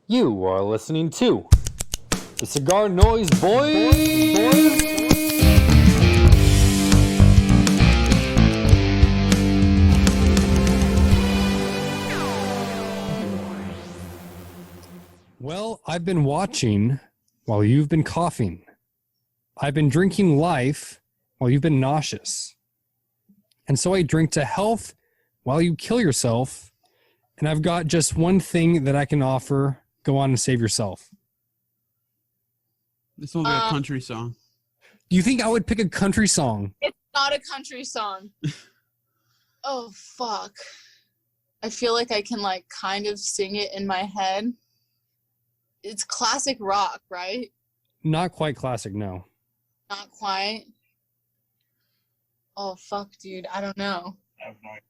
You are listening to the Cigar Noise Boys. Well, I've been watching while you've been coughing. I've been drinking life while you've been nauseous. And so I drink to health while you kill yourself. And I've got just one thing that I can offer. Go on and save yourself. This sounds like a country song. Do you think I would pick a country song? It's not a country song. Oh, fuck. I feel like I can, kind of sing it in my head. It's classic rock, right? Not quite classic, no. Not quite. Oh, fuck, dude. I don't know. I have no idea.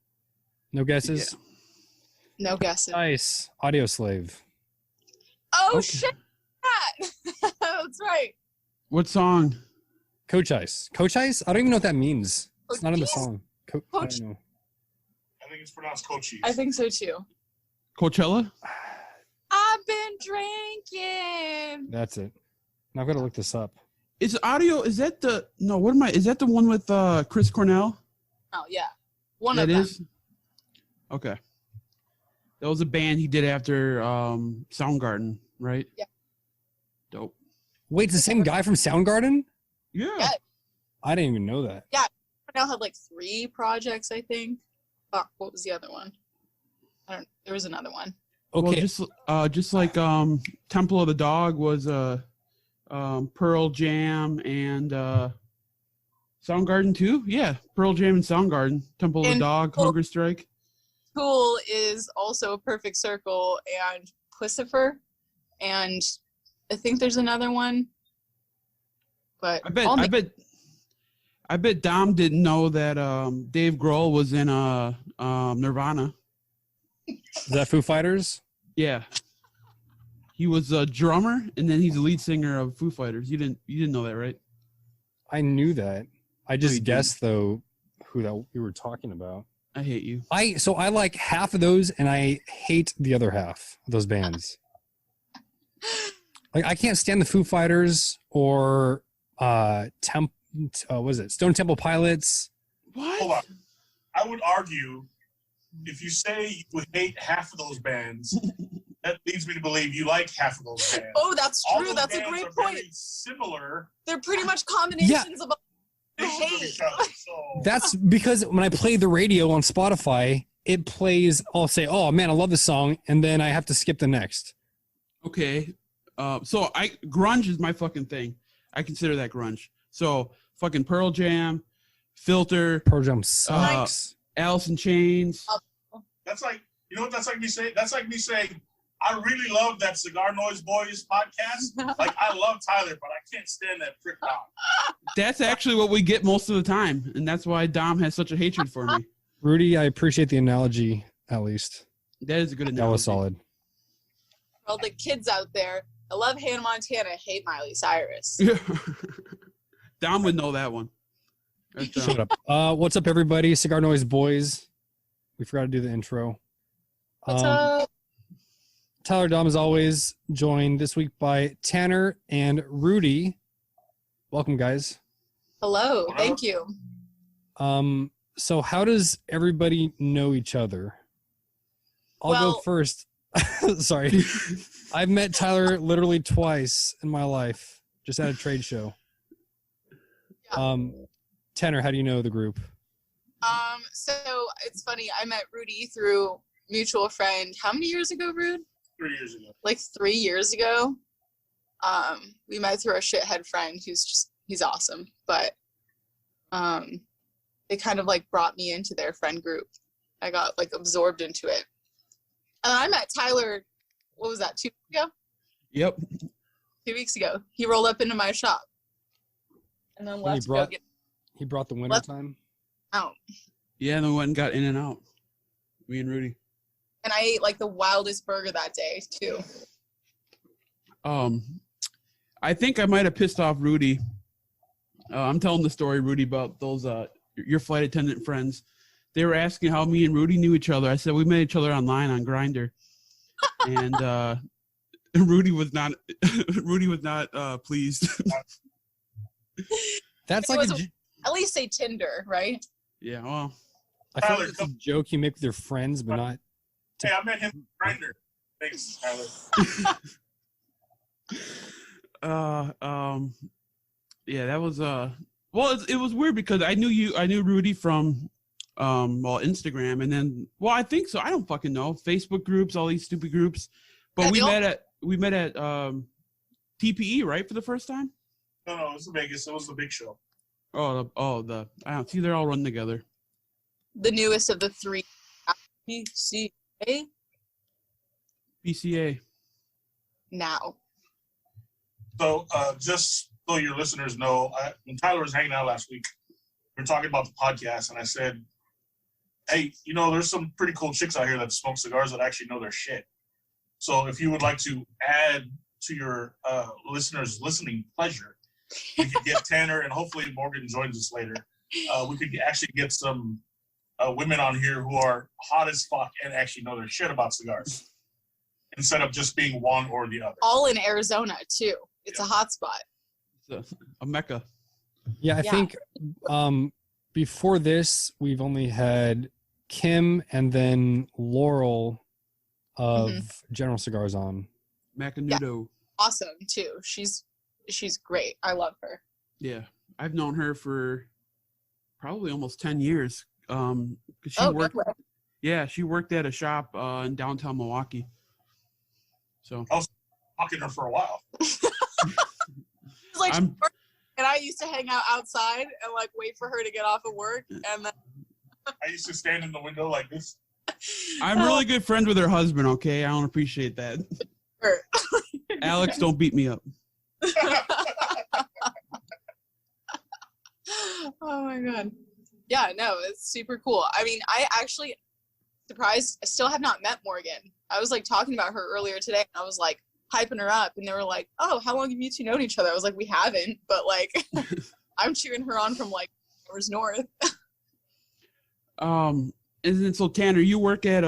No guesses? Yeah. No guesses. Nice. Audio Slave. Oh, Okay. shit. That's right. What song? Coach Ice. Coach Ice? I don't even know what that means. It's not in the Coach song. I don't know. I think it's pronounced Cochise. I think so, too. Coachella? I've been drinking. That's it. Now I've got to look this up. Is audio, is that the, no, what am I, is that the one with Chris Cornell? Oh, yeah. One That of them. is? Okay. That was a band he did after Soundgarden, right? Yeah. Dope. Wait, it's the same guy from Soundgarden? Yeah. Yeah. I didn't even know that. Now had 3 projects, I think. Fuck, what was the other one? There was another one. Okay. Well, just like Temple of the Dog was Pearl Jam and Soundgarden too. Yeah, Pearl Jam and Soundgarden. Temple of the And Dog, Tool- Hunger Strike. Tool is also a Perfect Circle and Pussifer, and I think there's another one. But I bet Dom didn't know that Dave Grohl was in Nirvana. Is that Foo Fighters? Yeah. He was a drummer and then he's the lead singer of Foo Fighters. You didn't know that, right? I knew that. I you just didn't. guessed, though, who that we were talking about. I hate you. So I like half of those, and I hate the other half of those bands. I can't stand the Foo Fighters or Stone Temple Pilots. What? Hold on. I would argue if you say you would hate half of those bands, that leads me to believe you like half of those bands. Oh, that's All true. those That's a bands great are point. very similar. They're pretty much combinations of They hate. hate each other. So That's because when I play the radio on Spotify, it plays, I'll say, oh man, I love this song, and then I have to skip the next. Okay. So grunge is my fucking thing. I consider that grunge. So fucking Pearl Jam, Filter, Pearl Jam sucks. Alice in Chains. that's like, you know what that's like me saying? That's like me saying, I really love that Cigar Noise Boys podcast. I love Tyler, but I can't stand that prick Dom. That's actually what we get most of the time, and that's why Dom has such a hatred for me. Rudy, I appreciate the analogy, at least. That is a good analogy. That was solid. Well, the kids out there, I love Hannah Montana, I hate Miley Cyrus. Dom would know that one. Right, Dom. Shut up. What's up, everybody? Cigar Noise Boys. We forgot to do the intro. What's up? Tyler Dom, as always, joined this week by Taneur and Rudy. Welcome, guys. Hello, thank you. So how does everybody know each other? I'll go Well- first. Sorry. I've met Tyler literally twice in my life, just at a trade show. Taneur, how do you know the group? So it's funny, I met Rudy through mutual friend. How many years ago, Rude? 3 years ago. 3 years ago. We met through our shithead friend he's awesome. But they kind of brought me into their friend group. I got absorbed into it. And I met Tyler, what was that, 2 weeks ago? Yep. 2 weeks ago. He rolled up into my shop. And then And left to go get he brought the winter time. out. Yeah, and then we went and got In and Out. Me and Rudy. And I ate the wildest burger that day too. I think I might have pissed off Rudy. I'm telling the story, Rudy, about those your flight attendant friends. They were asking how me and Rudy knew each other. I said we met each other online on Grindr, and Rudy was not pleased. That's It like was at least say Tinder, right? Yeah, well, I feel like it's a joke you make with your friends, but not. Hey, I met him on Grindr. Thanks, Tyler. Yeah, that was well, it was weird because I knew Rudy from Instagram, and then I think so, I don't fucking know, Facebook groups, all these stupid groups, but we met at TPE, right, for the first time. No, it was in Vegas. It was the big show. I don't see, they're all run together. The newest of the three. BCA. Now. So just so your listeners know, when Tyler was hanging out last week, we were talking about the podcast, and I said, hey, there's some pretty cool chicks out here that smoke cigars that actually know their shit. So if you would like to add to your listeners' listening pleasure, we could get Tanner, and hopefully Morgan joins us later. We could actually get some women on here who are hot as fuck and actually know their shit about cigars, instead of just being one or the other. All in Arizona, too. It's a hot spot. It's a mecca. Yeah, I think before this, we've only had Kim and then Laurel of General Cigars on. Macanudo. Yeah. Awesome, too. She's great. I love her. Yeah. I've known her for probably almost 10 years. She worked at a shop in downtown Milwaukee. So I was talking to her for a while. And I used to hang out outside and like wait for her to get off of work, and then I used to stand in the window like this. I'm really good friends with her husband, okay? I don't appreciate that. Sure. Alex, don't beat me up. Oh my god. Yeah, no, it's super cool. I mean, I actually surprised, I still have not met Morgan. I was like talking about her earlier today, and I was like hyping her up, and they were like, oh, how long have you two known each other? I was like, we haven't, but like I'm cheering her on from like hours north. And so Tanner, you work at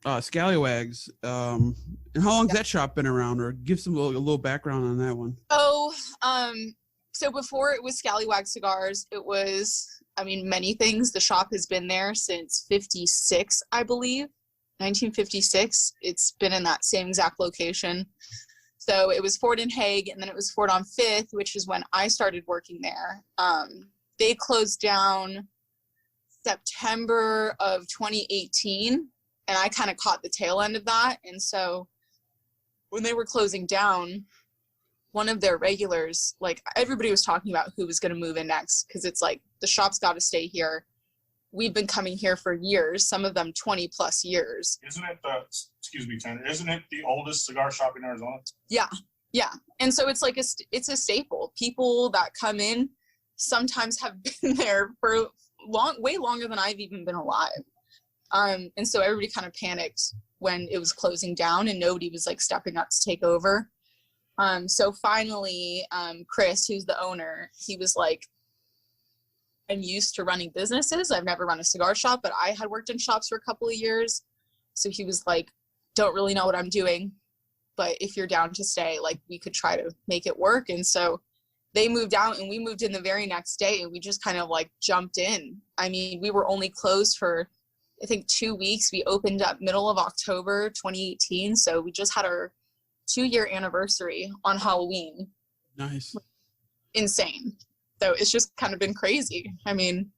Skallywags. And how long's that shop been around? Or give some a little background on that one. Oh, so before it was Skallywags Cigars, it was, I mean, many things. The shop has been there since 56, I believe. 1956. It's been in that same exact location. So it was Ford and Hague, and then it was Ford on 5th, which is when I started working there. They closed down September of 2018, and I kind of caught the tail end of that. And so when they were closing down, one of their regulars, like everybody was talking about who was going to move in next, because it's like the shop's got to stay here. We've been coming here for years, some of them 20 plus years. Isn't it isn't it the oldest cigar shop in Arizona? Yeah. And so it's like it's a staple. People that come in sometimes have been there for way longer than I've even been alive. And so everybody kind of panicked when it was closing down, and nobody was like stepping up to take over. So finally, Chris, who's the owner, he was like, I'm used to running businesses. I've never run a cigar shop, but I had worked in shops for a couple of years. So he was like, don't really know what I'm doing, but if you're down to stay, like we could try to make it work. And so they moved out, and we moved in the very next day, and we just kind of like jumped in. I mean, we were only closed for, I think, 2 weeks. We opened up middle of October 2018. So we just had our 2-year anniversary on Halloween. Nice. Insane. So it's just kind of been crazy. I mean,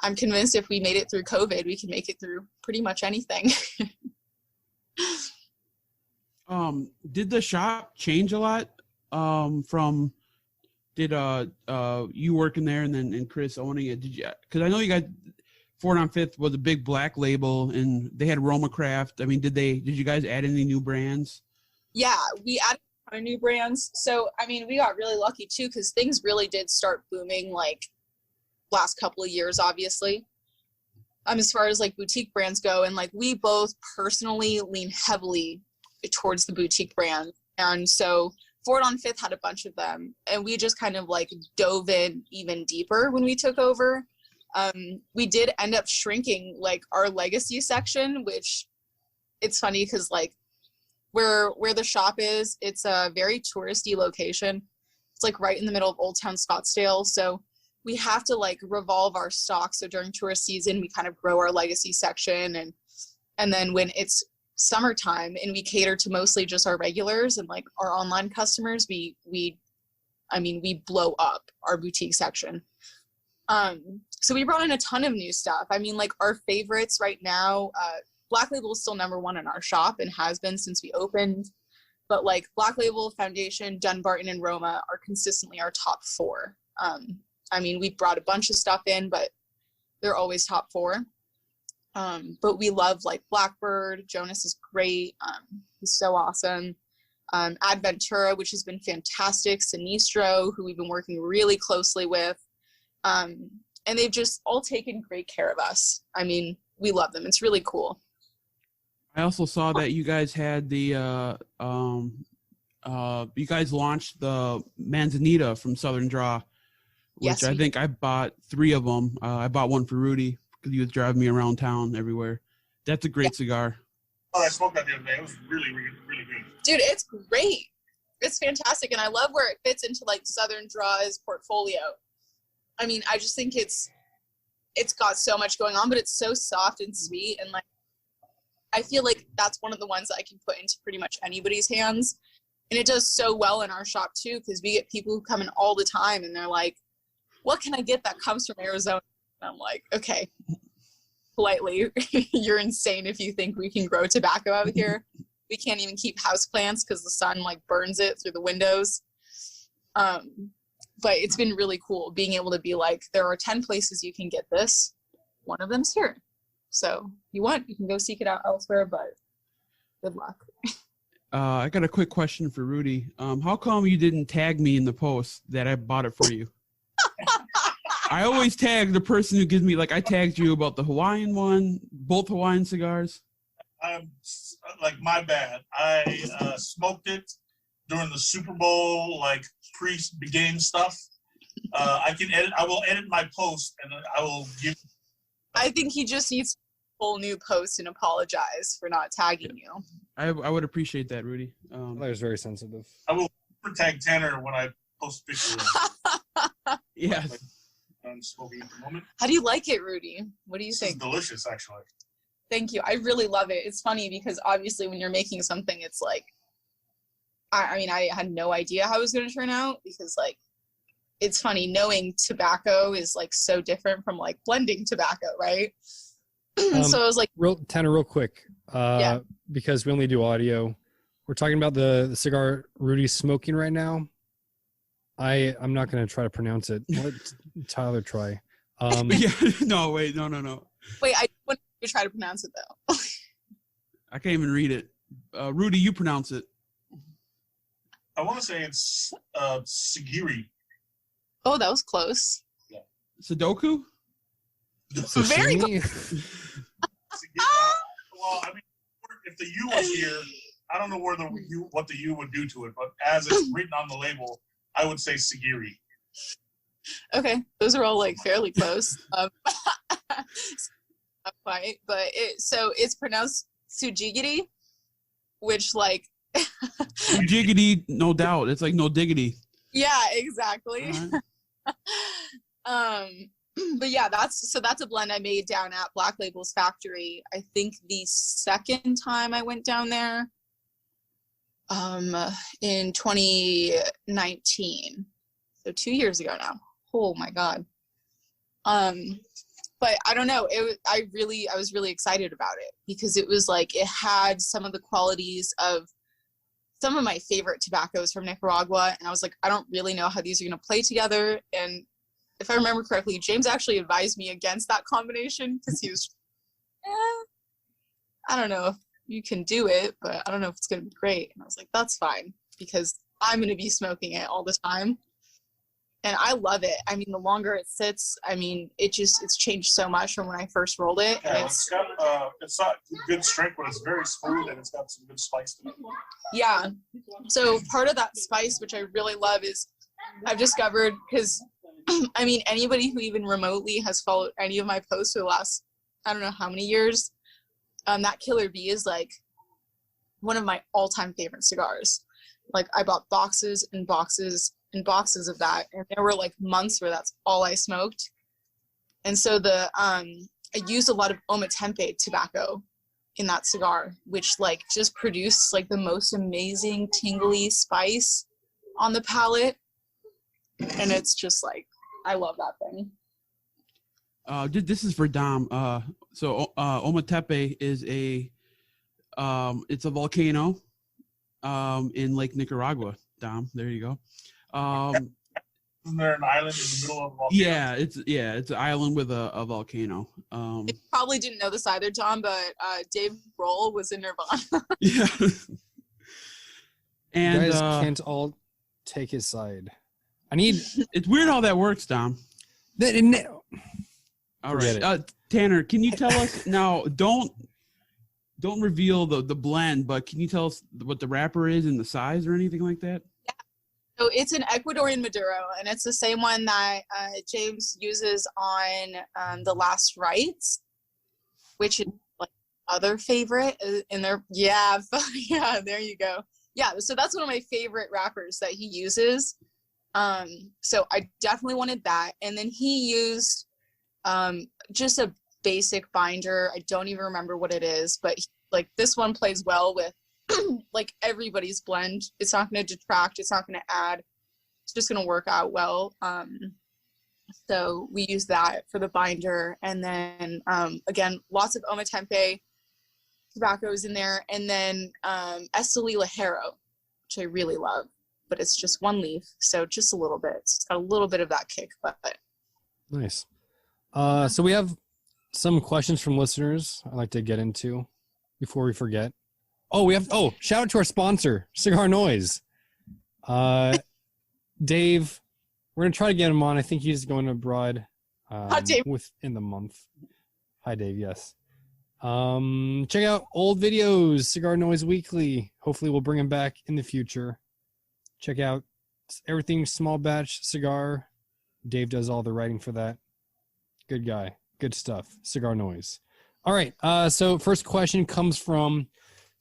I'm convinced if we made it through COVID, we can make it through pretty much anything. Did the shop change a lot from you working there and Chris owning it? Did you? Because I know you guys, Ford on 5th was a big black label, and they had Romacraft. I mean, did you guys add any new brands? Yeah, we added our new brands. So, I mean, we got really lucky too, because things really did start booming like last couple of years, obviously. As far as like boutique brands go, and like we both personally lean heavily towards the boutique brand. And so Ford on 5th had a bunch of them, and we just kind of like dove in even deeper when we took over. We did end up shrinking like our legacy section, which it's funny because like where the shop is, it's a very touristy location. It's like right in the middle of Old Town Scottsdale. So we have to like revolve our stock. So during tourist season, we kind of grow our legacy section. And then when it's summertime and we cater to mostly just our regulars and like our online customers, we blow up our boutique section. So we brought in a ton of new stuff. I mean, like our favorites right now, Black Label is still #1 in our shop and has been since we opened. But like Black Label, Foundation, Dunbarton, and Roma are consistently our top 4. I mean, we brought a bunch of stuff in, but they're always top 4. But we love like Blackbird. Jonas is great. He's so awesome. Adventura, which has been fantastic. Sinistro, who we've been working really closely with. And they've just all taken great care of us. I mean, we love them. It's really cool. I also saw that you guys had the you guys launched the Manzanita from Southern Draw, which I think I bought 3 of them. I bought one for Rudy because he was driving me around town everywhere. That's a great cigar. Oh, I smoked that the other day. It was really, really, really good. Dude, it's great. It's fantastic. And I love where it fits into like Southern Draw's portfolio. I mean, I just think it's got so much going on, but it's so soft and sweet. And like, I feel like that's one of the ones that I can put into pretty much anybody's hands. And it does so well in our shop too, because we get people who come in all the time and they're like, what can I get that comes from Arizona? And I'm like, okay, politely, you're insane if you think we can grow tobacco out here. We can't even keep houseplants because the sun like burns it through the windows. But it's been really cool being able to be like, there are 10 places you can get this. One of them's here. So if you want, you can go seek it out elsewhere, but good luck. I got a quick question for Rudy. How come you didn't tag me in the post that I bought it for you? I always tag the person who gives me, like I tagged you about the Hawaiian one, both Hawaiian cigars. Like my bad. I smoked it during the Super Bowl, like pre-game stuff. I will edit my post and I will give. I think he just needs a whole new post and apologize for not tagging you. I would appreciate that, Rudy. That was very sensitive. I will tag Tanner when I post pictures. Yes. Like, I'm smoking at the moment. How do you like it, Rudy? What do you think? It's delicious, actually. Thank you. I really love it. It's funny because obviously when you're making something, it's like, I mean, I had no idea how it was going to turn out because like, it's funny knowing tobacco is like so different from like blending tobacco, right? So I was like, Tanner, real quick, because we only do audio. We're talking about the cigar Rudy's smoking right now. I'm not going to try to pronounce it. Let Tyler try. Yeah, no. Wait, no. Wait, I want to try to pronounce it though. I can't even read it. Rudy, you pronounce it. I want to say it's Sagiri. Oh, that was close. Yeah. Sudoku? Very good. Well, I mean, if the U was here, I don't know what the U would do to it, but as it's written on the label, I would say Sagiri. Okay, those are all like fairly close. Not quite, but it's pronounced Sujigiri, which like Jiggity, no doubt. It's like no diggity. Yeah, exactly. But yeah, that's a blend I made down at Black Label's factory. I think the second time I went down there, in 2019, so 2 years ago now. Oh my god. But I don't know. I was really excited about it because it was like it had some of the qualities of some of my favorite tobaccos from Nicaragua, and I was like, I don't really know how these are going to play together. And if I remember correctly, James actually advised me against that combination because he was, I don't know if you can do it, but I don't know if it's going to be great. And I was like, that's fine because I'm going to be smoking it all the time. And I love it. I mean, the longer it sits, I mean, it's changed so much from when I first rolled it. Yeah, it's not good strength, but it's very smooth and it's got some good spice to it. Yeah. So part of that spice, which I really love, is I've discovered because, I mean, anybody who even remotely has followed any of my posts for the last, I don't know how many years, that Killer Bee is like one of my all-time favorite cigars. Like, I bought boxes and boxes and boxes of that, and there were like months where that's all I smoked. And so I used a lot of Ometempe tobacco in that cigar, which like just produced like the most amazing tingly spice on the palate. And it's just like, I love that thing. This is for Dom. So Ometepe is it's a volcano in Lake Nicaragua. Dom, there you go. Isn't there an island in the middle of a volcano? It's an island with a volcano. You probably didn't know this either, Tom, but Dave Grohl was in Nirvana. Yeah. And you guys can't all take his side. It's weird how that works, Dom. All right, Tanner, can you tell us now? Don't reveal the blend, but can you tell us what the wrapper is and the size or anything like that? Yeah. So it's an Ecuadorian Maduro, and it's the same one that James uses on The Last Rites, which is like other favorite in there. Yeah, yeah, there you go. Yeah, so that's one of my favorite wrappers that he uses. So I definitely wanted that, and then he used just a basic binder. I don't even remember what it is, but like this one plays well with like everybody's blend. It's not going to detract, it's not going to add, it's just going to work out well. So we use that for the binder, and then again, lots of Ometempe tobaccos in there, and then Esteli Ligero, which I really love, but it's just one leaf, so just a little bit. It's got a little bit of that kick, but nice. So we have some questions from listeners I'd like to get into before we forget. Shout out to our sponsor, CigarNoise. Dave, we're going to try to get him on. I think he's going abroad within the month. Hi, Dave. Yes. Check out old videos, CigarNoise Weekly. Hopefully we'll bring him back in the future. Check out everything small batch cigar. Dave does all the writing for that. Good guy. Good stuff. CigarNoise. All right. So first question comes from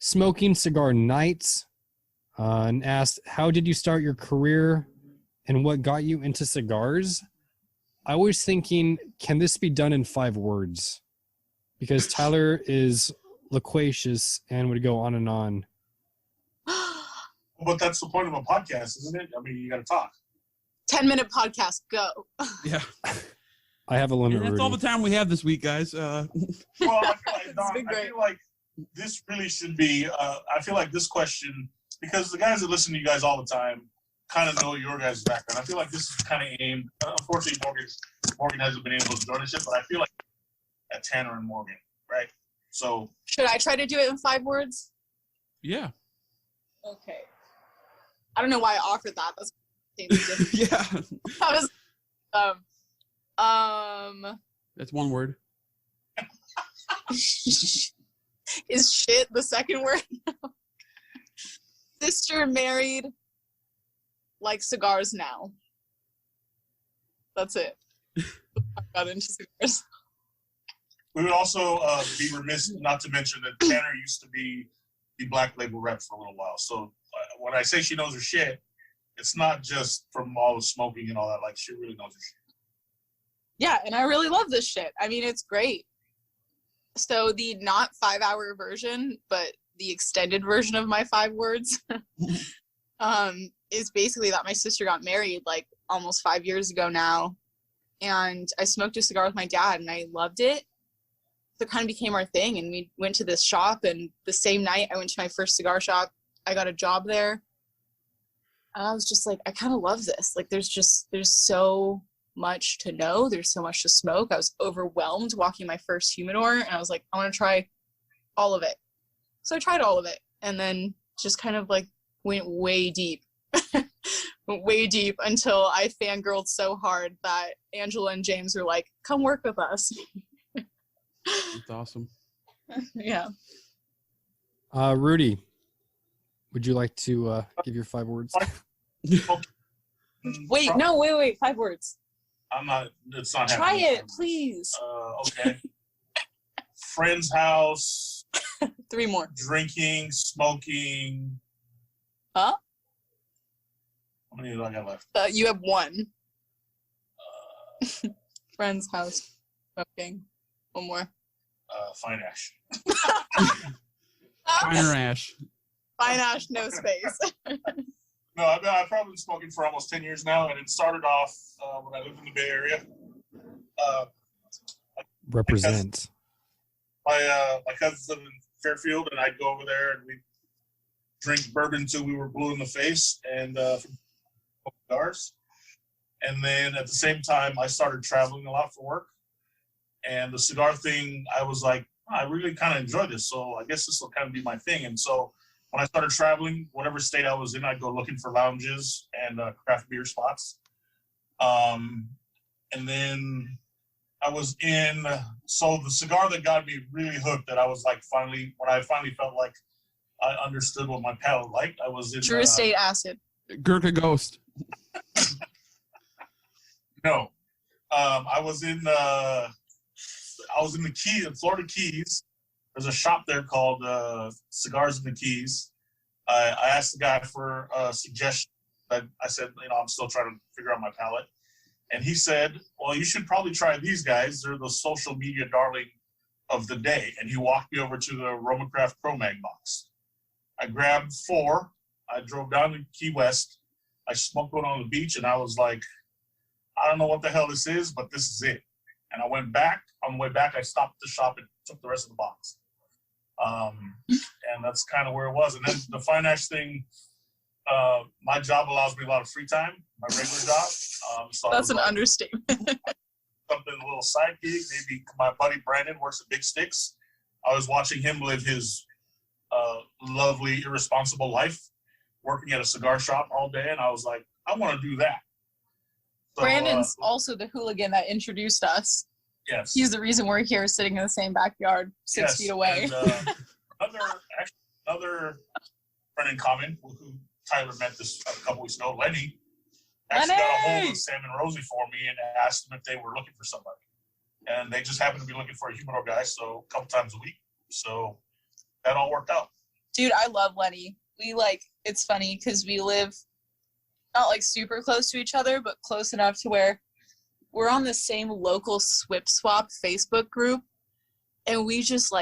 Smoking Cigar Nights and asked, how did you start your career and what got you into cigars? I was thinking, can this be done in 5 words? Because Tyler is loquacious and would go on and on. But that's the point of a podcast, isn't it? I mean, you got to talk. 10-minute podcast, go. Yeah. I have a limit. And that's Rudy. all the time we have this week, guys. Well, I feel like this really should be, I feel like this question, because the guys that listen to you guys all the time kind of know your guys' background. I feel like this is kind of aimed, unfortunately, Morgan hasn't been able to join us yet, but I feel like at Tanner and Morgan, right? So. Should I try to do it in 5 words? Yeah. Okay. I don't know why I offered that. That's yeah. That was, That's one word. Is shit the second word? Sister married, like cigars now. That's it. I got into cigars. We would also be remiss not to mention that Tanner used to be the Black Label rep for a little while. So when I say she knows her shit, it's not just from all the smoking and all that. Like, she really knows her shit. Yeah, and I really love this shit. I mean, it's great. So the not 5-hour version, but the extended version of my 5 words is basically that my sister got married like almost 5 years ago now. And I smoked a cigar with my dad and I loved it. So it kind of became our thing. And we went to this shop, and the same night I went to my first cigar shop, I got a job there. And I was just like, I kind of love this. Like, there's so much to know. There's so much to smoke. I was overwhelmed walking my first humidor, and I was like, I want to try all of it. So I tried all of it, and then just kind of like went way deep. Went way deep until I fangirled so hard that Angela and James were like, come work with us. That's awesome. Yeah. Rudy, would you like to give your 5 words? Wait, 5 words. I'm not, it's not Try happening. it, please. Okay. Friend's house, 3 more. Drinking, smoking. Huh? How many do I got left? You have 1. Friend's house. Smoking. 1 more. Fine ash. Finer ash. Fine ash, no space. No, I've probably been smoking for almost 10 years now, and it started off when I lived in the Bay Area. Represent. My cousins live in Fairfield, and I'd go over there and we'd drink bourbon until we were blue in the face and cigars. And then at the same time, I started traveling a lot for work. And the cigar thing, I was like, I really kind of enjoy this, so I guess this will kind of be my thing. And so when I started traveling, whatever state I was in, I'd go looking for lounges and craft beer spots. And then I was in, so the cigar that got me really hooked, that I was like when I finally felt like I understood what my palate liked, I was in True Estate Acid. Gurkha Ghost. No, I was in the Florida Keys. There's a shop there called Cigars in the Keys. I asked the guy for a suggestion. I said, I'm still trying to figure out my palate. And he said, well, you should probably try these guys. They're the social media darling of the day. And he walked me over to the Romacraft Pro Mag box. I grabbed 4. I drove down to Key West. I smoked one on the beach, and I was like, I don't know what the hell this is, but this is it. And I went back. On the way back, I stopped at the shop and took the rest of the box. And that's kind of where it was. And then the fine ash thing, my job allows me a lot of free time, my regular job. So That's an understatement. Something, a little side gig. Maybe my buddy Brandon works at Big Sticks. I was watching him live his lovely, irresponsible life, working at a cigar shop all day, and I was like, I want to do that. So, Brandon's also the hooligan that introduced us. Yes. He's the reason we're here sitting in the same backyard, 6 feet away. And, another friend in common who Tyler met this a couple weeks ago, Lenny, actually got a hold of Sam and Rosie for me and asked them if they were looking for somebody. And they just happened to be looking for a humidor guy, so a couple times a week. So that all worked out. Dude, I love Lenny. It's funny because we live not super close to each other, but close enough to where we're on the same local Swip Swap Facebook group, and we just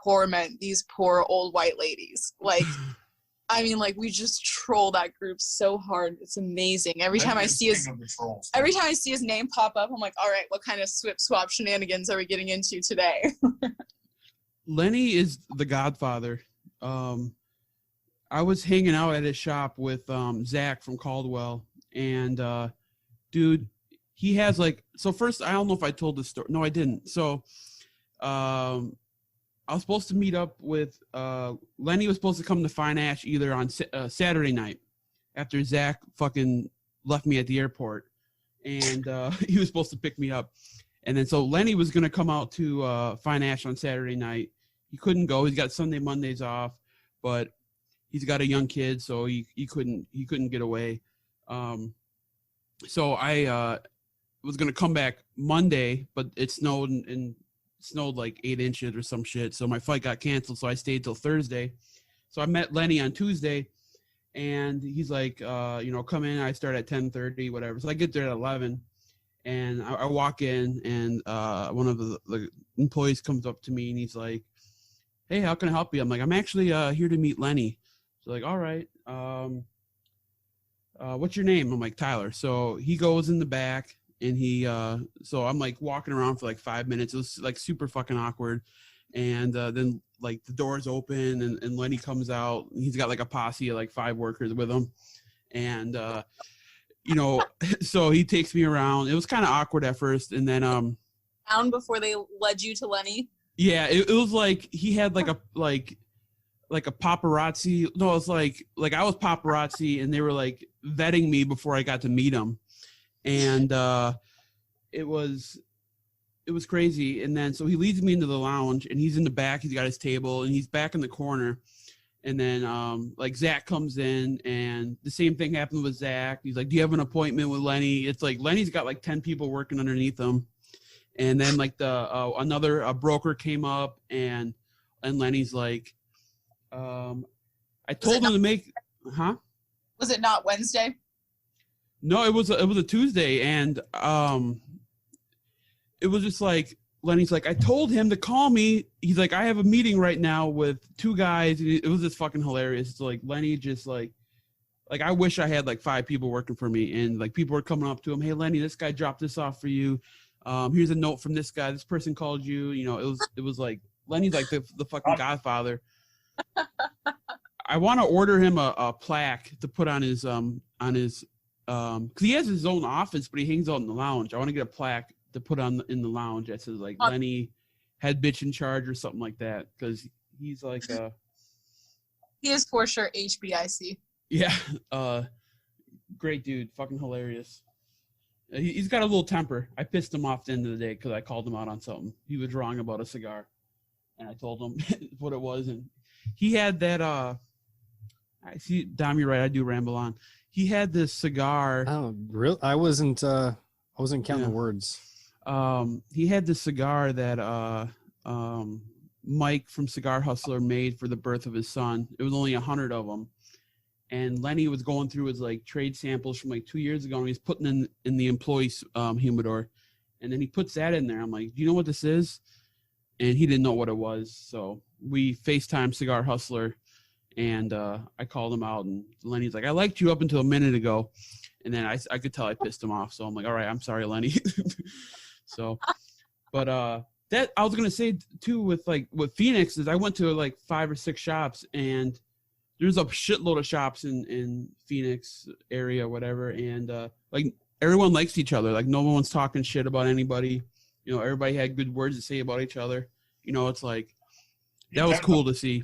torment these poor old white ladies. We just troll that group so hard. It's amazing. Every time I see his name pop up, I'm like, all right, what kind of Swip Swap shenanigans are we getting into today? Lenny is the godfather. I was hanging out at his shop with Zach from Caldwell, and dude, he has so first, I don't know if I told this story. No, I didn't. So I was supposed to meet up with Lenny was supposed to come to Fine Ash either on Saturday night after Zach fucking left me at the airport, and he was supposed to pick me up. And then so Lenny was going to come out to Fine Ash on Saturday night. He couldn't go. He's got Sunday, Mondays off, but he's got a young kid, so he couldn't get away. So I was going to come back Monday, but it snowed and snowed 8 inches or some shit. So my flight got canceled. So I stayed till Thursday. So I met Lenny on Tuesday, and he's like, come in. I start at 10:30, whatever. So I get there at 11, and I walk in, and one of the employees comes up to me, and he's like, hey, how can I help you? I'm like, I'm actually here to meet Lenny. So all right. What's your name? I'm like, Tyler. So he goes in the back, and so I'm walking around for 5 minutes. It was super fucking awkward. And then the doors open, and Lenny comes out. He's got a posse of 5 workers with him. And, so he takes me around. It was kind of awkward at first. And then, Down before they led you to Lenny? Yeah, it was he had a paparazzi. No, it's I was paparazzi, and they were vetting me before I got to meet him. And it was crazy. And then so he leads me into the lounge, and he's in the back. He's got his table, and he's back in the corner. And then Zach comes in, and the same thing happened with Zach. He's like, do you have an appointment with Lenny? It's Lenny's got 10 people working underneath him. And then another broker came up, and Lenny's like, I told him to make, Was it not Wednesday? No, it was a Tuesday, and it was just like Lenny's like, I told him to call me. He's like, I have a meeting right now with 2 guys. It was just fucking hilarious. It's like Lenny just like I wish I had like 5 people working for me, and like people were coming up to him, hey Lenny, this guy dropped this off for you. Here's a note from this guy. This person called you. You know, it was like Lenny's like the fucking godfather. I want to order him a plaque to put on his because he has his own office, but he hangs out in the lounge. I want to get a plaque to put on in the lounge that says like Lenny head bitch in charge or something like that, because he's like he is for sure HBIC. Yeah, great dude, fucking hilarious. He's got a little temper. I pissed him off at the end of the day because I called him out on something. He was wrong about a cigar, and I told him what it was, and he had that. I see, Dom, you're right. I do ramble on. He had this cigar. Oh, really? I wasn't counting the words. He had this cigar that Mike from Cigar Hustler made for the birth of his son. It was only 100 of them. And Lenny was going through his like trade samples from like 2 years ago, and he's putting in the employee humidor, and then he puts that in there. I'm like, do you know what this is? And he didn't know what it was. So we FaceTime Cigar Hustler, and I called him out, and Lenny's like, I liked you up until a minute ago. And then I could tell I pissed him off. So I'm like, all right, I'm sorry, Lenny. So, but that I was going to say too, with Phoenix is I went to like 5 or 6 shops, and there's a shitload of shops in Phoenix area, whatever. And like everyone likes each other. Like no one's talking shit about anybody. You know, everybody had good words to say about each other. You know, it's like, that was cool to see.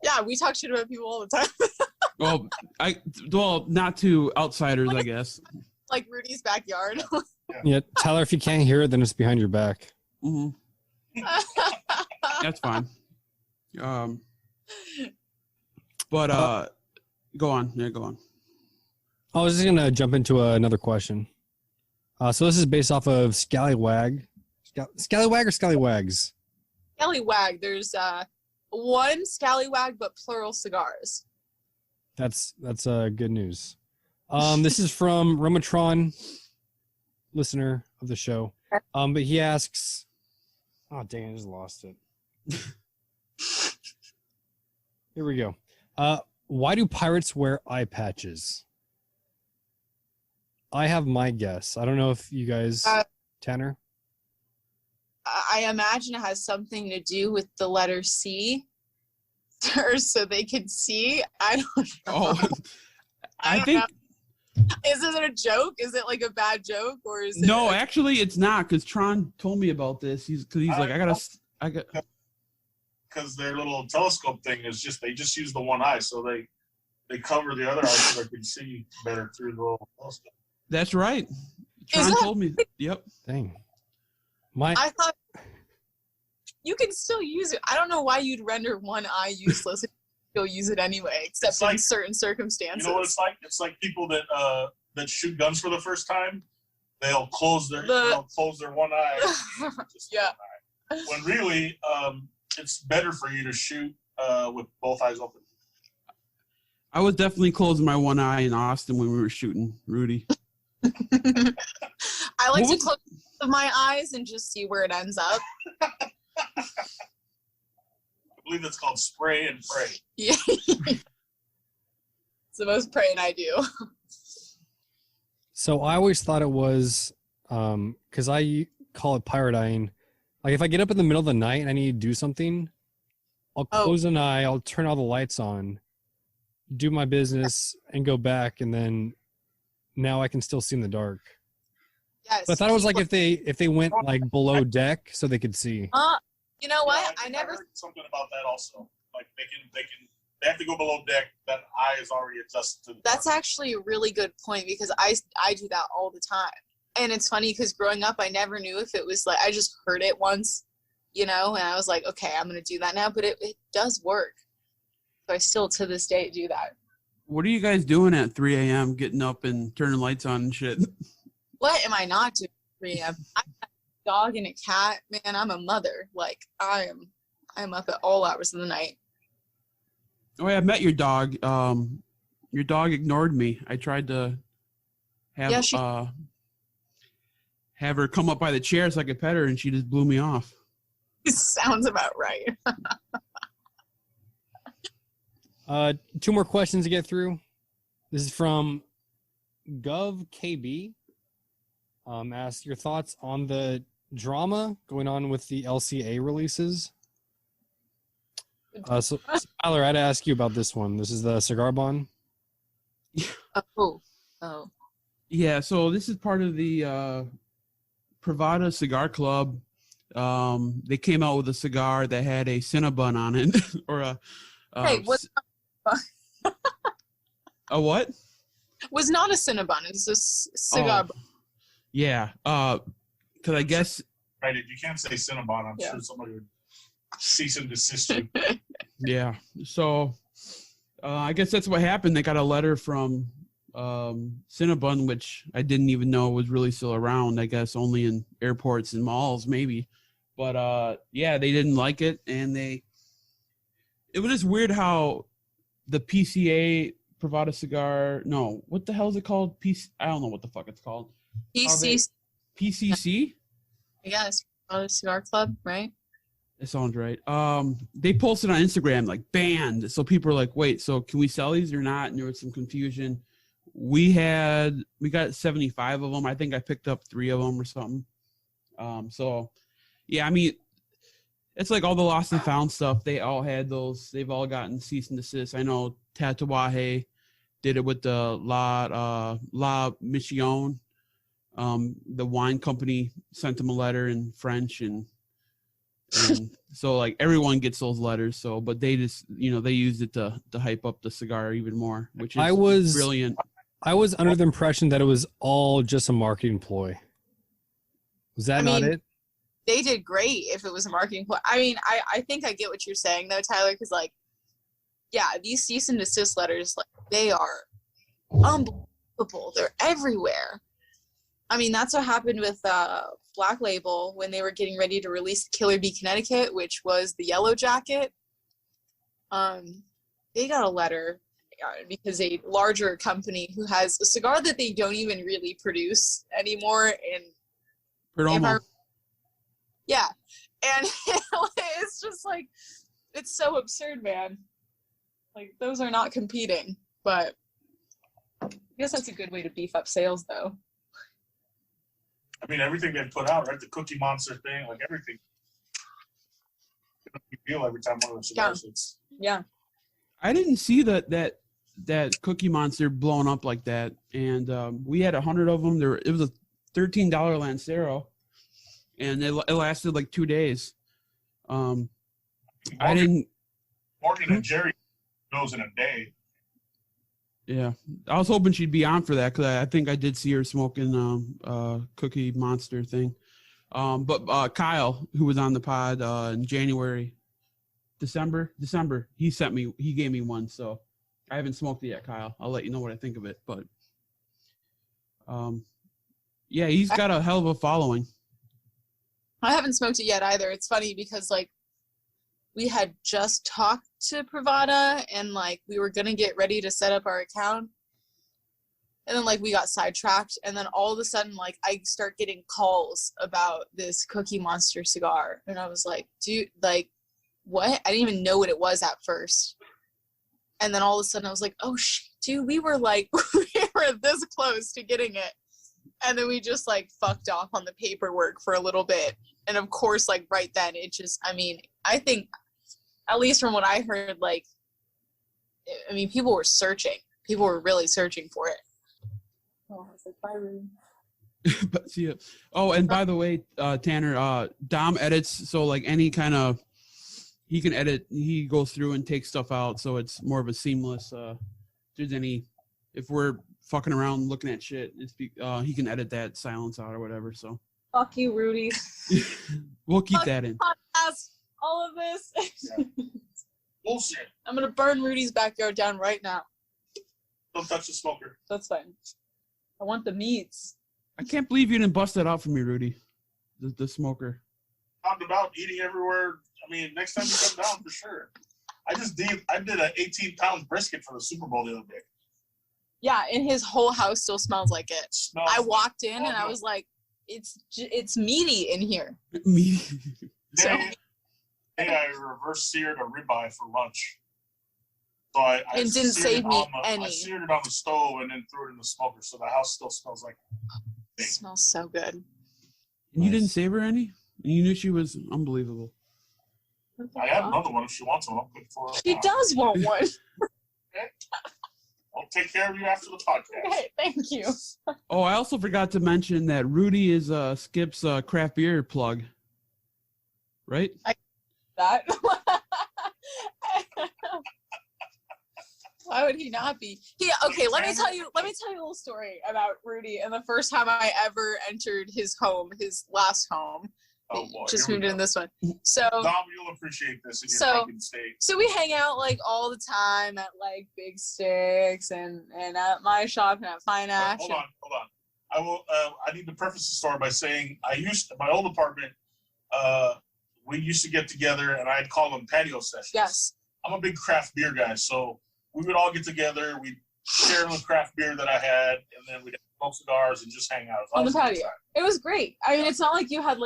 Yeah, we talk shit about people all the time. well, not to outsiders, I guess. Like Rudy's backyard. Yeah, Tyler, if you can't hear it, then it's behind your back. Mm-hmm. That's fine. But go on. Yeah, go on. I was just gonna jump into another question. So this is based off of Scallywag. Scallywag or Skallywags? Scallywag. There's one Scallywag, but plural cigars. That's good news. This is from Romatron, listener of the show. But he asks, oh dang, I just lost it. Here we go. Why do pirates wear eye patches? I have my guess. I don't know if you guys, Tanner? I imagine it has something to do with the letter C, or so they can see. I don't know. Oh, I think. Is it a joke? Is it like a bad joke, or is it? No, actually, it's not. Because Tron told me about this. He's like, I got. Because their little telescope thing is they just use the one eye, so they cover the other eye so they can see better through the little telescope. That's right. Tron told me. Yep. Dang. I thought you can still use it. I don't know why you'd render one eye useless if you still use it anyway, except in certain circumstances. You know what it's like? It's like people that shoot guns for the first time. They'll close their one eye. Yeah. One eye. When really, it's better for you to shoot with both eyes open. I was definitely closing my one eye in Austin when we were shooting Rudy. I like to close my eyes and just see where it ends up. I believe it's called spray and pray. Yeah. It's the most praying I do. So I always thought it was, because I call it pirate eyeing. Like if I get up in the middle of the night and I need to do something, I'll close an eye, I'll turn all the lights on, do my business, and go back, and then now I can still see in the dark. Yes. But I thought it was like if they went like below deck so they could see. You know what? Yeah, I never heard something about that also. Like they have to go below deck. That eye is already adjusted to the That's dark. actually a really good point, because I do that all the time. And it's funny because growing up, I never knew if it was like, I just heard it once, and I was like, okay, I'm going to do that now. But it does work. So I still to this day do that. What are you guys doing at 3 a.m. getting up and turning lights on and shit? What am I not doing at 3 a.m.? I have a dog and a cat. Man, I'm a mother. Like I'm up at all hours of the night. Oh, yeah, I met your dog. Your dog ignored me. I tried to have have her come up by the chair so I could pet her, and she just blew me off. Sounds about right. 2 more questions to get through. This is from GovKB. Ask your thoughts on the drama going on with the LCA releases. So Tyler, I had to ask you about this one. This is the cigar bond. Oh. Yeah, so this is part of the Privada Cigar Club. They came out with a cigar that had a Cinnabon on it, or a a what? Was not a Cinnabon. It's a cigar. Oh, yeah, because I guess Right, you can't say Cinnabon. I'm sure somebody would cease and desist you. Yeah. So I guess that's what happened. They got a letter from Cinnabon, which I didn't even know was really still around. I guess only in airports and malls, maybe. But yeah, they didn't like it, and it was just weird how the PCA Privada cigar. No, what the hell is it called? I don't know what the fuck it's called. PCC. I guess Cigar Club, right? It sounds right. They posted on Instagram like banned, so people were like, "Wait, so can we sell these or not?" And there was some confusion. We got 75 of them. I think I picked up 3 of them or something. So yeah, I mean, it's like all the lost and found stuff. They all had those. They've all gotten cease and desist. I know Tatuaje did it with the La Mission. The wine company sent them a letter in French, and so like everyone gets those letters. So, but they just, they used it to hype up the cigar even more, which is brilliant. I was under the impression that it was all just a marketing ploy. Was that not it? They did great if it was a marketing ploy. I mean, I think I get what you're saying though, Tyler, because like, yeah, these cease and desist letters, like, they are unbelievable. They're everywhere. I mean, that's what happened with Black Label when they were getting ready to release Killer Bee Connecticut, which was the yellow jacket. They got a letter because a larger company who has a cigar that they don't even really produce anymore. And yeah. And it's just like, it's so absurd, man. Like, those are not competing. But I guess that's a good way to beef up sales, though. I mean, everything they put out, right? The Cookie Monster thing, like everything. You feel every time one of those cigars hits. Yeah. I didn't see that Cookie Monster blowing up like that, and we had 100 of them. It was a $13 Lancero, and it lasted like 2 days. Morgan and Jerry goes in a day. Yeah, I was hoping she'd be on for that because I think I did see her smoking Cookie Monster thing. But Kyle, who was on the pod in December, he gave me one, so I haven't smoked it yet, Kyle. I'll let you know what I think of it. But yeah, he's got a hell of a following. I haven't smoked it yet either. It's funny because like we had just talked to Privada and like we were gonna get ready to set up our account, and then like we got sidetracked, and then all of a sudden like I start getting calls about this Cookie Monster cigar, and I was like, dude, like what? I didn't even know what it was at first, and then all of a sudden I was like, oh shit, dude, we were this close to getting it, and then we just like fucked off on the paperwork for a little bit, and of course like right then it just, I mean, I think, at least from what I heard, like, I mean, people were searching. People were really searching for it. Oh, I was like, bye, Rudy. But see it. Oh, and by the way, Tanner, Dom edits, so like any kind of, he can edit. He goes through and takes stuff out, so it's more of a seamless. If we're fucking around looking at shit, he can edit that silence out or whatever. So. Fuck you, Rudy. We'll keep that in. Podcast. All of this. Bullshit. I'm gonna burn Rudy's backyard down right now. Don't touch the smoker. That's fine. I want the meats. I can't believe you didn't bust that out for me, Rudy. The smoker. Talked about eating everywhere. I mean, next time you come down, for sure. I did an 18-pound brisket for the Super Bowl the other day. Yeah, and his whole house still smells like it. I walked in and I was like, it's meaty in here. Meaty. So I reverse seared a ribeye for lunch. So I it didn't save me any. I seared it on the stove and then threw it in the smoker, so the house still smells like it smells so good. And you didn't save her any? You knew she was unbelievable. I have another one if she wants one. I'll put it for her. She does want one. Okay. I'll take care of you after the podcast. Okay, thank you. Oh, I also forgot to mention that Rudy is Skip's craft beer plug. Right? That. Why would he not be? Okay, let me tell you a little story about Rudy and the first time I ever entered his home, his last home. Oh boy, just moved in this one. So Dom, you'll appreciate this in your fucking state. So we hang out like all the time at like Big Sticks and at my shop and at Fine Ash. Hold on. I need to preface the story by saying my old apartment, we used to get together and I'd call them patio sessions. Yes. I'm a big craft beer guy, so we would all get together, we'd share the craft beer that I had, and then we'd smoke cigars and just hang out. On the patio. It was great. I mean, it's not like you had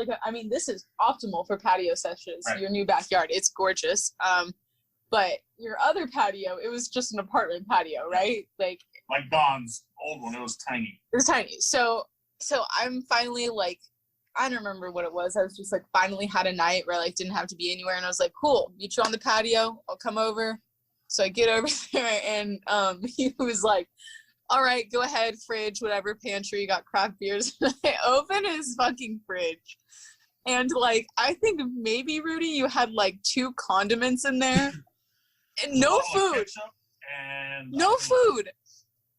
this is optimal for patio sessions, right. Your new backyard. It's gorgeous. But your other patio, it was just an apartment patio, right? Like Don's old one, it was tiny. It was tiny. So I'm finally like, I don't remember what it was. I was just like finally had a night where I like didn't have to be anywhere, and I was like, cool, meet you on the patio. I'll come over. So I get over there and he was like, all right, go ahead, fridge, whatever, pantry, got craft beers. I open his fucking fridge. And like, I think maybe, Rudy, you had like 2 condiments in there. And no food. No food.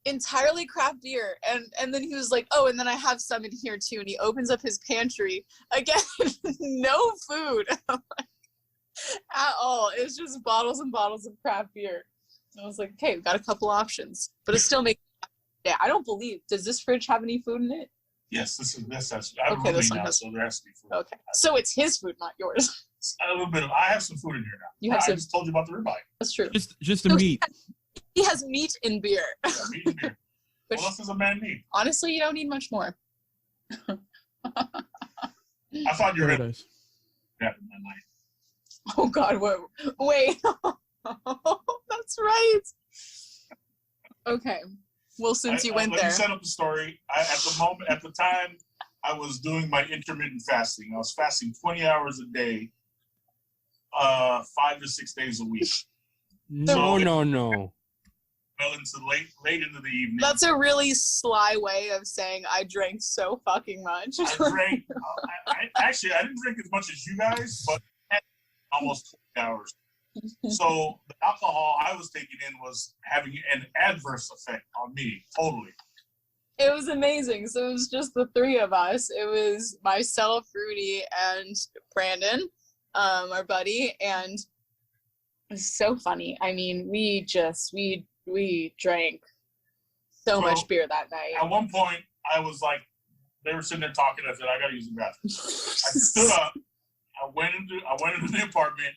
Entirely craft beer. And then he was like, oh, and then I have some in here too. And he opens up his pantry. Again, no food. At all. It's just bottles and bottles of craft beer. I was like, okay, we've got a couple options, but it still makes me. I don't believe. Does this fridge have any food in it? Yes, this has. Okay, this one now, has. So there has to be food. Okay, so it's his food, not yours. A little bit. I have some food in here now. You have I just told you about the ribeye. That's true. Just the meat. He has meat in beer. Yeah, meat and beer. What else does a man need? Honestly, you don't need much more. I thought you were gonna. Yeah, my night. Oh God! Wait. That's right. Okay. Well, since you went there, let me set up the story. At the time, I was doing my intermittent fasting. I was fasting 20 hours a day, 5 to 6 days a week. No. Well, into late into the evening. That's a really sly way of saying I drank so fucking much. I drank. I didn't drink as much as you guys, but almost 20 hours. So the alcohol I was taking in was having an adverse effect on me, totally. It was amazing. So it was just the 3 of us. It was myself, Rudy, and Brandon, our buddy, and it was so funny. I mean, we drank so much beer that night. At one point, I was like, they were sitting there talking. I said, I gotta use the bathroom. I stood up. I went into the apartment.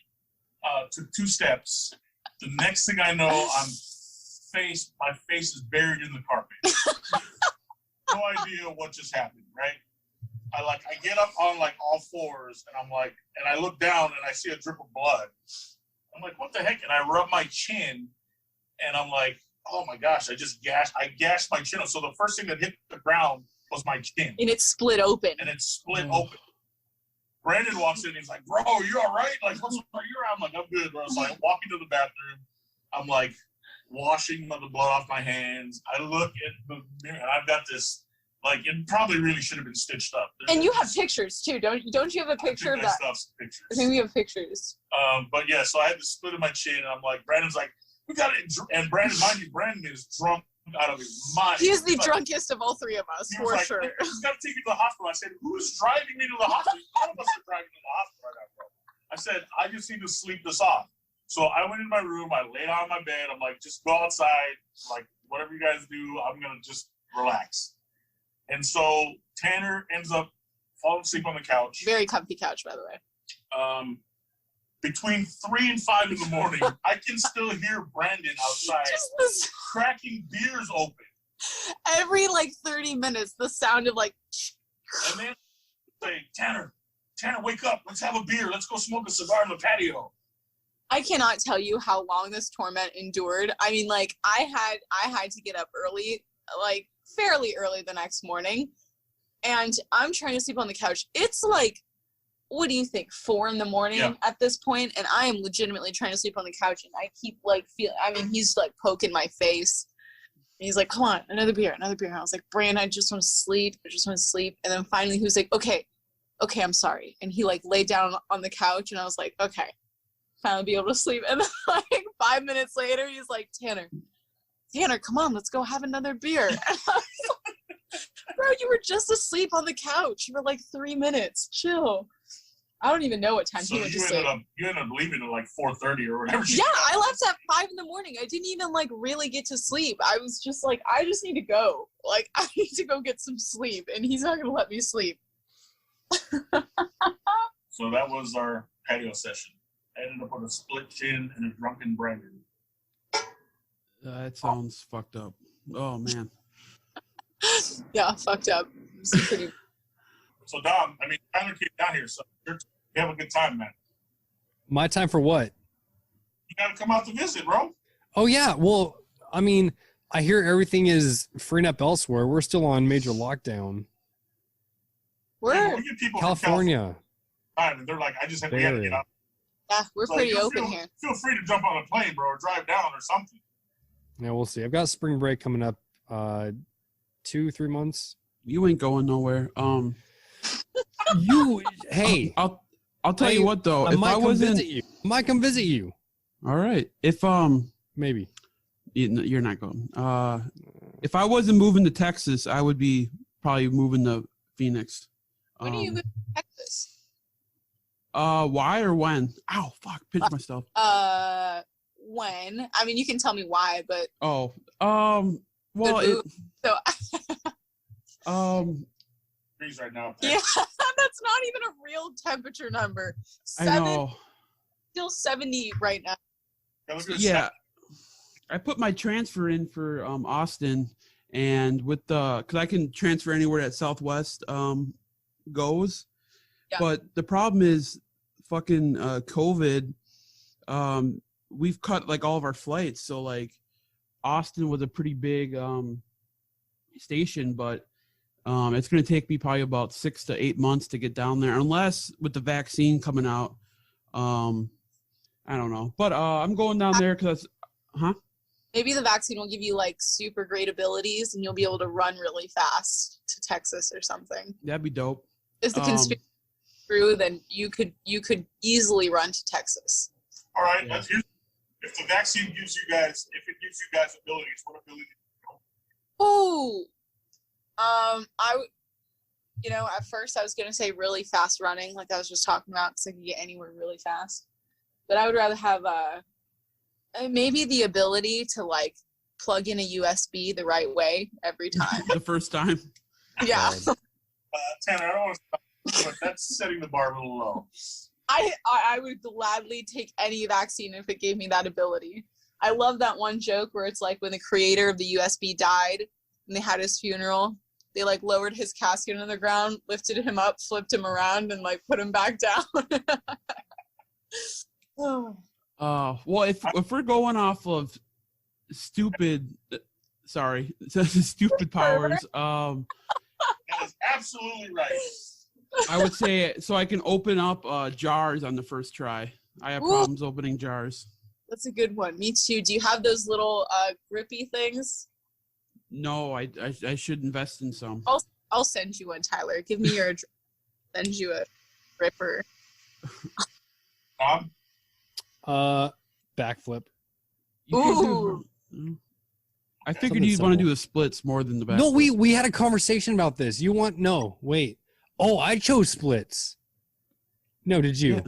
Took 2 steps. The next thing I know, my face is buried in the carpet. No idea what just happened, right? I get up on like all 4s and and I look down and I see a drip of blood. I'm like, what the heck? And I rub my chin and I'm like, oh my gosh, I gashed my chin up. So the first thing that hit the ground was my chin. And it split open. Open. Brandon walks in, he's like, bro, you all right? Like, what's up? I'm like, I'm good, bro. So I'm walking to the bathroom. I'm like washing the blood off my hands. I look at the mirror and I've got this, like, it probably really should have been stitched up. And you have pictures too, don't you have a picture of that? Pictures. I think we have pictures. But yeah, so I had the split in my chin and I'm like, Brandon's like, we got it. And Brandon, mind you, Brandon is drunk out of his mind. He's the drunkest of all 3 of us, for sure. He's got to take me to the hospital. I said, who's driving me to the hospital? None of us are driving to the hospital right now, bro. I said, I just need to sleep this off. So I went in my room. I laid on my bed. I'm like, just go outside. Like, whatever you guys do, I'm going to just relax. And so Tanner ends up falling asleep on the couch. Very comfy couch, by the way. between 3 and 5 in the morning, I can still hear Brandon outside cracking beers open. Every like 30 minutes, the sound of like. And then say, Tanner, wake up. Let's have a beer. Let's go smoke a cigar on the patio. I cannot tell you how long this torment endured. I mean, like I had to get up early, like fairly early the next morning, and I'm trying to sleep on the couch. It's like, what do you think, 4 a.m. at this point, and I am legitimately trying to sleep on the couch, and I keep like he's like poking my face. And he's like, come on, another beer. And I was like, Brand, I just want to sleep. And then finally he was like, okay, I'm sorry. And he like laid down on the couch, and I was like, okay, finally be able to sleep. And then like 5 minutes later, he's like, Tanner, come on, let's go have another beer. And I was like, bro, you were just asleep on the couch for like 3 minutes. Chill. I don't even know what time he went to sleep. You ended up leaving at like 4:30 or whatever. Yeah, I left at 5 in the morning. I didn't even like really get to sleep. I was just like, I just need to go. Like, I need to go get some sleep, and he's not gonna let me sleep. So that was our patio session. I ended up with a split chin and a drunken Brandon. That sounds fucked up. Oh man. Yeah, fucked up. Pretty. So Dom, I mean, Tyler came down here, so you have a good time, man. My time for what? You gotta come out to visit, bro. Oh yeah. Well, I mean, I hear everything is freeing up elsewhere. We're still on major lockdown. Where? We get people California. And they're like, we had to get out. Yeah, we're pretty open here. Feel free to jump on a plane, bro, or drive down or something. Yeah, we'll see. I've got spring break coming up 2-3 months. You ain't going nowhere. Hey, I'll tell you what though. I might come visit you. All right. If maybe you're not going. If I wasn't moving to Texas, I would be probably moving to Phoenix. When do you move to Texas? Why or when? Ow, fuck, pinched myself. When? I mean, you can tell me why, but. Oh, well, Freeze right now. Yeah, that's not even a real temperature number. I know. Still 70 right now. Yeah, I put my transfer in for Austin, and with because I can transfer anywhere that Southwest goes, but the problem is fucking COVID. We've cut like all of our flights, so like Austin was a pretty big station, but it's going to take me probably about 6 to 8 months to get down there, unless with the vaccine coming out. I don't know, but I'm going down there because, Maybe the vaccine will give you like super great abilities, and you'll be able to run really fast to Texas or something. That'd be dope. Is the conspiracy true? Then you could easily run to Texas. All right, but if the vaccine gives you guys, abilities, what abilities? Oh, at first I was gonna say really fast running, like I was just talking about, because I can get anywhere really fast. But I would rather have maybe the ability to like plug in a USB the right way every time. The first time. Yeah. Tanner, I don't want to, but that's setting the bar a little low. I would gladly take any vaccine if it gave me that ability. I love that one joke where it's like when the creator of the USB died and they had his funeral, they like lowered his casket into the ground, lifted him up, flipped him around, and like put him back down. Well, if we're going off of stupid powers, that is absolutely right. I would say so I can open up jars on the first try. I have problems opening jars. That's a good one. Me too. Do you have those little grippy things? No, I should invest in some. I'll send you one, Tyler. Give me your address. Send you a gripper. Backflip. Ooh. I figured you'd want to do the splits more than the backflip. No, we had a conversation about this. Wait. Oh, I chose splits. No, did you? Yeah.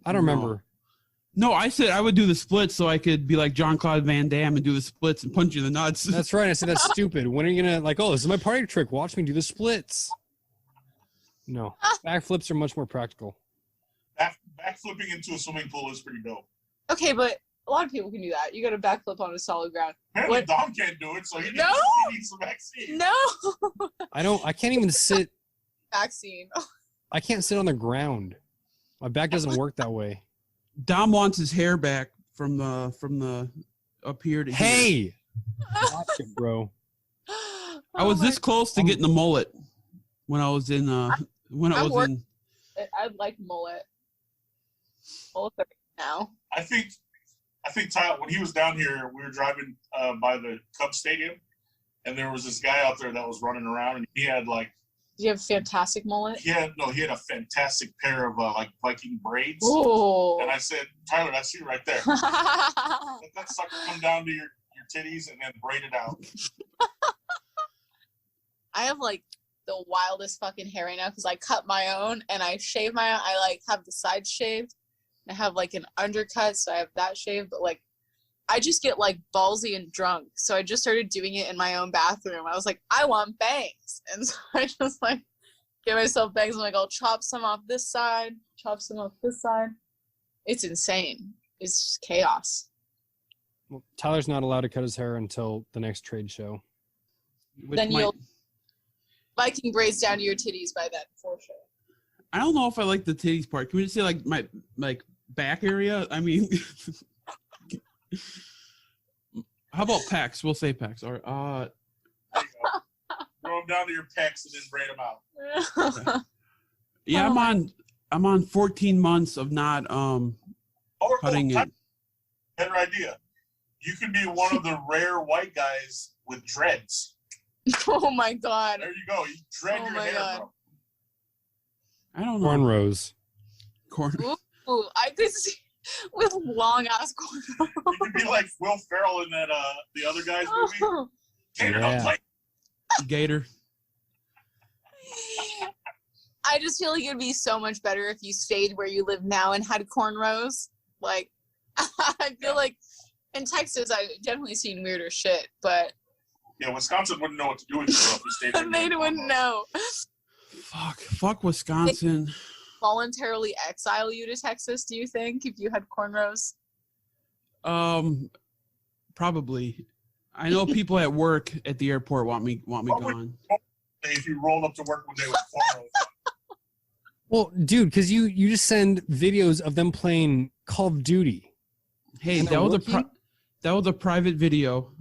I don't remember. No, I said I would do the splits so I could be like Jean-Claude Van Damme and do the splits and punch you in the nuts. That's right. I said that's stupid. When are you going to this is my party trick. Watch me do the splits. No. Backflips are much more practical. backflipping into a swimming pool is pretty dope. Okay, but a lot of people can do that. You got to backflip on a solid ground. Apparently, Dom can't do it, so he needs some vaccine. No. I can't even sit. Vaccine. I can't sit on the ground. My back doesn't work that way. Dom wants his hair back from the up here to here. Hey, watch it, bro. I was this close to getting the mullet when I was in I like mullet. Mullet now. I think Tyler, when he was down here, we were driving by the Cubs stadium, and there was this guy out there that was running around, and he had like. Do you have a fantastic mullet? He had a fantastic pair of like Viking braids. Ooh. And I said, Tyler, that's you right there. Let that sucker come down to your titties and then braid it out. I have like the wildest fucking hair right now because I cut my own and I shave my own. I like have the sides shaved. I have like an undercut, so I have that shaved. But like, I just get like ballsy and drunk. So I just started doing it in my own bathroom. I was like, I want bangs. And so I just like give myself bangs. I'm like, I'll chop some off this side, chop some off this side. It's insane. It's just chaos. Well, Tyler's not allowed to cut his hair until the next trade show. Then you'll Viking braids down to your titties by then, for sure. I don't know if I like the titties part. Can we just say like my back area? I mean, how about pecs? We'll say pecs. Or there you go. Throw them down to your pecs and then braid them out. Yeah, I'm on 14 months of not cutting it. Better idea. You could be one of the rare white guys with dreads. Oh my god. There you go. You dread your hair, bro. I don't know. Cornrows. Ooh, I could see with long ass cornrows. You could be like Will Ferrell in that the other guy's movie. Gator. I just feel like it'd be so much better if you stayed where you live now and had cornrows. Like, I feel like in Texas, I've definitely seen weirder shit, but yeah, Wisconsin wouldn't know what to do with you if you stayed there. They wouldn't know. Fuck Wisconsin. They'd voluntarily exile you to Texas, do you think, if you had cornrows? Probably. I know people at work at the airport want me gone. If you rolled up to work one day with cornrows. Well, dude, because you just send videos of them playing Call of Duty. Hey, that was a private video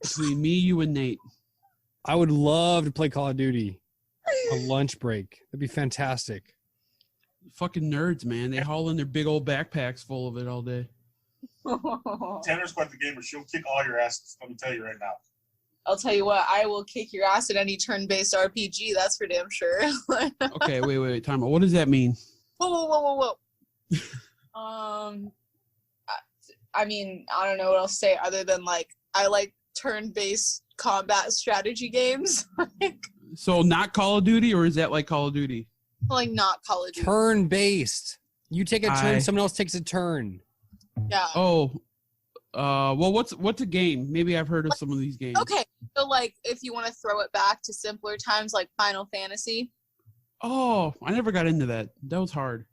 between me, you, and Nate. I would love to play Call of Duty on lunch break. That'd be fantastic. Fucking nerds, man. They haul in their big old backpacks full of it all day. Tanner's quite the gamer. She'll kick all your asses. Let me tell you right now. I'll tell you what, I will kick your ass at any turn-based RPG. That's for damn sure. Okay, wait. Time out. What does that mean? Whoa. I mean, I don't know what else to say other than like I like turn-based combat strategy games. So not Call of Duty, or is that like Call of Duty? Like not Call of Duty. Turn-based. You take a turn, someone else takes a turn. Yeah. Oh. Well, what's a game? Maybe I've heard of some of these games. Okay, so like if you want to throw it back to simpler times, like Final Fantasy. Oh, I never got into that. That was hard.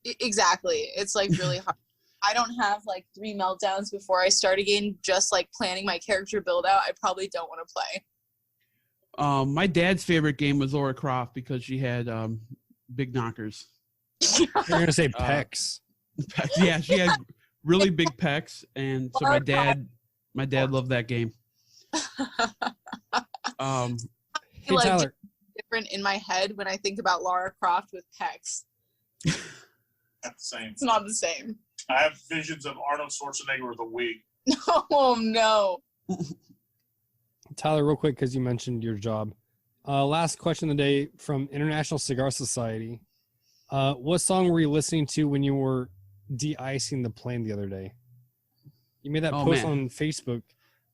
Exactly, it's like really hard. I don't have like 3 meltdowns before I start a game. Just like planning my character build out, I probably don't want to play. My dad's favorite game was Lara Croft because she had big knockers. You're gonna say pecs. Yeah, she had really big pecs, and so my dad loved that game. I Hey, feel like Tyler. different in my head when I think about Lara Croft with pecs. Not the same. It's not the same. I have visions of Arnold Schwarzenegger with a wig. Oh no. Tyler, real quick, because you mentioned your job. Last question of the day from International Cigar Society. What song were you listening to when you were de-icing the plane the other day? You made that post on Facebook.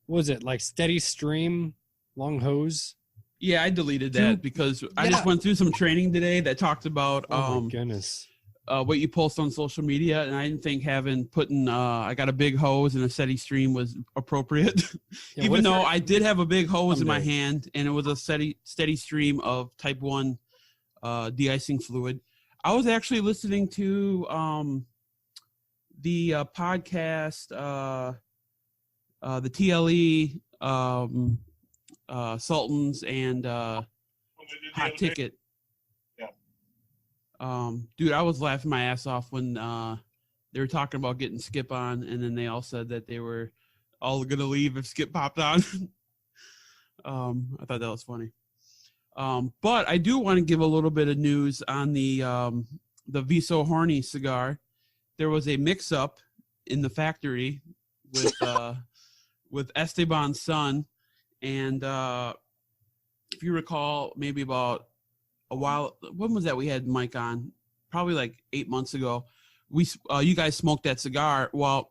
What was it, like Steady Stream, Long Hose? Yeah, I deleted that because I just went through some training today that talked about oh my goodness. What you post on social media, and I didn't think putting I got a big hose and a steady stream was appropriate. Yeah, even though I did have a big hose in my hand and it was a steady stream of type 1 de-icing fluid. I was actually listening to the podcast, the TLE Sultans and Hot Ticket. Yeah. Dude, I was laughing my ass off when they were talking about getting Skip on, and then they all said that they were all gonna leave if Skip popped on. I thought that was funny. But I do want to give a little bit of news on the Viso Horny cigar. There was a mix-up in the factory with Esteban's son, and if you recall, maybe about a while. When was that? We had Mike on probably like 8 months ago. You guys smoked that cigar. Well,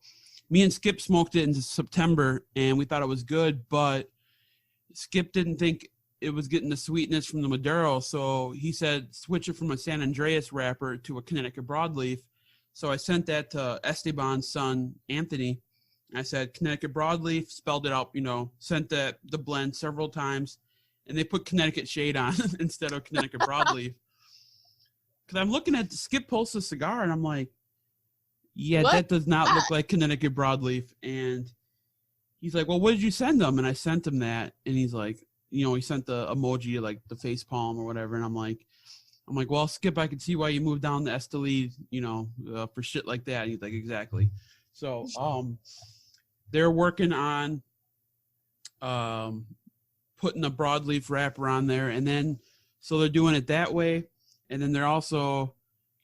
me and Skip smoked it in September, and we thought it was good, but Skip didn't think it was getting the sweetness from the Maduro, so he said switch it from a San Andreas wrapper to a Connecticut broadleaf. So I sent that to Esteban's son, Anthony. I said Connecticut broadleaf, spelled it out, sent the blend several times, and they put Connecticut shade on instead of Connecticut broadleaf. Because I'm looking at the Skip post a cigar, and I'm like, yeah, what? That does not look like Connecticut broadleaf. And he's like, well, what did you send them? And I sent him that, and he's like, he sent the emoji, like the face palm or whatever. And I'm like, well, Skip, I can see why you moved down to Esteli, for shit like that. And he's like, exactly. So, they're working on, putting a broadleaf wrapper on there. And then, so they're doing it that way. And then they're also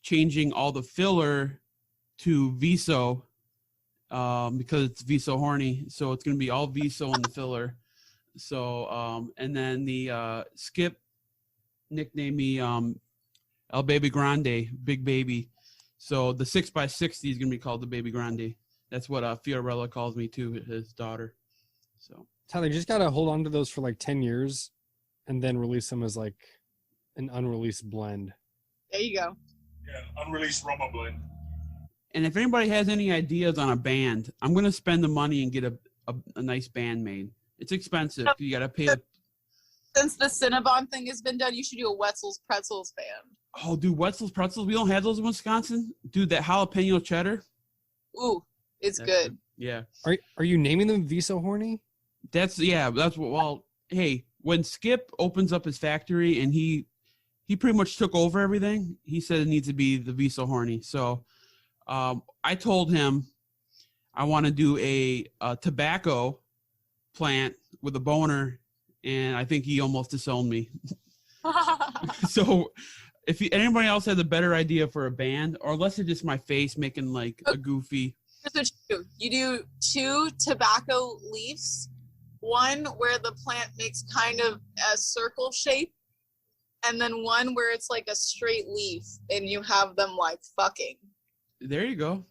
changing all the filler to Viso, because it's Viso Horny. So it's going to be all Viso in the filler. So, and then the Skip nicknamed me El Baby Grande, Big Baby. So the 6x60 is going to be called the Baby Grande. That's what Fiorella calls me too, his daughter. So Tyler, you just got to hold on to those for like 10 years and then release them as like an unreleased blend. There you go. Yeah, unreleased Roma blend. And if anybody has any ideas on a band, I'm going to spend the money and get a nice band made. It's expensive. You got to pay. Since the Cinnabon thing has been done, you should do a Wetzel's Pretzels band. Oh, dude, Wetzel's Pretzels. We don't have those in Wisconsin. Dude, that jalapeno cheddar. Ooh, it's good. Yeah. Are you naming them Viso Horny? That's what, well, hey, when Skip opens up his factory and he pretty much took over everything, he said it needs to be the Viso Horny. So I told him I want to do a tobacco plant with a boner, and I think he almost disowned me. So if anybody else has a better idea for a band, or unless it's just my face making like a goofy. Here's what you do 2 tobacco leaves, one where the plant makes kind of a circle shape, and then one where it's like a straight leaf and you have them like fucking. There you go.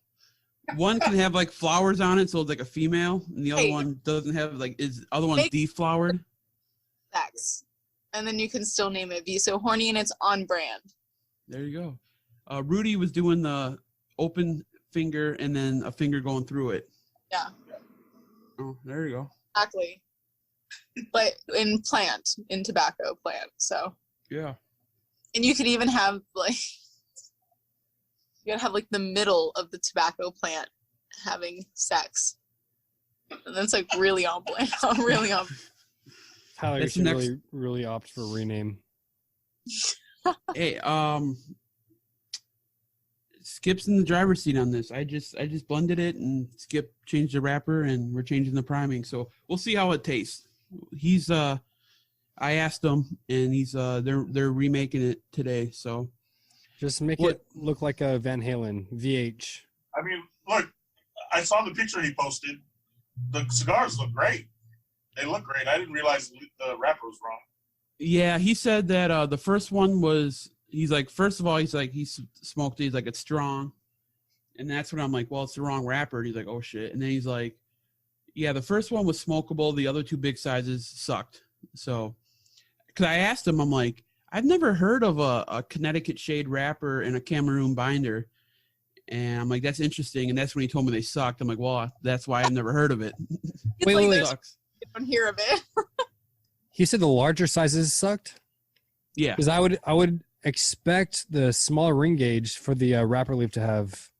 One can have like flowers on it, so it's like a female, and the other one doesn't have like, other one's deflowered. Sex. And then you can still name it Viso Horny, and it's on brand. There you go. Rudy was doing the open finger and then a finger going through it. Yeah. Oh, there you go. Exactly. But in tobacco plant, so. Yeah. And you could even have like, you gotta have like the middle of the tobacco plant having sex. And that's like really on brand. Really on. Tyler, you should really opt for a rename. Hey, Skip's in the driver's seat on this. I just blended it, and Skip changed the wrapper, and we're changing the priming. So we'll see how it tastes. He's I asked him, and he's they're remaking it today. So just make it look like a Van Halen VH. I mean, look, I saw the picture he posted. The cigars look great. They look great. I didn't realize the wrapper was wrong. Yeah, he said that the first one was, he's like, first of all, he's like, he smoked it. He's like, it's strong. And that's when I'm like, well, it's the wrong wrapper. And he's like, oh, shit. And then he's like, yeah, the first one was smokable. The other 2 big sizes sucked. So, because I asked him, I'm like, I've never heard of a Connecticut shade wrapper and a Cameroon binder. And I'm like, that's interesting. And that's when he told me they sucked. I'm like, well, that's why I've never heard of it. Wait. Sucks. You don't hear of it. He said the larger sizes sucked? Yeah. Because I would expect the smaller ring gauge for the wrapper leaf to have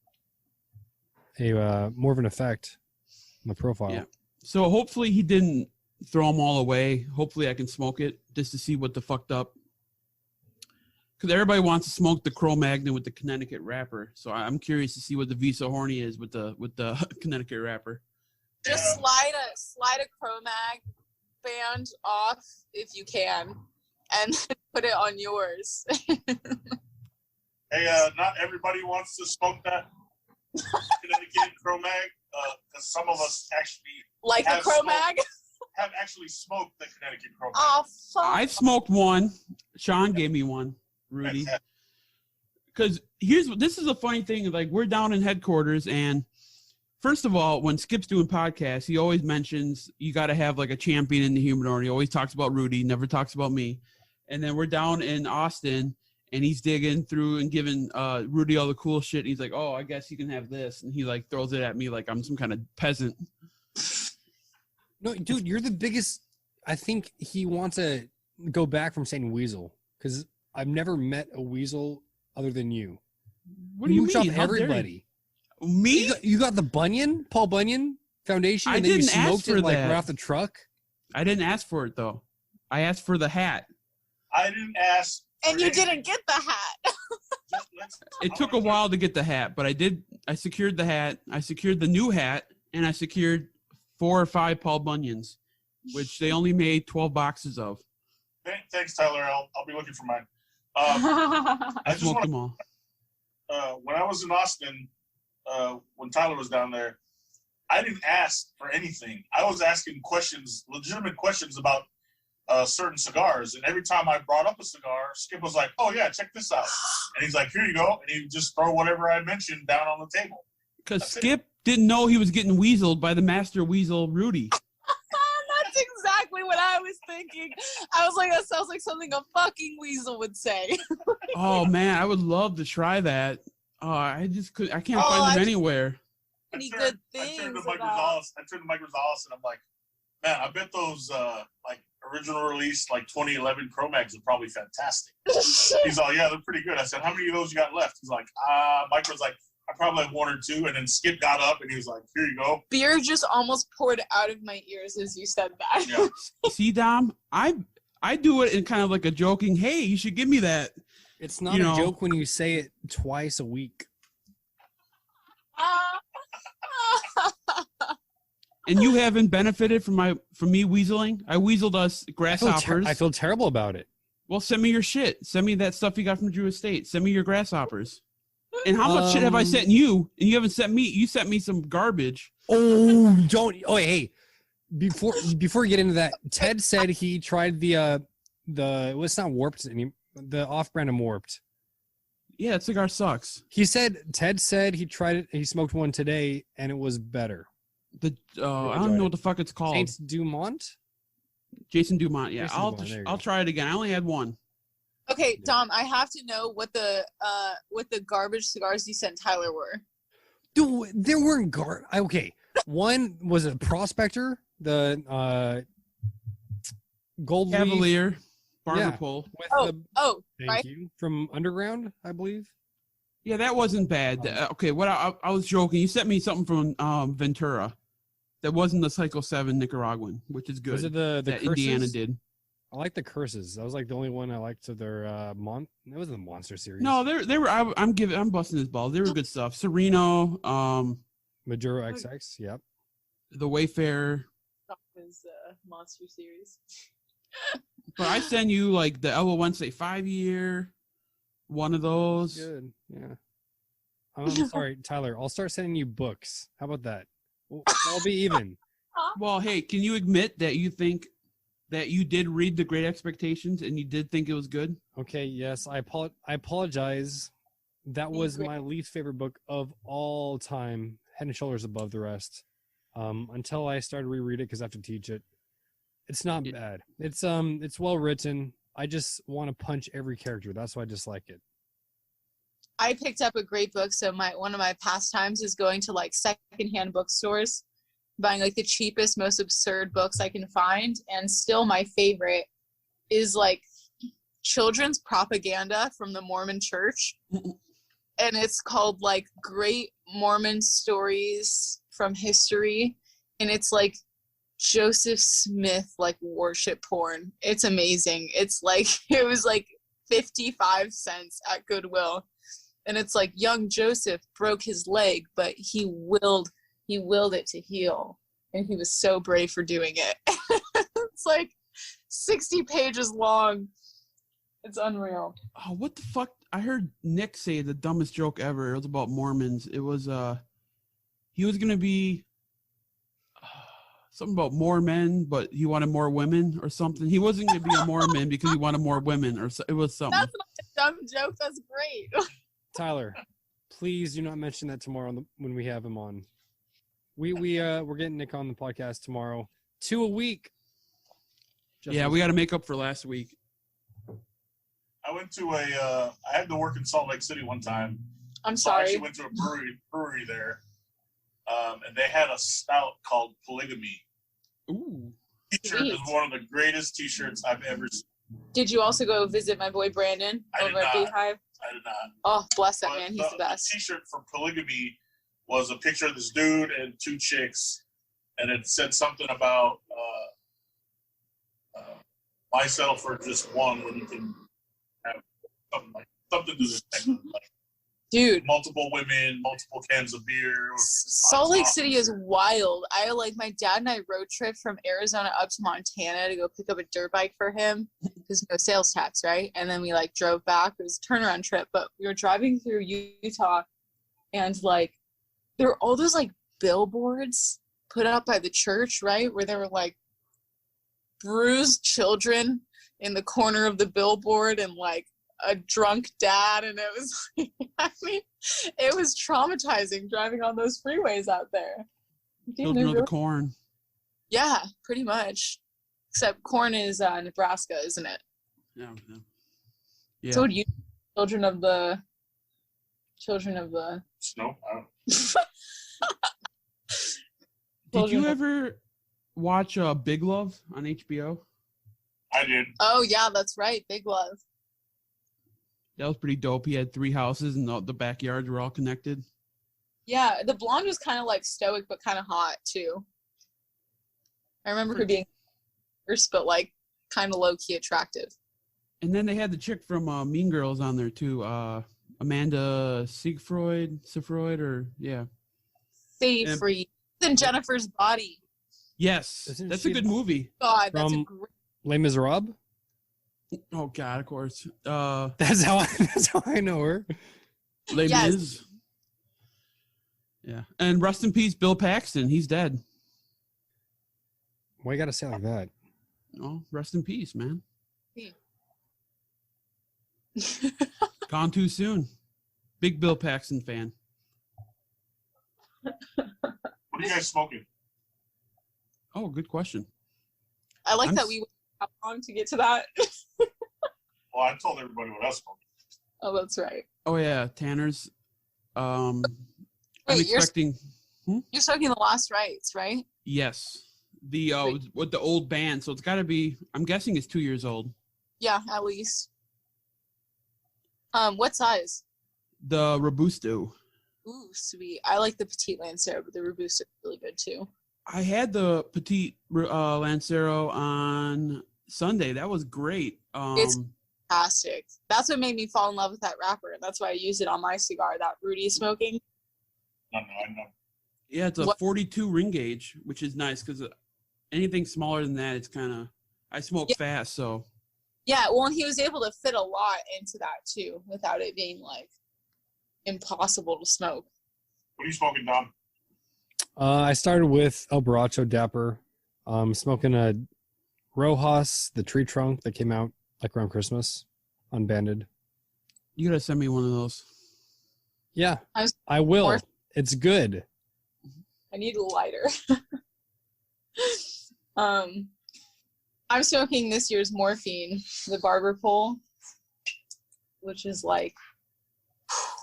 a more of an effect on the profile. Yeah. So hopefully he didn't throw them all away. Hopefully I can smoke it just to see what the fucked up. Because everybody wants to smoke the Cro-Magnon with the Connecticut wrapper. So I'm curious to see what the Visa Horny is with the Connecticut wrapper. Just slide a Cro-Mag band off if you can, and put it on yours. Hey, not everybody wants to smoke that Connecticut Cro-Mag, because some of us actually Like a Cro-Mag? have actually smoked the Connecticut Cro-Mag. Oh, fuck. I smoked one. Sean gave me one, Rudy. Because this is a funny thing. Like, we're down in headquarters, and first of all, when Skip's doing podcasts, he always mentions you got to have like a champion in the humidor. He always talks about Rudy, never talks about me. And then we're down in Austin, and he's digging through and giving Rudy all the cool shit. And he's like, "Oh, I guess you can have this," and he like throws it at me like I'm some kind of peasant. No, dude, you're the biggest. I think he wants to go back from saying weasel because I've never met a weasel other than you. What do you mooch off mean? How dare everybody. you? Me? You got the Paul Bunyan Foundation, I and then you didn't ask smoked for it like that. right off the truck. I didn't ask for it though. I asked for the hat. I didn't ask. And you didn't get the hat. It took a while to get the hat, but I did. I secured the hat. I secured the new hat, and I secured 4 or 5 Paul Bunyans, which they only made 12 boxes of. Thanks, Tyler. I'll be looking for mine. I just smoked wanna- them all. When I was in Austin, when Tyler was down there, I didn't ask for anything. I was asking questions, legitimate questions about certain cigars. And every time I brought up a cigar, Skip was like, "Oh yeah, check this out." And he's like, "Here you go." And he'd just throw whatever I mentioned down on the table. Because Skip didn't know he was getting weaseled by the master weasel, Rudy. That's exactly what I was thinking. I was like, that sounds like something a fucking weasel would say. Oh man, I would love to try that. I just could. I can't Oh, find them anywhere. Any I good turned to things Mike about... Rosales. I turned to Mike Rosales, and I'm like, "Man, I bet those like original release, like 2011 Cro-Mags are probably fantastic." He's all, "Yeah, they're pretty good." I said, "How many of those you got left?" He's like, Mike was like, "I probably have 1 or 2." And then Skip got up and he was like, "Here you go." Beer just almost poured out of my ears as you said that. Yeah. See, Dom, I do it in kind of like a joking. Hey, you should give me that. It's not You a know. joke when you say it twice a week. And you haven't benefited from me weaseling. I weaseled us grasshoppers. I feel terrible about it. Well, send me your shit. Send me that stuff you got from Drew Estate. Send me your grasshoppers. And how much shit have I sent you? And you haven't sent me. You sent me some garbage. Oh, don't. Oh, hey. Before we get into that, Ted said he tried the well, it's not warped anymore. The off-brand of warped. Yeah, that cigar sucks. Ted said he tried it. He smoked one today, and it was better. I don't know what the fuck it's called. Saint Dumont. Jason Dumont. Yeah, Jason Dumont, there you I'll go. try it again. I only had one. Okay, Dom, I have to know what the garbage cigars you sent Tyler were. Dude, there weren't okay. One was a prospector, the gold leaf Cavalier, Barber Yeah. Pole. with Oh, the thank right. you from Underground, I believe. Yeah, that wasn't bad. Okay, what I was joking. You sent me something from Ventura. That wasn't the Psycho 7 Nicaraguan, which is good. Was it the that curses? Indiana did. I like the curses. That was like the only one I liked to their It was the Monster series. No, they were. I'm busting his balls. They were good stuff. Sereno, Maduro XX. Yep. the Wayfarer. His monster series. But I send you like the Ella Wednesday 5-year, one of those. Good. Yeah. I'm sorry, Tyler. I'll start sending you books. How about that? I'll be even. Well, hey, can you admit that you think that you did read The Great Expectations and you did think it was good? Okay. Yes. I apologize. That was my least favorite book of all time, head and shoulders above the rest. Until I started to reread it because I have to teach it. It's not bad. It's well written. I just want to punch every character. That's why I dislike it. I picked up a great book, so one of my pastimes is going to like secondhand bookstores, buying like the cheapest, most absurd books I can find, and still my favorite is like children's propaganda from the Mormon Church. And it's called like Great Mormon Stories from History. And it's like Joseph Smith, like worship porn. It's amazing. It's like, it was like 55 cents at Goodwill. And it's like young Joseph broke his leg, but he willed it to heal. And he was so brave for doing it. It's like 60 pages long. It's unreal. Oh, what the fuck? I heard Nick say the dumbest joke ever. It was about Mormons. It was, he was going to be something about more men, but he wanted more women or something. He wasn't going to be a Mormon because he wanted more women, or it was something. That's not a dumb joke. That's great. Tyler, please do not mention that tomorrow when we have him on. We're getting Nick on the podcast tomorrow. 2 a week. Yeah, we got to make up for last week. I went to I had to work in Salt Lake City one time. I'm So I sorry. actually went to a brewery there, and they had a stout called Polygamy. Ooh. T-shirt is one of the greatest T-shirts I've ever seen. Did you also go visit my boy Brandon I over did at not. Beehive? I did not. Oh, bless that But man. He's the best. The T-shirt for Polygamy was a picture of this dude and two chicks, and it said something about myself or just one when you can have something to this effect, like Dude, multiple women, multiple cans of beer. Salt Lake City is wild. My dad and I road tripped from Arizona up to Montana to go pick up a dirt bike for him because no sales tax, right? And then we like drove back. It was a turnaround trip, but we were driving through Utah, and like there were all those like billboards put up by the church, right? Where there were like bruised children in the corner of the billboard and like a drunk dad, and it was it was traumatizing driving on those freeways out there. Children of the Corn. Yeah, pretty much. Except corn is Nebraska, isn't it? Yeah. Yeah. So do you children of the No, Did you ever watch Big Love on HBO? I did. Oh yeah, that's right. Big Love. That was pretty dope. He had 3 houses and the backyards were all connected. Yeah, the blonde was kind of like stoic but kind of hot too. I remember her being fierce but like kind of low key attractive. And then they had the chick from Mean Girls on there too. Amanda Seyfried, or yeah. Seyfried. In Jennifer's Body. Yes, Isn't that's she a good movie. God, that's a From- great. Les Miserables? Oh God, of course. That's how I know her. Les Yes. Mis. Yeah, and rest in peace, Bill Paxton. He's dead. Why you gotta say it like that? Oh, rest in peace, man. Gone too soon. Big Bill Paxton fan. What are you guys smoking? Oh, good question. I like I'm that we went how long to get to that. Well, I told everybody what I was smoking. Oh, that's right. Oh yeah, Tanner's. I'm Wait, expecting. You're smoking the Last Rites, right? Yes, the Wait. with the old band. So it's got to be. I'm guessing it's 2 years old. Yeah, at least. What size? The Robusto. Ooh, sweet. I like the Petite Lancero, but the Robusto is really good too. I had the Petite Lancero on Sunday. That was great. It's fantastic. That's what made me fall in love with that wrapper. That's why I used it on my cigar, that Rudy is smoking. No, I know. Yeah, it's a What- 42 ring gauge, which is nice because anything smaller than that, it's kind of. I smoke fast, so. Yeah, well, and he was able to fit a lot into that too, without it being like impossible to smoke. What are you smoking, Dom? I started with El Borracho Dapper, smoking a Rojas, the tree trunk that came out like around Christmas, unbanded. You gotta send me one of those. Yeah, I was- I will. Or- It's good. I need a lighter. I'm smoking this year's Morphine, the barber pole, which is like,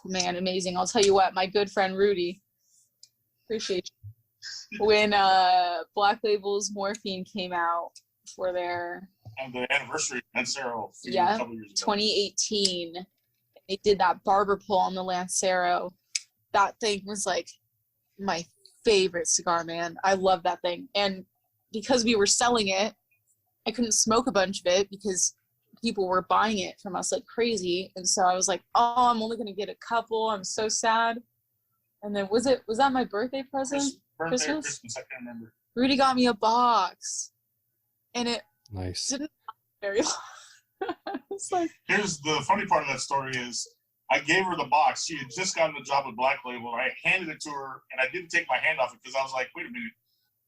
man, amazing. I'll tell you what, my good friend Rudy, appreciate you. When Black Label's Morphine came out for their And the anniversary of Lancero a Yeah, couple years ago. 2018. They did that barber pole on the Lancero. That thing was like my favorite cigar, man. I love that thing. And because we were selling it, I couldn't smoke a bunch of it because people were buying it from us like crazy. And so I was like, oh, I'm only gonna get a couple. I'm so sad. And then was that my birthday present? Christmas, I can't remember. Rudy got me a box. And it Nice. didn't last very long. It's like, Here's the funny part of that story is I gave her the box. She had just gotten the job with Black Label. I handed it to her, and I didn't take my hand off it because I was like, wait a minute.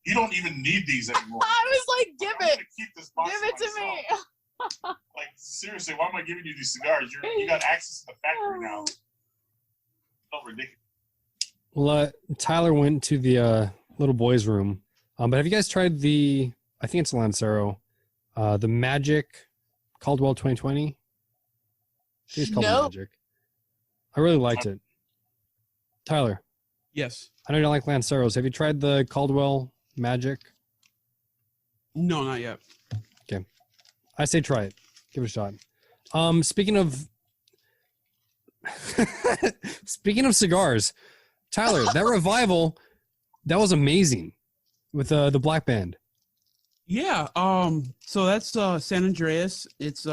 You don't even need these anymore. I was like, give I'm it. gonna keep this box Give it to myself. me. Like, seriously, why am I giving you these cigars? You got access to the factory now. So ridiculous. Well, Tyler went to the little boys' room. But have you guys tried I think it's Lancero, the Magic Caldwell 2020? I think it's called No. Magic. I really liked it. Tyler, Yes. I know you don't like Lanceros. Have you tried the Caldwell Magic? No, not yet. I say try it. Give it a shot. Speaking of cigars, Tyler, that revival, that was amazing with the black band. Yeah. So that's San Andreas. It's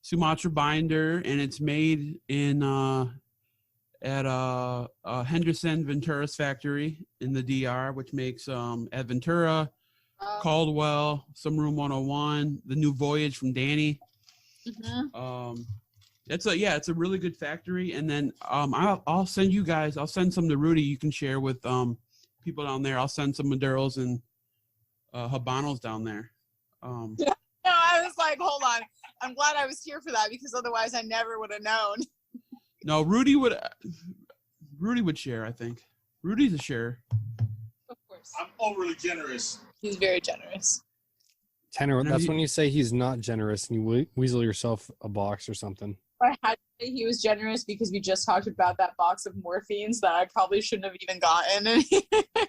Sumatra binder, and it's made in at Henderson Ventura's factory in the DR, which makes at Ventura, Caldwell, some Room 101, the new Voyage from Danny. Mm-hmm. It's a really good factory. And then I'll send you guys. I'll send some to Rudy. You can share with people down there. I'll send some Maduros and Habanos down there. No, I was like, hold on. I'm glad I was here for that because otherwise I never would have known. No, Rudy would share. I think Rudy's a sharer. Of course. I'm overly generous. He's very generous. Tanner, No, that's he- when you say he's not generous and you weasel yourself a box or something. I had to say he was generous because we just talked about that box of morphines that I probably shouldn't have even gotten, and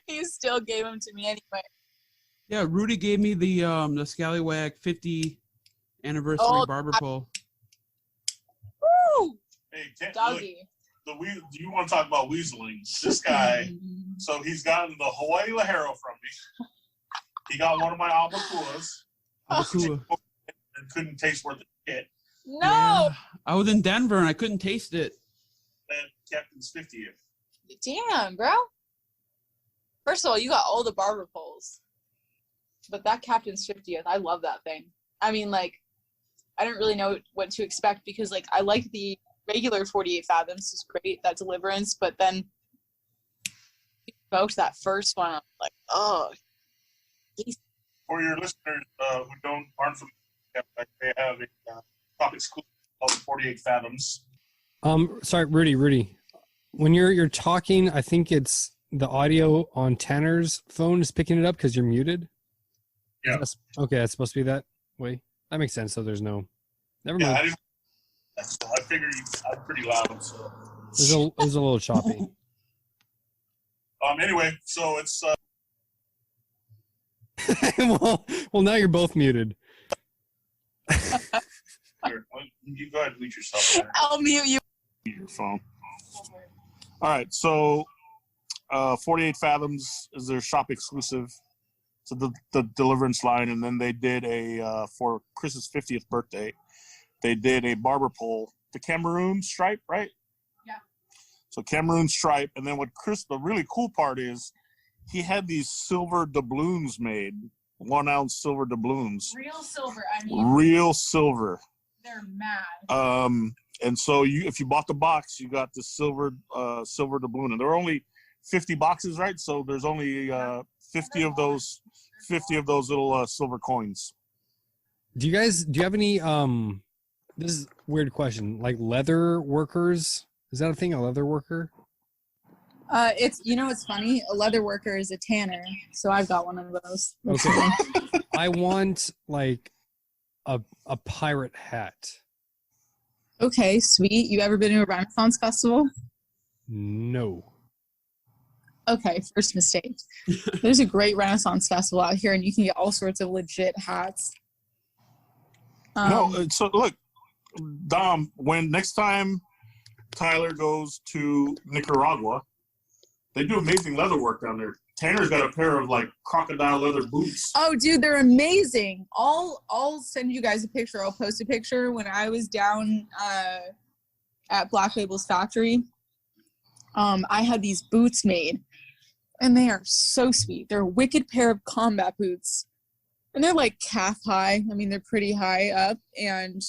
he still gave them to me anyway. Yeah, Rudy gave me the Scallywag 50 anniversary barber pole. Woo! Hey, Doggy. do you want to talk about weaseling? This guy, so he's gotten the Hawaii Lajero from me. He got one of my Albacoas Cool. and couldn't taste worth a shit. No! Yeah. I was in Denver and I couldn't taste it. And Captain's 50th. Damn, bro. First of all, you got all the barber poles. But that Captain's 50th, I love that thing. I mean, like, I didn't really know what to expect because, like, I like the regular 48 Fathoms. It's great, that Deliverance. But then you smoked that first one. I'm like, oh. For your listeners who aren't familiar, they have a top exclusive called 48 Fathoms. Sorry, Rudy. When you're talking, I think it's the audio on Tanner's phone is picking it up because you're muted. Yeah. Okay, that's supposed to be that way. That makes sense. So there's no. Never Yeah, mind. I figured I'm pretty loud. So It was a little choppy. anyway, so it's well, now you're both muted. here. You go ahead and mute yourself. There. I'll mute you. Mute your phone. All right, so 48 Fathoms is their shop exclusive. So the Deliverance line, and then they did a for Chris's 50th birthday, they did a barber pole, the Cameroon stripe, right? Yeah. So Cameroon stripe, and then the really cool part is, he had these silver doubloons made, 1 ounce silver doubloons. Real silver. I mean, Real silver. they're mad. And so if you bought the box, you got the silver doubloon, and there were only 50 boxes, right? So there's only 50 of those little silver coins. Do you have any this is a weird question, like leather workers? Is that a thing, a leather worker? It's it's funny. A leather worker is a tanner, so I've got one of those. Okay. I want like a pirate hat. Okay, sweet. You ever been to a Renaissance festival? No. Okay, first mistake. There's a great Renaissance festival out here, and you can get all sorts of legit hats. So look, Dom, when next time Tyler goes to Nicaragua, they do amazing leather work down there. Taner's got a pair of like crocodile leather boots. Oh, dude, they're amazing. I'll send you guys a picture. I'll post a picture when I was down at Black Label's factory. I had these boots made, and they are so sweet. They're a wicked pair of combat boots, and they're like calf high. I mean, they're pretty high up, and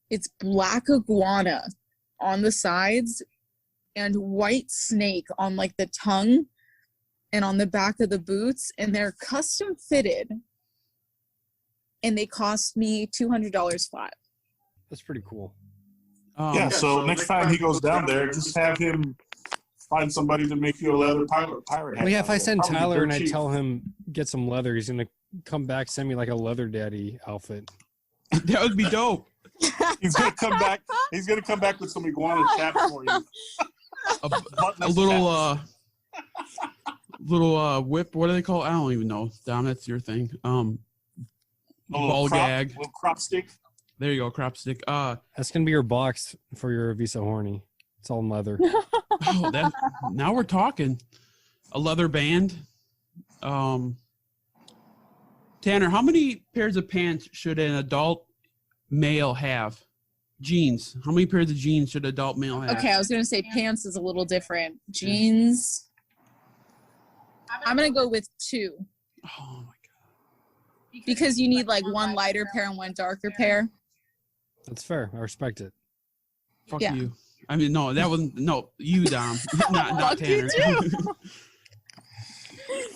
it's black iguana on the sides and white snake on like the tongue and on the back of the boots, and they're custom fitted, and they cost me $200 flat. That's pretty cool. So next time he goes down there, just have him find somebody to make you a leather pirate hat. Well, yeah, if I send Probably Tyler and I cheap. tell him get some leather, he's gonna come back, send me like a leather daddy outfit. That would be dope. He's gonna come back. He's gonna come back with some iguana chaps for you. A little whip. What do they call it? I don't even know. Dom, that's your thing. Ball gag. Little crop stick. There you go, crop stick. That's gonna be your box for your Visa Horny. It's all in leather. Now we're talking. A leather band. Tanner, how many pairs of pants should an adult male have? Jeans. How many pairs of jeans should an adult male have? Okay, I was gonna say pants is a little different. Jeans, I'm gonna go with 2. Oh my god. Because you need like one lighter pair and one darker pair. That's fair. I respect it. Fuck Yeah. you. I mean, no, that wasn't. No, you, Dom. not Fuck you Tanner. too.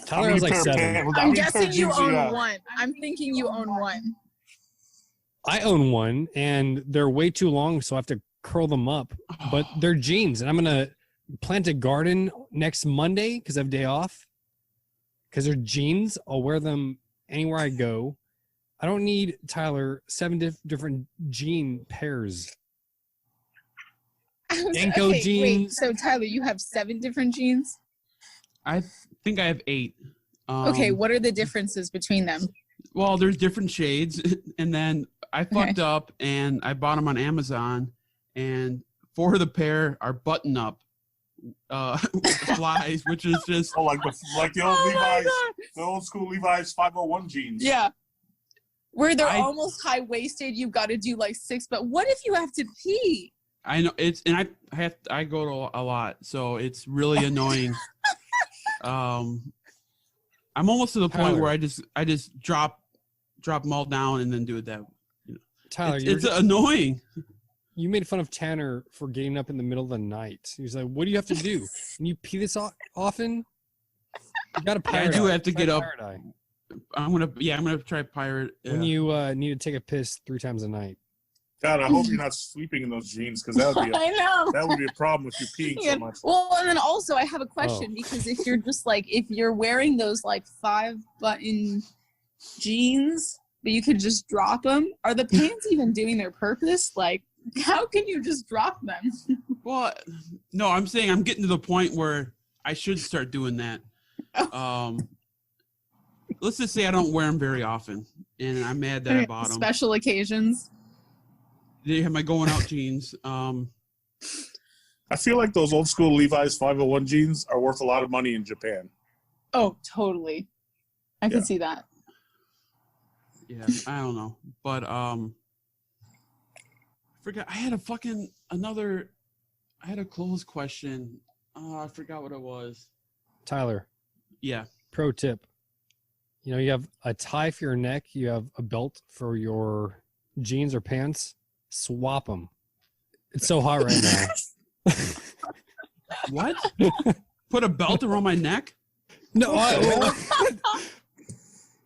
Tyler has like 7. I'm guessing you own one. I'm thinking you own one. I own one, and they're way too long, so I have to curl them up. But they're jeans, and I'm gonna plant a garden next Monday because I have day off. Because they're jeans, I'll wear them anywhere I go. I don't need, Tyler, 7 different jean pairs. Danko Okay, jeans. Wait, so Tyler, you have 7 different jeans? I think I have 8. Okay, what are the differences between them? Well, there's different shades, and then I fucked up, and I bought them on Amazon, and 4 of the pair are button up flies, which is just like the old Levi's, God. the old school Levi's 501 jeans. Yeah. Where they're almost high waisted, you've got to do like 6. But what if you have to pee? I know it's, and I go to a lot, so it's really annoying. I'm almost to the point Tyler. where I just drop them all down and then do it that. Tyler, It's annoying. You made fun of Tanner for getting up in the middle of the night. He was like, "What do you have to do? Can you pee this often? You got to pirate. I do have to get up. Pirate eye. I'm gonna try pirate. When you need to take a piss 3 times a night." God, I hope you're not sleeping in those jeans because that would be I know. that would be a problem if you're peeing so much. Well, and then also I have a question because if you're just like, if you're wearing those like 5-button jeans, but you could just drop them, are the pants even doing their purpose? Like, how can you just drop them? Well, no, I'm saying I'm getting to the point where I should start doing that. Let's just say I don't wear them very often, and I'm mad that I bought them. Special occasions. They have my going out jeans. I feel like those old school Levi's 501 jeans are worth a lot of money in Japan. Oh, totally. I can see that. Yeah, I don't know, but I forgot. I had a clothes question. Oh, I forgot what it was. Tyler, Yeah. pro tip. You have a tie for your neck. You have a belt for your jeans or pants. Swap them. It's so hot right now. What? Put a belt around my neck? No, I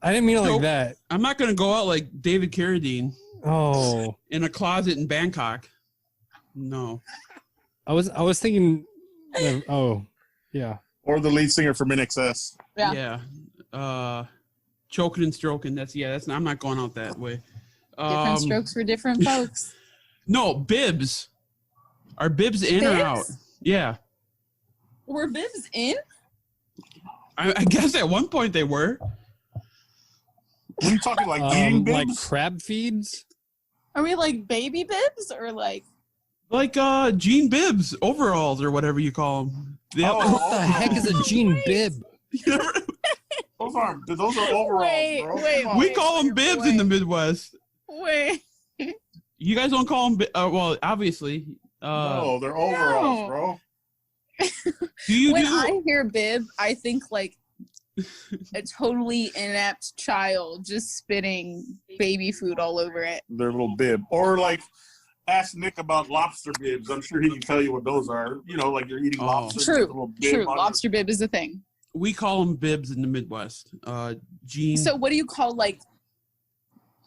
didn't mean it like that. I'm not gonna go out like David Carradine Oh, in a closet in Bangkok. No. I was thinking. Oh, yeah. Or the lead singer from NXS. Yeah. Choking and stroking. I'm not going out that way. Different strokes for different folks. No, bibs. Are bibs in or out? Yeah. Were bibs in? I guess at one point they were. What are you talking like eating bibs? Like crab feeds? Are we like baby bibs or like jean bibs, overalls, or whatever you call them? What the heck is a jean bib? Those are overalls, bro. We call them bibs in the Midwest. Wait. You guys don't call them well, obviously. No, they're overalls, bro. When I hear bib, I think like a totally inept child just spitting baby food all over it. Their little bib. Or like, ask Nick about lobster bibs. I'm sure he can tell you what those are. You know, like you're eating lobster. True. Lobster bib is a thing. We call them bibs in the Midwest. Jean. So what do you call like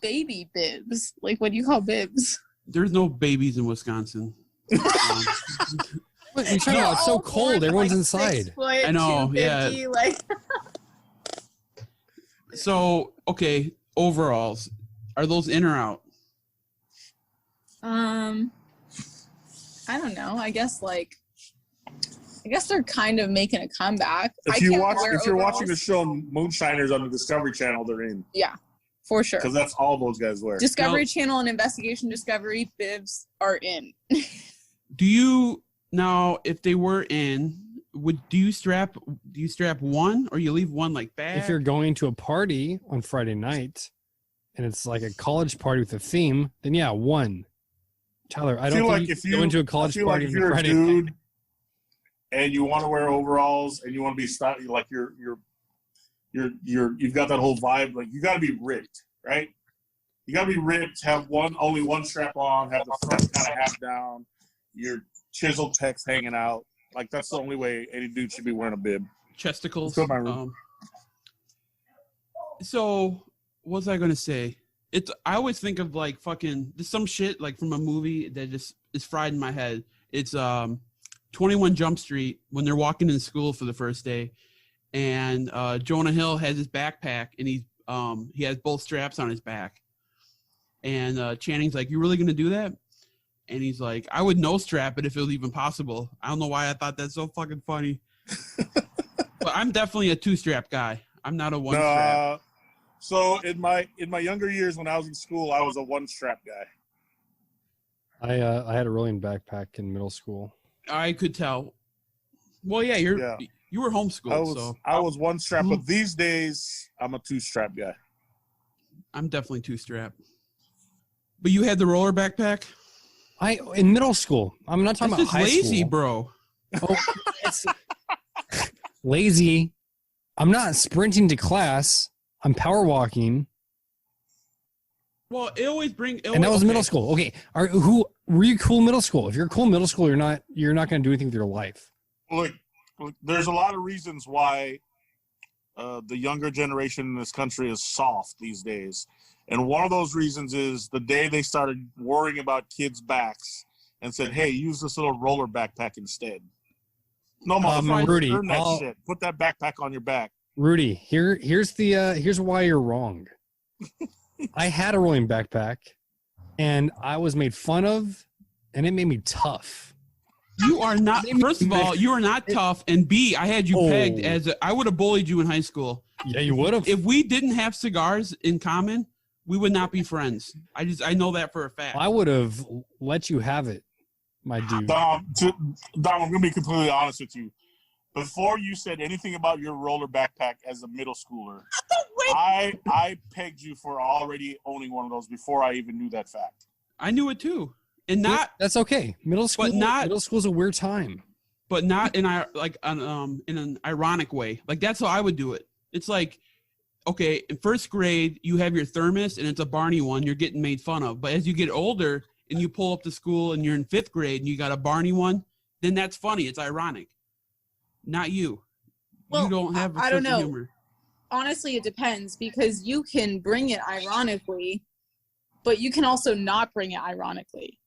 baby bibs? Like what do you call bibs? There's no babies in Wisconsin. What are you talking about? It's so cold. Everyone's inside. I know. Yeah. Like. So, okay, overalls. Are those in or out? I don't know. I guess they're kind of making a comeback. If you're watching the show Moonshiners on the Discovery Channel, they're in. Yeah, for sure. Because that's all those guys wear. Discovery Channel and Investigation Discovery bibs are in. Do you now, if they were in, do you strap one or you leave one like back? If you're going to a party on Friday night and it's like a college party with a theme, then yeah, one. Tyler, I don't think if you go into a college party on Friday night and you want to wear overalls and you want to be stylish, like you've got that whole vibe, like you got to be ripped, right? You got to be ripped, have only one strap on, have the front kind of half down, your chiseled pecs hanging out. Like that's the only way any dude should be wearing a bib. Chesticles. So what was I gonna say? I always think of like fucking some shit like from a movie that just is fried in my head. It's 21 Jump Street when they're walking in school for the first day, and Jonah Hill has his backpack and he has both straps on his back, and Channing's like, "You really gonna do that?" And he's like, "I would no strap it if it was even possible." I don't know why I thought that's so fucking funny. But I'm definitely a two-strap guy. I'm not a one-strap. So in my younger years when I was in school, I was a one-strap guy. I had a rolling backpack in middle school. I could tell. Well, yeah, you were homeschooled. I was one-strap, but these days I'm a two-strap guy. I'm definitely two-strap. But you had the roller backpack? In middle school. I'm not talking about high school. Lazy, bro. Oh, it's lazy. I'm not sprinting to class. I'm power walking. Well, and that was middle school. Okay, were you cool middle school? If you're cool middle school, you're not going to do anything with your life. Look, there's a lot of reasons why the younger generation in this country is soft these days. And one of those reasons is the day they started worrying about kids' backs and said, "Hey, use this little roller backpack instead." No, Rudy, earn that shit. Put that backpack on your back. Rudy, here's why you're wrong. I had a rolling backpack, and I was made fun of, and it made me tough. You are not. First of all, you are not tough, and B, I had you pegged I would have bullied you in high school. Yeah, you would have. If we didn't have cigars in common, we would not be friends. I know that for a fact. I would have let you have it, my dude. Dom, I'm going to be completely honest with you. Before you said anything about your roller backpack as a middle schooler, I pegged you for already owning one of those before I even knew that fact. I knew it too. And that's okay. Middle school's a weird time. But not in an ironic way. Like that's how I would do it. It's like, okay, in first grade, you have your thermos and it's a Barney one, you're getting made fun of. But as you get older and you pull up to school and you're in fifth grade and you got a Barney one, then that's funny. It's ironic. Not you. Well, you don't have a sense of humor. Honestly, it depends because you can bring it ironically, but you can also not bring it ironically.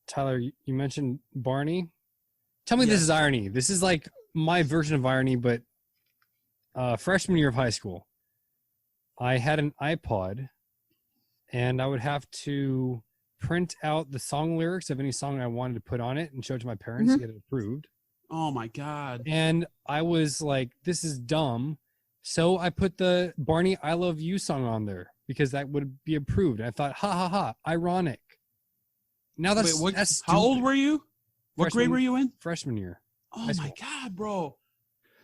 Tyler, you mentioned Barney. Tell me this is irony. This is like my version of irony, but freshman year of high school, I had an iPod, and I would have to print out the song lyrics of any song I wanted to put on it and show it to my parents to get it approved. Oh, my God. And I was like, this is dumb. So I put the Barney I Love You song on there because that would be approved. And I thought, ha ha ha, ironic. Now that's Wait, that's how old stupid. were you? What grade Freshman- were you in? Freshman year. Oh high my school. God, bro.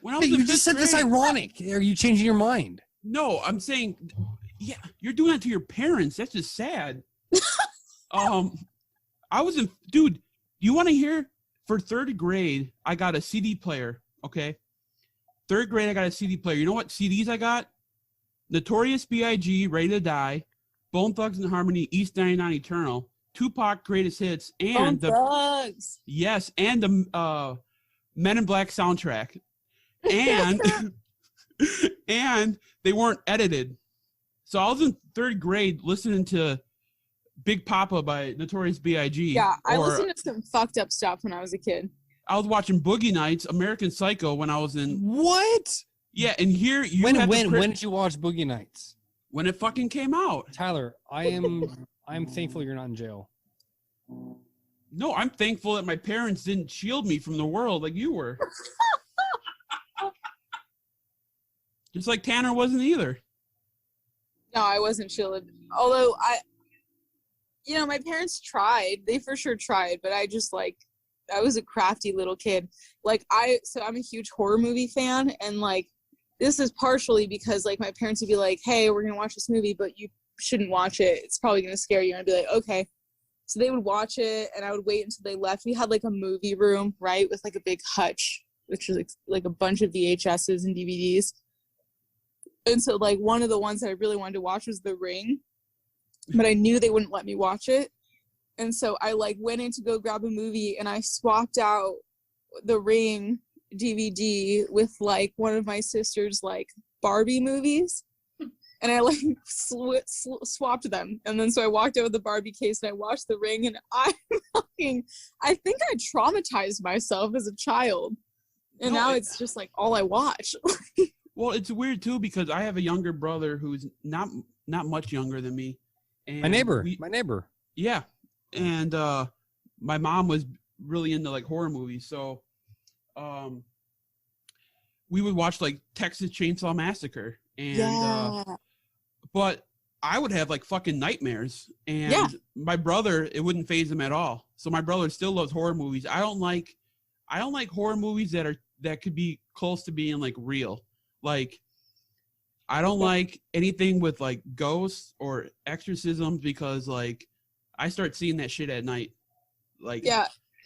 When I Hey, was in you just said fifth this grade- ironic. Are you changing your mind? No, I'm saying, yeah, you're doing that to your parents. That's just sad. I was in, dude, you want to hear? For third grade, I got a CD player, okay? Third grade, I got a CD player. You know what CDs I got? Notorious B.I.G., Ready to Die, Bone Thugs and Harmony, East 99 Eternal, Tupac Greatest Hits, and yes, and the Men in Black soundtrack. And and they weren't edited. So I was in third grade listening to Big Papa by Notorious B.I.G. Yeah, I listened to some fucked up stuff when I was a kid. I was watching Boogie Nights, American Psycho when I was in. What? Yeah, and here you When have when did you watch Boogie Nights? when it fucking came out. Tyler, I'm thankful you're not in jail. No, I'm thankful that my parents didn't shield me from the world like you were. Just like Tanner wasn't either. No, I wasn't shielded. Although my parents tried. They for sure tried, but I just I was a crafty little kid. So I'm a huge horror movie fan, and this is partially because my parents would be like, hey, we're gonna watch this movie, but you shouldn't watch it. It's probably gonna scare you. And I'd be like, okay. So they would watch it, and I would wait until they left. We had a movie room, right, with a big hutch, which is a bunch of VHSs and DVDs. And so one of the ones that I really wanted to watch was The Ring, but I knew they wouldn't let me watch it. And so I went in to go grab a movie, and I swapped out The Ring DVD with one of my sister's Barbie movies. And I swapped them. And then so I walked out with the Barbie case, and I watched The Ring, and I think I traumatized myself as a child. And now it's just all I watch. Well, it's weird too because I have a younger brother who's not much younger than me. And My neighbor. Yeah. And my mom was really into horror movies, so we would watch Texas Chainsaw Massacre, and but I would have fucking nightmares, and my brother, it wouldn't faze him at all. So my brother still loves horror movies. I don't like horror movies that could be close to being real. I don't like anything with ghosts or exorcisms because I start seeing that shit at night.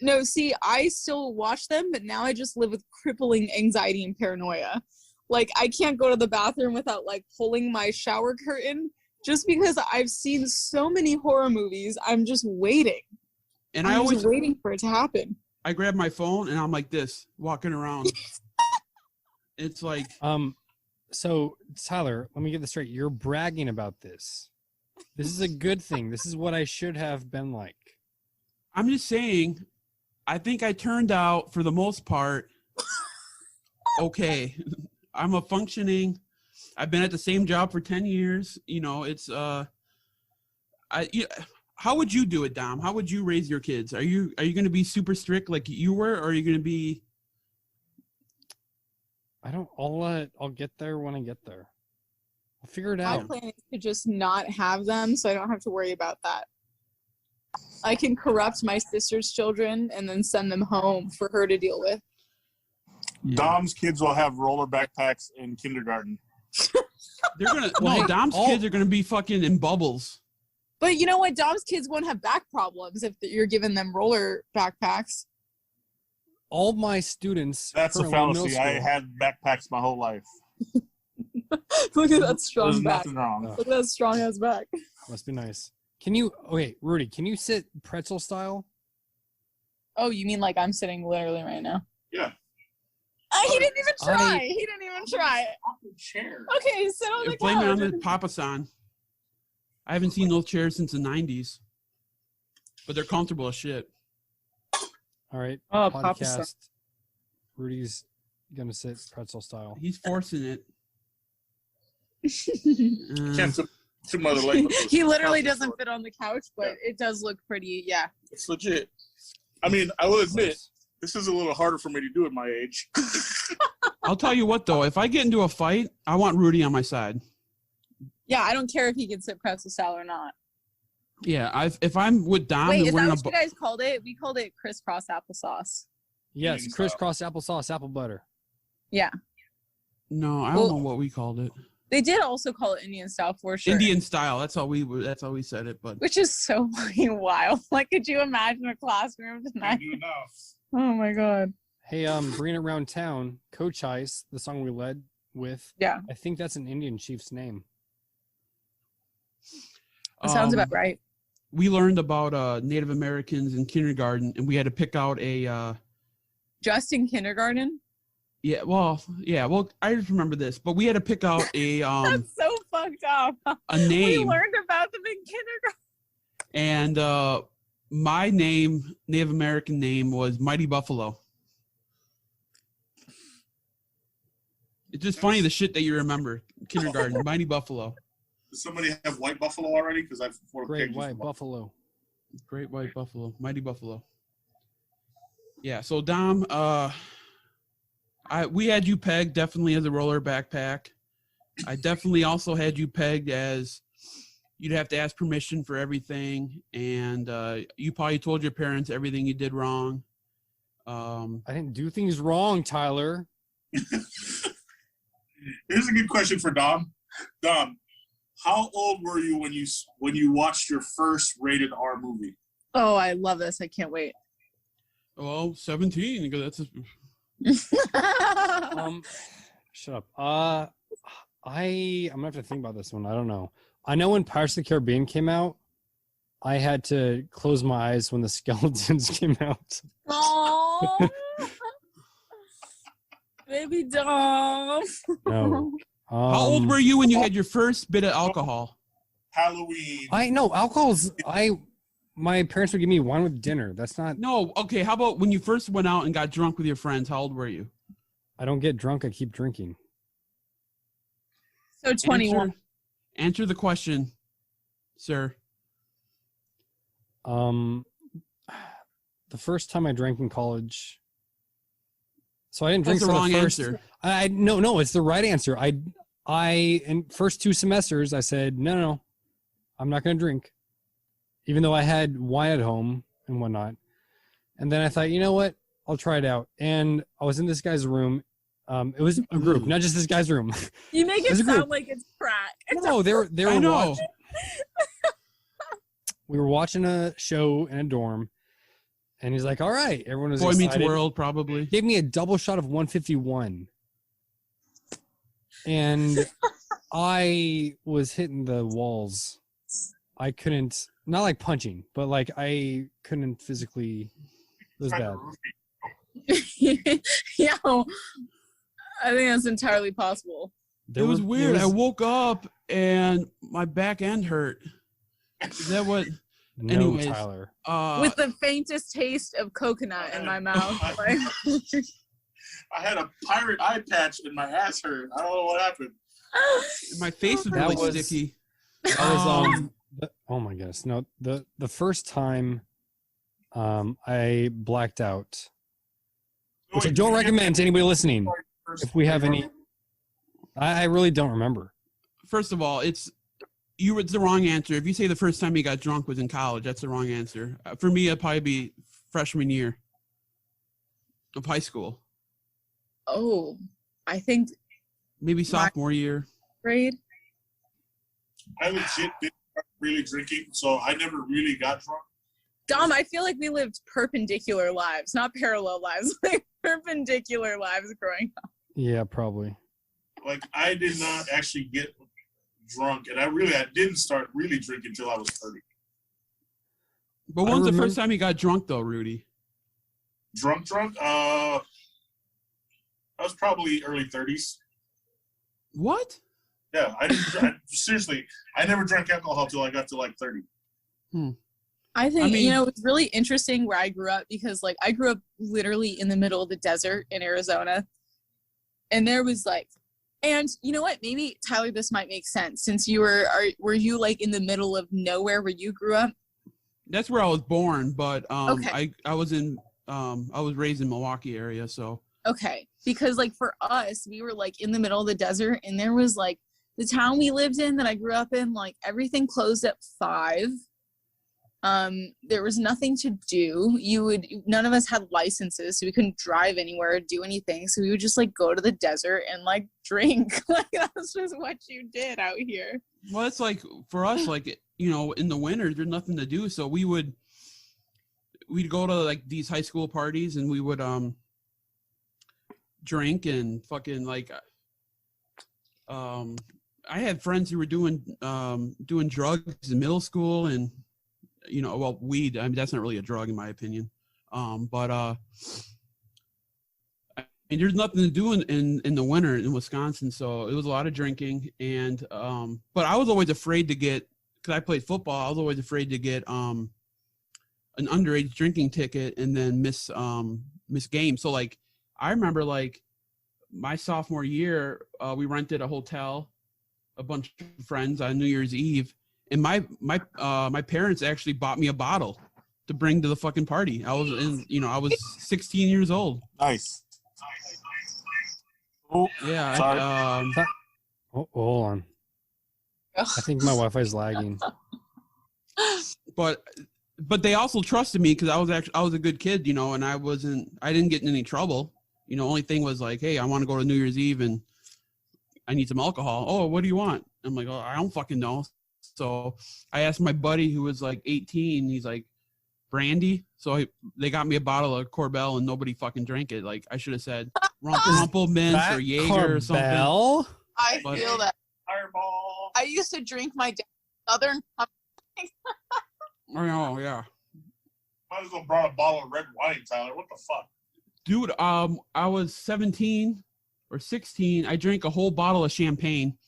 No, see, I still watch them, but now I just live with crippling anxiety and paranoia. I can't go to the bathroom without pulling my shower curtain just because I've seen so many horror movies. I'm just waiting. And I'm always waiting for it to happen. I grab my phone and I'm like this, walking around. It's So Tyler, let me get this straight. You're bragging about this. This is a good thing. This is what I should have been like. I'm just saying, I think I turned out for the most part okay. I'm a functioning. I've been at the same job for 10 years. It's how would you do it, Dom? How would you raise your kids? Are you going to be super strict like you were, or are you going to be? I'll get there when I get there. I'll figure it out. My plan is to just not have them, so I don't have to worry about that. I can corrupt my sister's children and then send them home for her to deal with. Dom's kids will have roller backpacks in kindergarten. They're gonna Dom's kids are gonna be fucking in bubbles. But you know what? Dom's kids won't have back problems if you're giving them roller backpacks. All my students. That's a fallacy. I had backpacks my whole life. Look at that strong There's back. nothing wrong. Look at that strong ass back. Must be nice. Rudy, can you sit pretzel style? Oh, you mean I'm sitting literally right now? Yeah. He didn't even try. He didn't even try. Chair. Okay, sit on the Blame it on couch. the Papa-san. I haven't seen those chairs since the 90s. But they're comfortable as shit. All right. Oh, podcast. Papa-san. Rudy's gonna sit pretzel style. He's forcing it. Can't sit my other leg. He literally doesn't fit on the couch, but it does look pretty, yeah. It's legit. I mean, I will admit, this is a little harder for me to do at my age. I'll tell you what, though. If I get into a fight, I want Rudy on my side. Yeah, I don't care if he can sit pretzel salad or not. Yeah, if I'm with Dom, Wait, and is we're that in what you guys called it? We called it crisscross applesauce. Yes, crisscross applesauce, apple butter. Yeah. No, I don't know what we called it. They did also call it Indian style for sure. Indian style. That's how we said it. But which is so fucking wild. Like, could you imagine a classroom tonight? Oh my god. Hey, bringing it around town, Coach Ice, the song we led with. Yeah. I think that's an Indian chief's name. That sounds about right. We learned about Native Americans in kindergarten, and we had to pick out a. Just in kindergarten? Yeah, well, I just remember this, but we had to pick out a. That's so fucked up. A name. We learned about them in kindergarten. And my name, Native American name, was Mighty Buffalo. It's just funny the shit that you remember. Kindergarten, Mighty Buffalo. Does somebody have white buffalo already? Because I've Great white buffalo. Great white buffalo, Mighty Buffalo. Yeah. So Dom, we had you pegged definitely as a roller backpack. I definitely also had you pegged as you'd have to ask permission for everything, and you probably told your parents everything you did wrong. I didn't do things wrong, Tyler. Here's a good question for Dom. Dom, how old were you when you watched your first rated R movie? Oh, I love this. I can't wait. Well, 17. Because that's shut up. I'm gonna have to think about this one. I don't know. I know when Pirates of the Caribbean came out, I had to close my eyes when the skeletons came out. Oh, baby Dom. No. How old were you when you had your first bit of alcohol? Halloween. I know alcohol's. My parents would give me wine with dinner. That's not. No. Okay. How about when you first went out and got drunk with your friends? How old were you? I don't get drunk. I keep drinking. So 21. Answer the question, sir. The first time I drank in college. So I didn't drink That's the for wrong the first. answer. No, it's the right answer. In first 2 semesters, I said no, I'm not going to drink, even though I had wine at home and whatnot. And then I thought, you know what? I'll try it out. And I was in this guy's room. It was a group, not just this guy's room. You make it sound like it's crack. No, they were I know. watching. We were watching a show in a dorm, and he's like, "All right, everyone was Boy excited." Meets World, probably. Gave me a double shot of 151, and I was hitting the walls. I couldn't, not like punching, but like I couldn't physically. It was bad. Yeah, I think that's entirely possible. It was weird. I woke up and my back end hurt. Is that what? No, anyways, Tyler. With the faintest taste of coconut in my mouth. Like, I had a pirate eye patch and my ass hurt. I don't know what happened. my face was really sticky. That was oh my goodness. No, the first time I blacked out. Which I don't recommend to anybody listening. If we have any, I really don't remember. First of all, it's the wrong answer. If you say the first time you got drunk was in college, that's the wrong answer. For me, it'd probably be freshman year of high school. Oh, I think maybe sophomore year. Grade. I legit didn't start really drinking, so I never really got drunk. Dom, I feel like we lived perpendicular lives, not parallel lives, like perpendicular lives growing up. Yeah, probably. Like, I did not actually get drunk, and I didn't start really drinking until I was 30. But when's the first time you got drunk, though, Rudy? Drunk? I was probably early 30s. What? Yeah, seriously, I never drank alcohol till I got to like 30. I think, it's really interesting where I grew up because, like, I grew up literally in the middle of the desert in Arizona. And there was, like, and you know what? Maybe, Tyler, this might make sense. Since you were you, like, in the middle of nowhere where you grew up? That's where I was born, but okay. I was raised in Milwaukee area, so. Okay. Because, like, for us, we were, like, in the middle of the desert, and there was, like, the town we lived in that I grew up in, like everything closed at 5. There was nothing to do. None of us had licenses, so we couldn't drive anywhere or do anything. So we would just like go to the desert and like drink. Like that's just what you did out here. Well, it's like for us, like, you know, in the winter, there's nothing to do. So we'd go to like these high school parties and we would, drink and fucking like, I had friends who were doing drugs in middle school and, you know, well, weed, I mean, that's not really a drug in my opinion. But I mean, there's nothing to do in the winter in Wisconsin. So it was a lot of drinking and, but I was always afraid to get, cause I played football. I was always afraid to get, an underage drinking ticket and then miss games. So like, I remember like my sophomore year, we rented a hotel, a bunch of friends on New Year's Eve. And my parents actually bought me a bottle to bring to the fucking party. I was 16 years old. Nice. Oh, yeah. Sorry. Hold on. I think my Wi-Fi is lagging. But they also trusted me because I was a good kid, you know, and I didn't get in any trouble. You know, only thing was like, hey, I want to go to New Year's Eve and I need some alcohol. Oh, what do you want? I'm like, oh, I don't fucking know. So I asked my buddy who was like 18. He's like, brandy. So they got me a bottle of Corbel and nobody fucking drank it. Like I should have said Rumple Mints or Jaeger or something. I feel that. Fireball. I used to drink my Southern. Oh yeah. Might as well brought a bottle of red wine, Tyler. What the fuck? Dude, I was 17 or 16. I drank a whole bottle of champagne.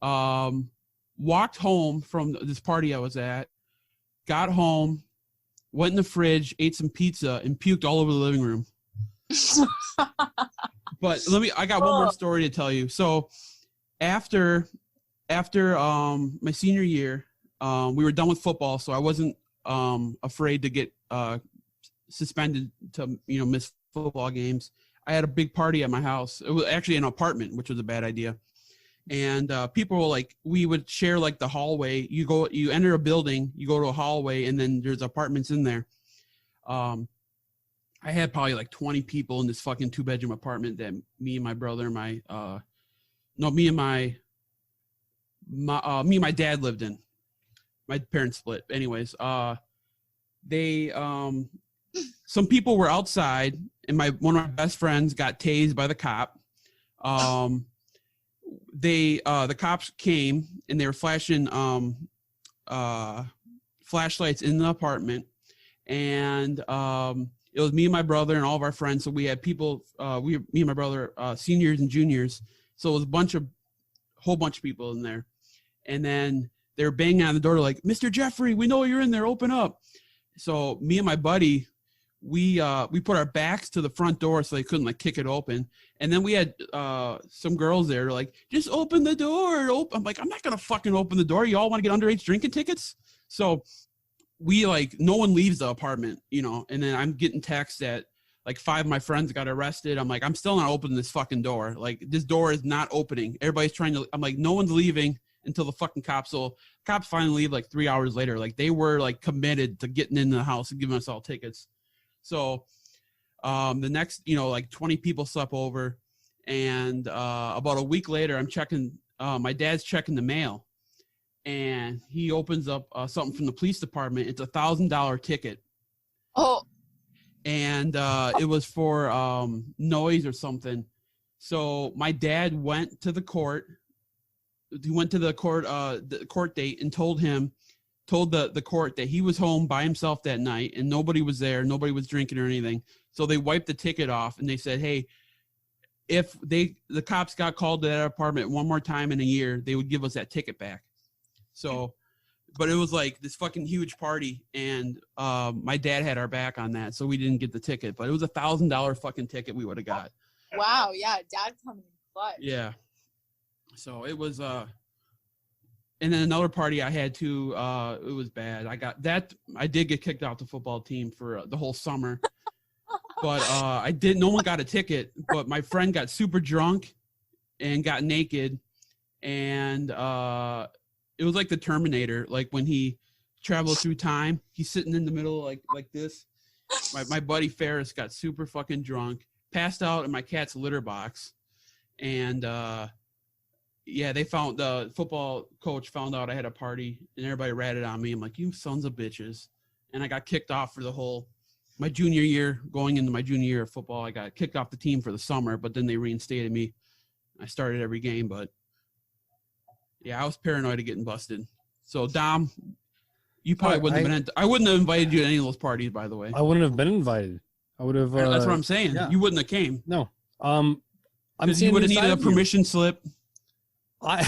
Walked home from this party I was at, got home, went in the fridge, ate some pizza, and puked all over the living room. But I got one more story to tell you. So after my senior year, we were done with football, so I wasn't afraid to get suspended to, you know, miss football games. I had a big party at my house. It was actually an apartment, which was a bad idea. And people were like, we would share like the hallway. You enter a building, you go to a hallway, and then there's apartments in there. I had probably like 20 people in this fucking 2-bedroom apartment that me and my brother, me and my dad lived in. My parents split. Anyways, some people were outside, and one of my best friends got tased by the cop. The cops came and they were flashing flashlights in the apartment, and it was me and my brother and all of our friends. So we had people, me and my brother, seniors and juniors. So it was a whole bunch of people in there. And then they were banging on the door like, Mr. Jeffrey, we know you're in there, open up. So me and my buddy, we put our backs to the front door so they couldn't like kick it open. And then we had some girls there like, just open the door. I'm like, I'm not going to fucking open the door. You all want to get underage drinking tickets? So we like, no one leaves the apartment, you know, and then I'm getting texts that like 5 of my friends got arrested. I'm like, I'm still not opening this fucking door. Like this door is not opening. Everybody's trying to, I'm like, no one's leaving until the fucking cops. So cops finally leave like 3 hours later. Like they were like committed to getting into the house and giving us all tickets. So the next, you know, like 20 people slept over, and about a week later, I'm checking, my dad's checking the mail, and he opens up something from the police department. It's $1,000 ticket. Oh. And it was for noise or something. So my dad went to the court. He went to the court date and told the court that he was home by himself that night and nobody was there. Nobody was drinking or anything. So they wiped the ticket off and they said, hey, if the cops got called to that apartment one more time in a year, they would give us that ticket back. So, but it was like this fucking huge party, and my dad had our back on that, so we didn't get the ticket. But it was $1,000 fucking ticket we would have got. Wow, yeah, dad coming in clutch. Yeah. So it was and then another party I had too, it was bad. I did get kicked off the football team for the whole summer. But no one got a ticket, but my friend got super drunk and got naked and it was like the Terminator. Like when he travels through time, he's sitting in the middle like this. My buddy Ferris got super fucking drunk, passed out in my cat's litter box, and they found the football coach found out I had a party, and everybody ratted on me. I'm like, you sons of bitches, and I got kicked off for the whole my junior year. Going into my junior year of football, I got kicked off the team for the summer, but then they reinstated me. I started every game, but yeah, I was paranoid of getting busted. So Dom, you probably wouldn't have been. I wouldn't have invited you to any of those parties, by the way. I wouldn't have been invited. I would have. That's what I'm saying. Yeah. You wouldn't have came. No. I'm saying you would have needed a permission slip. I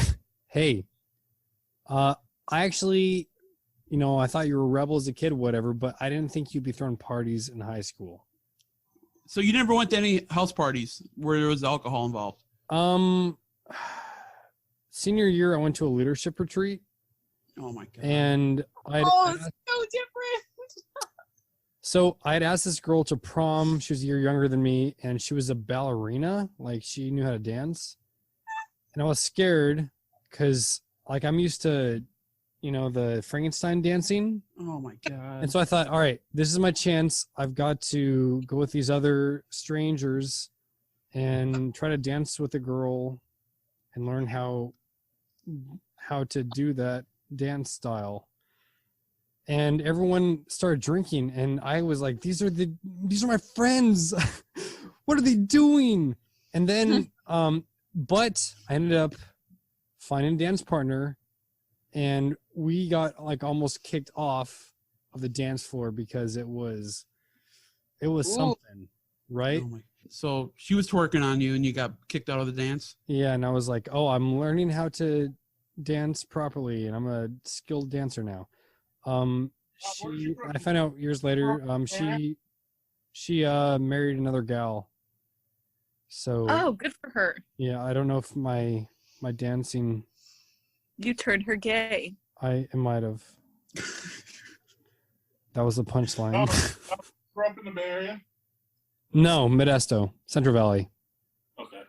actually, I thought you were a rebel as a kid, whatever, but I didn't think you'd be throwing parties in high school. So you never went to any house parties where there was alcohol involved? Senior year, I went to a leadership retreat. Oh my God. And it's so different. So I'd asked this girl to prom. She was a year younger than me, and she was a ballerina. Like, she knew how to dance. And I was scared because, like, I'm used to, the Frankenstein dancing. Oh my God. And so I thought, all right, this is my chance. I've got to go with these other strangers and try to dance with a girl and learn how to do that dance style. And everyone started drinking, and I was like, these are my friends. What are they doing? And then but I ended up finding a dance partner, and we got like almost kicked off of the dance floor because it was something, right? Oh my. So she was twerking on you and you got kicked out of the dance? Yeah, and I was like, oh, I'm learning how to dance properly, and I'm a skilled dancer now. I found out years later, she married another gal. So good for her. Yeah, I don't know if my dancing. You turned her gay. I might have. That was the punchline. Grew up in the Bay Area? No, Modesto, Central Valley. Okay.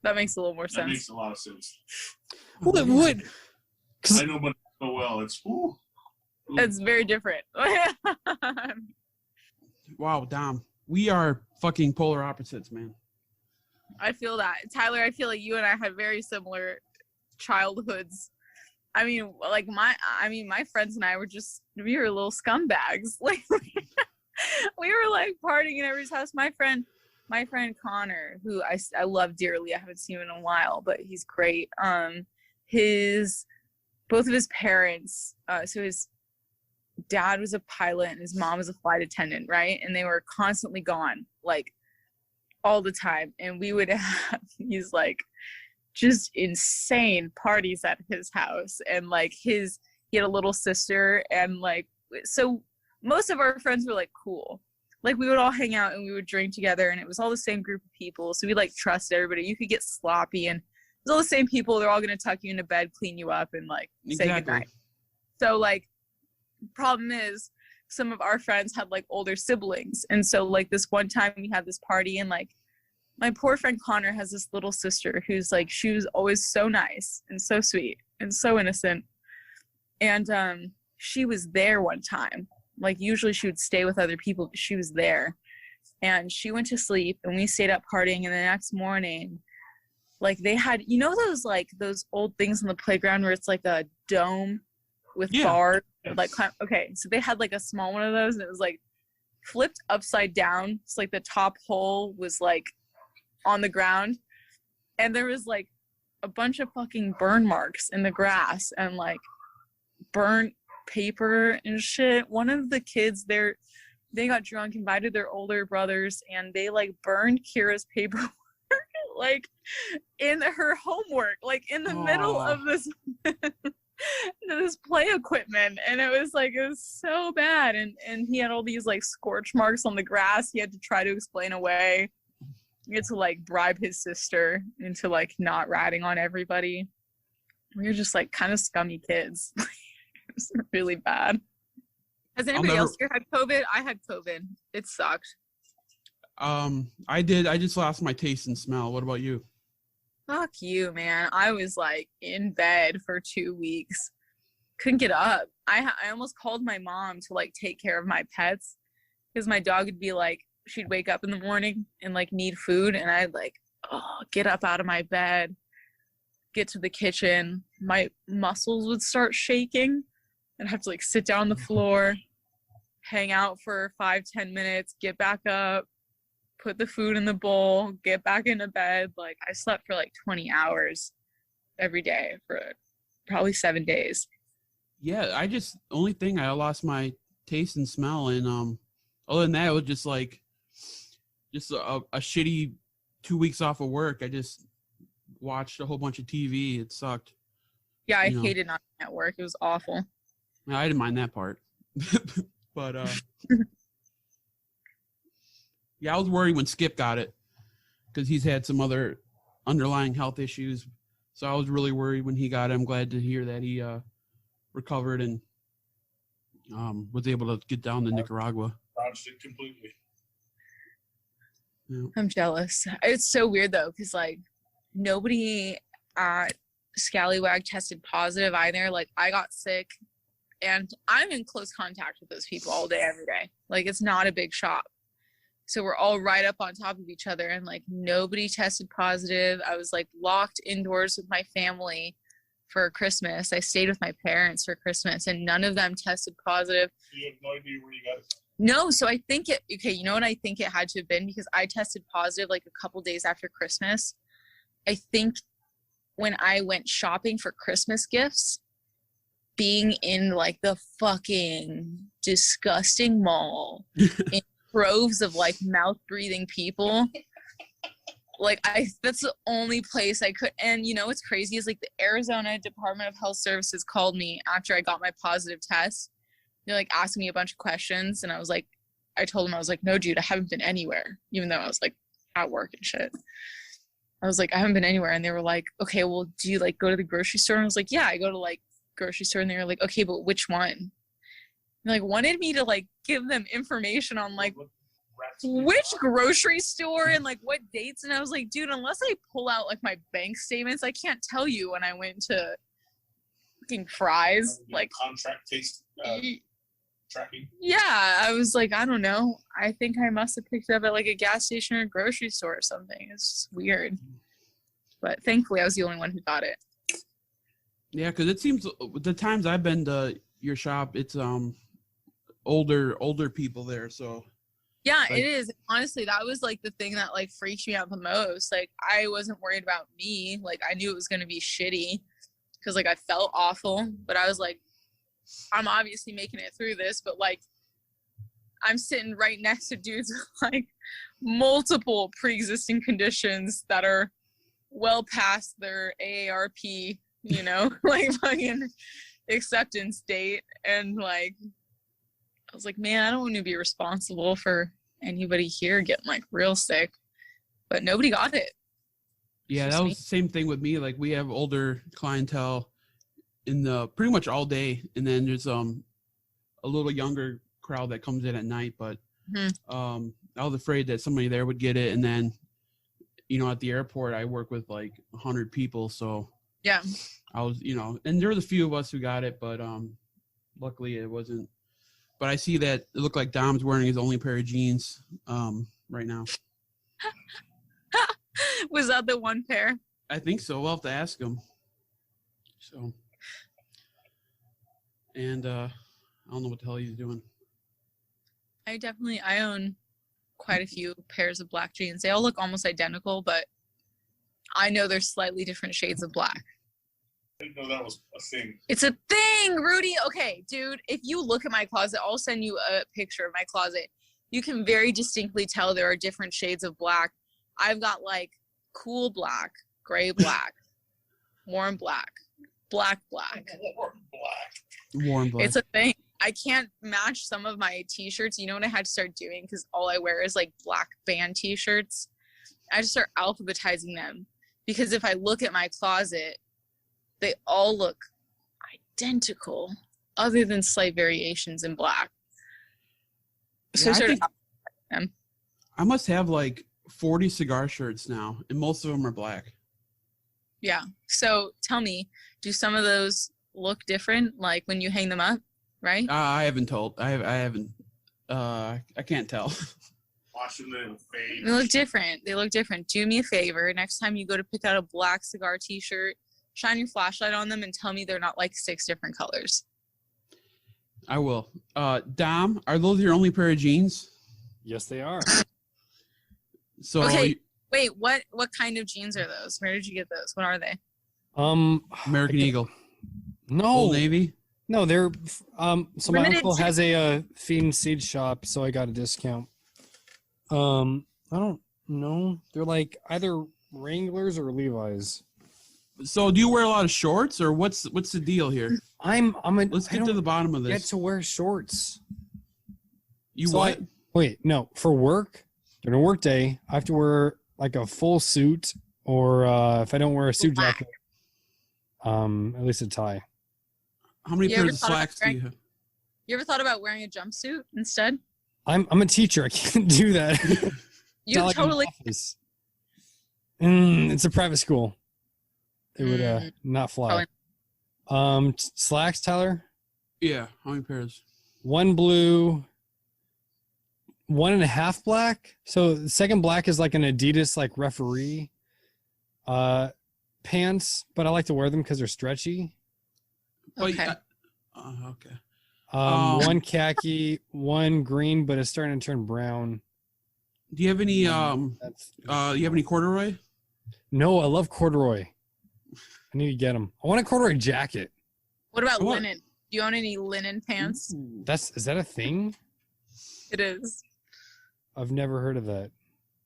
That makes a little more sense. That makes a lot of sense. What? I know Modesto well. It's ooh. It's very different. Wow, Dom. We are fucking polar opposites, man. I feel that. Tyler, I feel like you and I have very similar childhoods. I mean, like my friends and I we were little scumbags. Like we were like partying in everybody's house. My friend Connor, who I love dearly. I haven't seen him in a while, but he's great. Both of his parents, so his dad was a pilot and his mom was a flight attendant, right? And they were constantly gone, like all the time. And we would have these like just insane parties at his house. And like he had a little sister, and like, so most of our friends were like cool. Like we would all hang out and we would drink together, and it was all the same group of people. So we like trust everybody. You could get sloppy, and it was all the same people. They're all going to tuck you into bed, clean you up, and like say goodnight. So like, problem is some of our friends had like older siblings, and so like this one time we had this party, and like my poor friend Connor has this little sister who's like, she was always so nice and so sweet and so innocent, and she was there one time. Like usually she would stay with other people, but she was there, and she went to sleep and we stayed up partying. And the next morning, like they had, those old things on the playground where it's like a dome with bars. Yes. Like, okay, so they had like a small one of those, and it was like flipped upside down. It's like the top hole was like on the ground, and there was like a bunch of fucking burn marks in the grass and like burnt paper and shit. One of the kids there, they got drunk, invited their older brothers, and they like burned Kira's paperwork like in her homework, like in the middle of this this play equipment. And it was so bad, and he had all these like scorch marks on the grass he had to try to explain away. He had to like bribe his sister into like not ratting on everybody. We were just like kind of scummy kids. It was really bad. Has anybody else here had COVID? I had COVID. It sucked. I did. I just lost my taste and smell. What about you? Fuck you, man. I was like in bed for 2 weeks. Couldn't get up. I almost called my mom to like take care of my pets because my dog would be like, she'd wake up in the morning and like need food, and I'd like, get up out of my bed, get to the kitchen. My muscles would start shaking and I'd have to like sit down on the floor, hang out for 5-10 minutes, get back up, put the food in the bowl, get back into bed. Like I slept for like 20 hours every day for probably 7 days. Yeah, only thing I lost my taste and smell, and other than that, it was just a shitty 2 weeks off of work. I just watched a whole bunch of TV. It sucked. Yeah, I hated not being at work. It was awful. I didn't mind that part. But yeah, I was worried when Skip got it because he's had some other underlying health issues. So I was really worried when he got it. I'm glad to hear that he recovered and was able to get down to Nicaragua. Dodged it completely. Yeah. I'm jealous. It's so weird though, because like nobody at Skallywag tested positive either. Like I got sick and I'm in close contact with those people all day, every day. Like it's not a big shop. So we're all right up on top of each other and like nobody tested positive. I was like locked indoors with my family for Christmas. I stayed with my parents for Christmas and none of them tested positive. You have no idea where you got it. No, so I think you know what I think it had to have been? Because I tested positive like a couple days after Christmas. I think when I went shopping for Christmas gifts, being in like the fucking disgusting mall in groves of like mouth breathing people, like that's the only place I could. And you know what's crazy is like the Arizona Department of Health Services called me after I got my positive test. They're like asking me a bunch of questions, and I told them, I was like, no, dude, I haven't been anywhere, even though I was like at work and shit. I was like, I haven't been anywhere. And they were like, okay, well, do you like go to the grocery store? And I was like, yeah, I go to like grocery store. And they were like, okay, but which one? And like wanted me to like give them information on like which grocery store and like what dates. And I was like, dude, unless I pull out like my bank statements, I can't tell you when I went to fucking Fry's. Like contract taste tracking. Yeah, I was like, I don't know. I think I must have picked it up at like a gas station or a grocery store or something. It's just weird. But thankfully, I was the only one who got it. Yeah, because it seems the times I've been to your shop, it's older people there. So yeah, like, it is. Honestly, that was like the thing that like freaked me out the most. Like I wasn't worried about me. Like I knew it was gonna be shitty because like I felt awful, but I was like, I'm obviously making it through this, but like I'm sitting right next to dudes with like multiple pre-existing conditions that are well past their AARP, you know, like fucking acceptance date. And like I was like, man, I don't want to be responsible for anybody here getting like real sick, but nobody got it. Yeah, that was the same thing with me. Like we have older clientele in the pretty much all day, and then there's a little younger crowd that comes in at night. But I was afraid that somebody there would get it, and then you know at the airport I work with like 100 people, so yeah, I was and there was a few of us who got it, but luckily it wasn't. But I see that it looked like Dom's wearing his only pair of jeans right now. Was that the one pair? I think so. We'll have to ask him. So. And I don't know what the hell he's doing. I own quite a few pairs of black jeans. They all look almost identical, but I know there's slightly different shades of black. I didn't know that was a thing. It's a thing, Rudy. Okay, dude, if you look at my closet, I'll send you a picture of my closet. You can very distinctly tell there are different shades of black. I've got like cool black, gray black, warm black, black. Warm black. It's a thing. I can't match some of my t-shirts. You know what I had to start doing? Because all I wear is like black band t-shirts. I just start alphabetizing them. Because if I look at my closet, they all look identical, other than slight variations in black. So yeah, I must have like 40 cigar shirts now, and most of them are black. Yeah. So tell me, do some of those look different, like when you hang them up, right? I haven't told. I haven't. I can't tell. Wash them in the face. They look different. They look different. Do me a favor. Next time you go to pick out a black cigar t-shirt, shine your flashlight on them and tell me they're not like 6 different colors. I will. Dom, are those your only pair of jeans? Yes, they are. So Okay. Wait, what kind of jeans are those? Where did you get those? What are they? American Eagle, No, Old Navy. no, they're so my Limited uncle to- has a feed and seed shop, so I got a discount. I don't know. They're like either Wranglers or Levi's. So do you wear a lot of shorts, or what's the deal here? Let's get to the bottom of Get this. to wear shorts. You So what? Wait, no, for work during a work day, I have to wear like a full suit, or if I don't wear a suit Black. jacket, at least a tie. How many You pairs ever of thought about slacks do you have? You ever thought about wearing a jumpsuit instead? I'm a teacher. I can't do that. It's You not like an totally office. It's a private school. It would not fly. Slacks, Tyler. Yeah, how many pairs? 1 blue, 1.5 black. So the second black is like an Adidas like referee pants, but I like to wear them because they're stretchy. But, Okay. okay. 1 khaki, 1 green, but it's starting to turn brown. Do you have any That's, you have any corduroy? no, I love corduroy. I need to get them. I want a corduroy jacket. What about What? linen? Do you own any linen pants? Is that a thing? It is. I've never heard of that.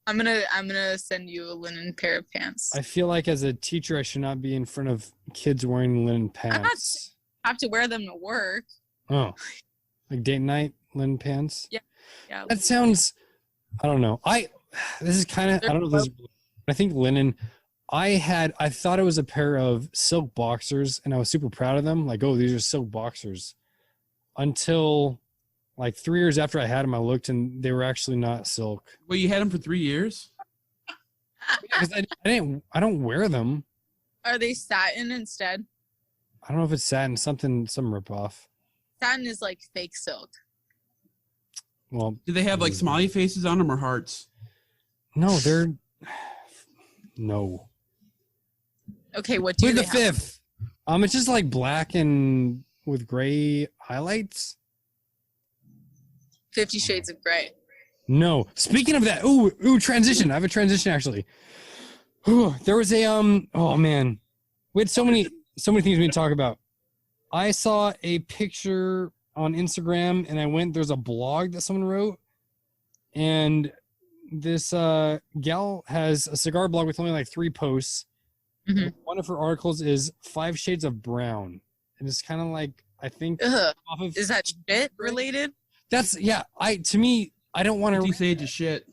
I'm gonna send you a linen pair of pants. I feel like as a teacher, I should not be in front of kids wearing linen I'm not- pants. I have to wear them to work. Oh, like date night linen pants. Yeah. That sounds. I don't know. This is kind of. I don't know. If this is, I think linen. I thought it was a pair of silk boxers, and I was super proud of them. Like, oh, these are silk boxers. Until, like 3 years after I had them, I looked, and they were actually not silk. Well, you had them for 3 years. Because I don't wear them. Are they satin instead? I don't know if it's satin, some ripoff. Satin is like fake silk. Well, Do they have like smiley faces on them or hearts? no, they're no. Okay, what do Plead they the have? fifth. It's just like black and with gray highlights. 50 Shades of Grey. No. Speaking of that, ooh, transition. I have a transition actually. Ooh, there was a oh man. We had so many things we need to talk about. I saw a picture on Instagram and I went, there's a blog that someone wrote, and this gal has a cigar blog with only like 3 posts. Mhm. One of her articles is 5 shades of brown. And it's kind of like, I think Ugh. off of Is that shit related? that's to me, I don't want 50 to Shades of shit.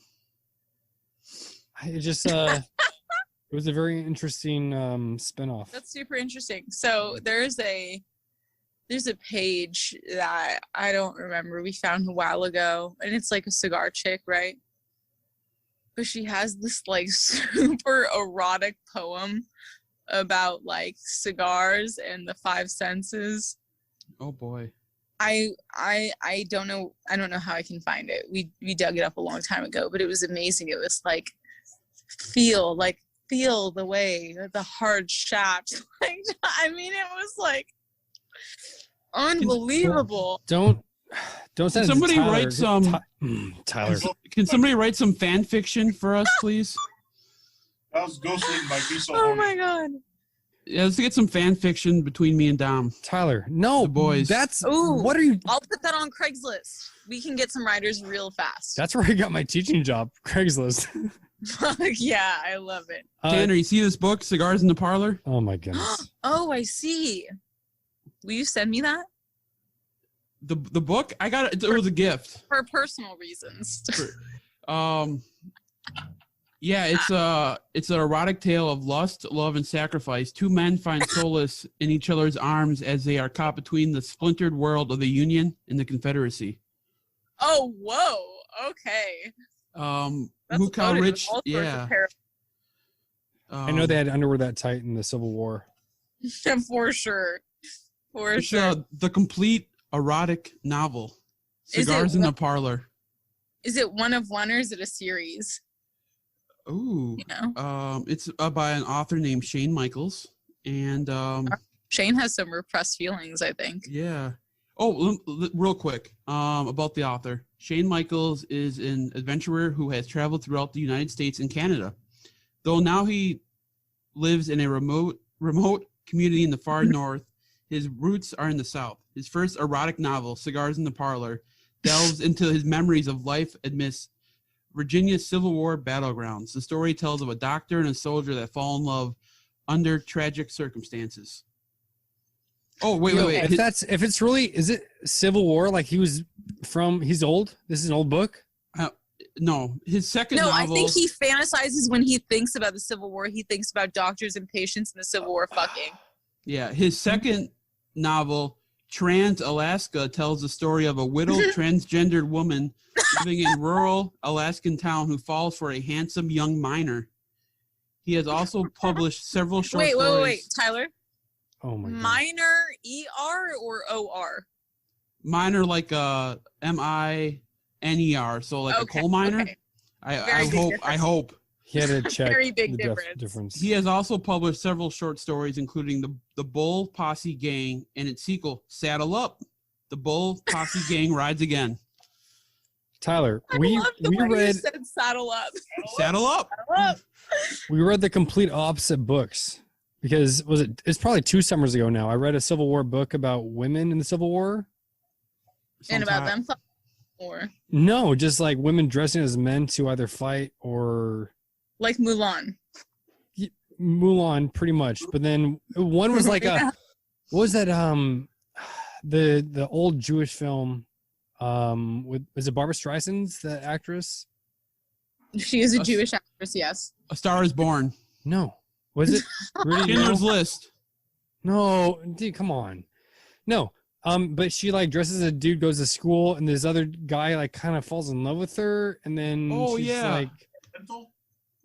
it just it was a very interesting spinoff. That's super interesting. So there's a page that I don't remember we found a while ago, and it's like a cigar chick, right? But she has this like super erotic poem about like cigars and the 5 senses. Oh boy. I don't know how I can find it. We dug it up a long time ago, but it was amazing. It was like feel the way, the hard shaft. Like, I mean, it was like unbelievable. Don't send it to Somebody Tyler. write some- Tyler. Can somebody write some fan fiction for us, please? That was ghostwritten by Be So Oh Horny. my god. Yeah, let's get some fan fiction between me and Dom. Tyler. No, The boys. That's Ooh. what are you I'll put that on Craigslist. We can get some writers real fast. that's where I got my teaching job, Craigslist. Yeah, I love it. Tanner, you see this book, Cigars in the Parlor? Oh my goodness. Oh, I see. Will you send me that? The book? I got it. It was a gift. For personal reasons. Yeah, it's an erotic tale of lust, love, and sacrifice. 2 men find solace in each other's arms as they are caught between the splintered world of the Union and the Confederacy. Oh, whoa. Okay. That's Who caught loaded with rich? all sorts of Yeah. I know they had underwear that tight in the Civil War. For sure. For It's sure. the complete erotic novel, Cigars in the Parlor. Is it one of one or is it a series? Ooh. You know? It's by an author named Shane Michaels. And Shane has some repressed feelings, I think. yeah. Oh, real quick about the author. Shane Michaels is an adventurer who has traveled throughout the United States and Canada. Though now he lives in a remote community in the far north, his roots are in the south. His first erotic novel, Cigars in the Parlor, delves into his memories of life amidst Virginia's Civil War battlegrounds. The story tells of a doctor and a soldier that fall in love under tragic circumstances. Oh, wait. If it's really, is it Civil War? Like he's old? This is an old book? No, his second novel. I think he fantasizes when he thinks about the Civil War. He thinks about doctors and patients in the Civil War fucking. Yeah, his second novel, Trans Alaska, tells the story of a widowed transgendered woman living in rural Alaskan town who falls for a handsome young miner. He has also published several short stories. Wait, Tyler. Oh my God. Minor ER or OR? Miner like MINER, so like a coal miner. Okay. I hope. He had to check Very big the difference. He has also published several short stories, including the Bull Posse Gang and its sequel, Saddle Up. The Bull Posse Gang rides again. Tyler, I we love the way you read said saddle up. Saddle Up. Saddle up. we read the complete opposite books because it's probably 2 summers ago now. I read a Civil War book about women in the Civil War. And about them or no, just like women dressing as men to either fight or like Mulan. Mulan, pretty much. But then one was like what was that? The old Jewish film. Was it Barbara Streisand's the actress? She is a Jewish actress, yes. A Star is Born. No. Was it? Rudy, Schindler's List. No, dude, come on. No. But she like dresses as a dude, goes to school, and this other guy like kind of falls in love with her, and then she's like,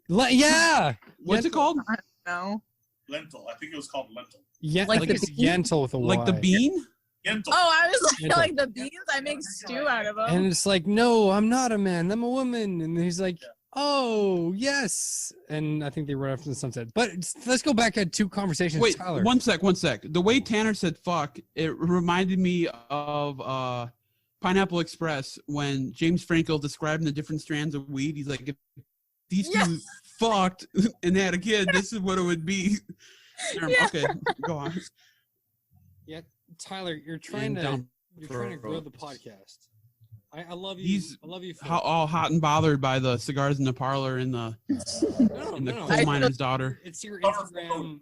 yeah. What's it called? I don't know. Lentil. I think it was called lentil. Yeah, Like like the it's bean? Yentl with a Y. Like the bean? Lentil. Oh, I was like, Lentil. like the beans? I make stew out of them. And it's like, no, I'm not a man, I'm a woman. And he's like, oh, yes. And I think they run off to the sunset. But let's go back at 2 conversations. Wait, Tyler. one sec. The way Tanner said fuck, it reminded me of Pineapple Express when James Franco describing the different strands of weed. He's like, if these two fucked and they had a kid, this is what it would be. Okay, go on. Yeah, Tyler, you're trying to grow the podcast. I love you. I love you. All hot and bothered by the Cigars in the Parlor and the coal miner's daughter. It's your Instagram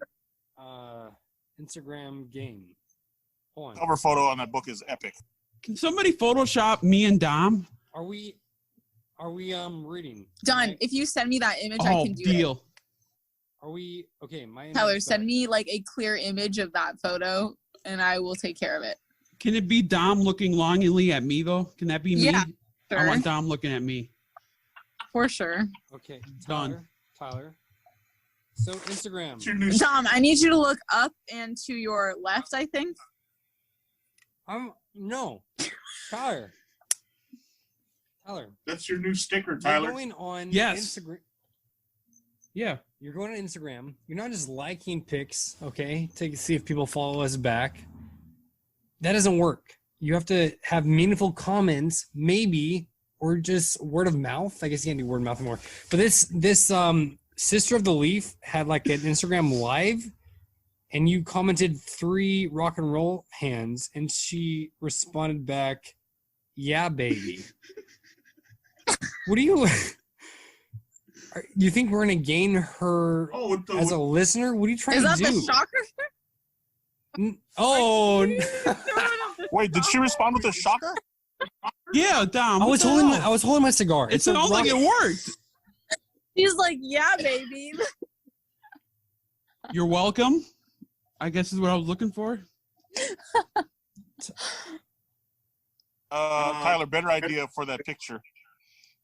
game. Hold on. Cover photo on that book is epic. Can somebody Photoshop me and Dom? Are we reading? Done. If you send me that image, I can do deal. it. Are we okay? My Tyler, send me like a clear image of that photo, and I will take care of it. Can it be Dom looking longingly at me though? Can that be me? Yeah, I sure. want Dom looking at me. For sure. Okay, Done. Tyler. So Instagram. Dom, I need you to look up and to your left, I think. No. Tyler. That's your new sticker, Tyler. You're going on Instagram. Yeah. You're going on Instagram. You're not just liking pics, okay, to see if people follow us back. That doesn't work. You have to have meaningful comments, maybe, or just word of mouth. I guess you can't do word of mouth anymore. But this Sister of the Leaf had like an Instagram live, and you commented 3 rock and roll hands, and she responded back, "Yeah, baby." What do you? You think we're gonna gain her as a listener? What are you trying to do? Is that the shocker? Oh. Wait, did she respond with a shocker? Yeah, Dom. I was holding my cigar. It sounds like it worked. He's like, "Yeah, baby." You're welcome, I guess is what I was looking for. Tyler, better idea for that picture.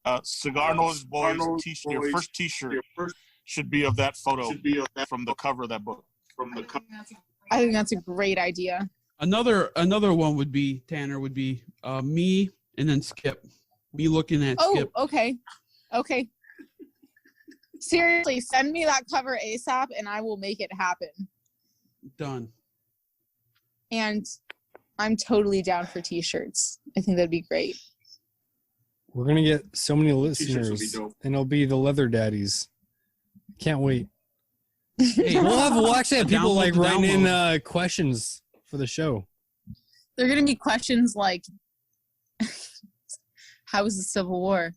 CigarNoise Boys t-shirt, your first t-shirt should be of that photo from the cover of that book. I think that's a great idea. Another one would be me and then Skip. Me looking at Skip. Oh, okay. Seriously, send me that cover ASAP and I will make it happen. Done. And I'm totally down for t-shirts. I think that'd be great. We're gonna get so many T-shirts would be listeners, dope. and it'll be the leather daddies. Can't wait. Hey, We'll actually have people Download like the writing in download. questions for the show. They're gonna be questions like, how was the Civil War?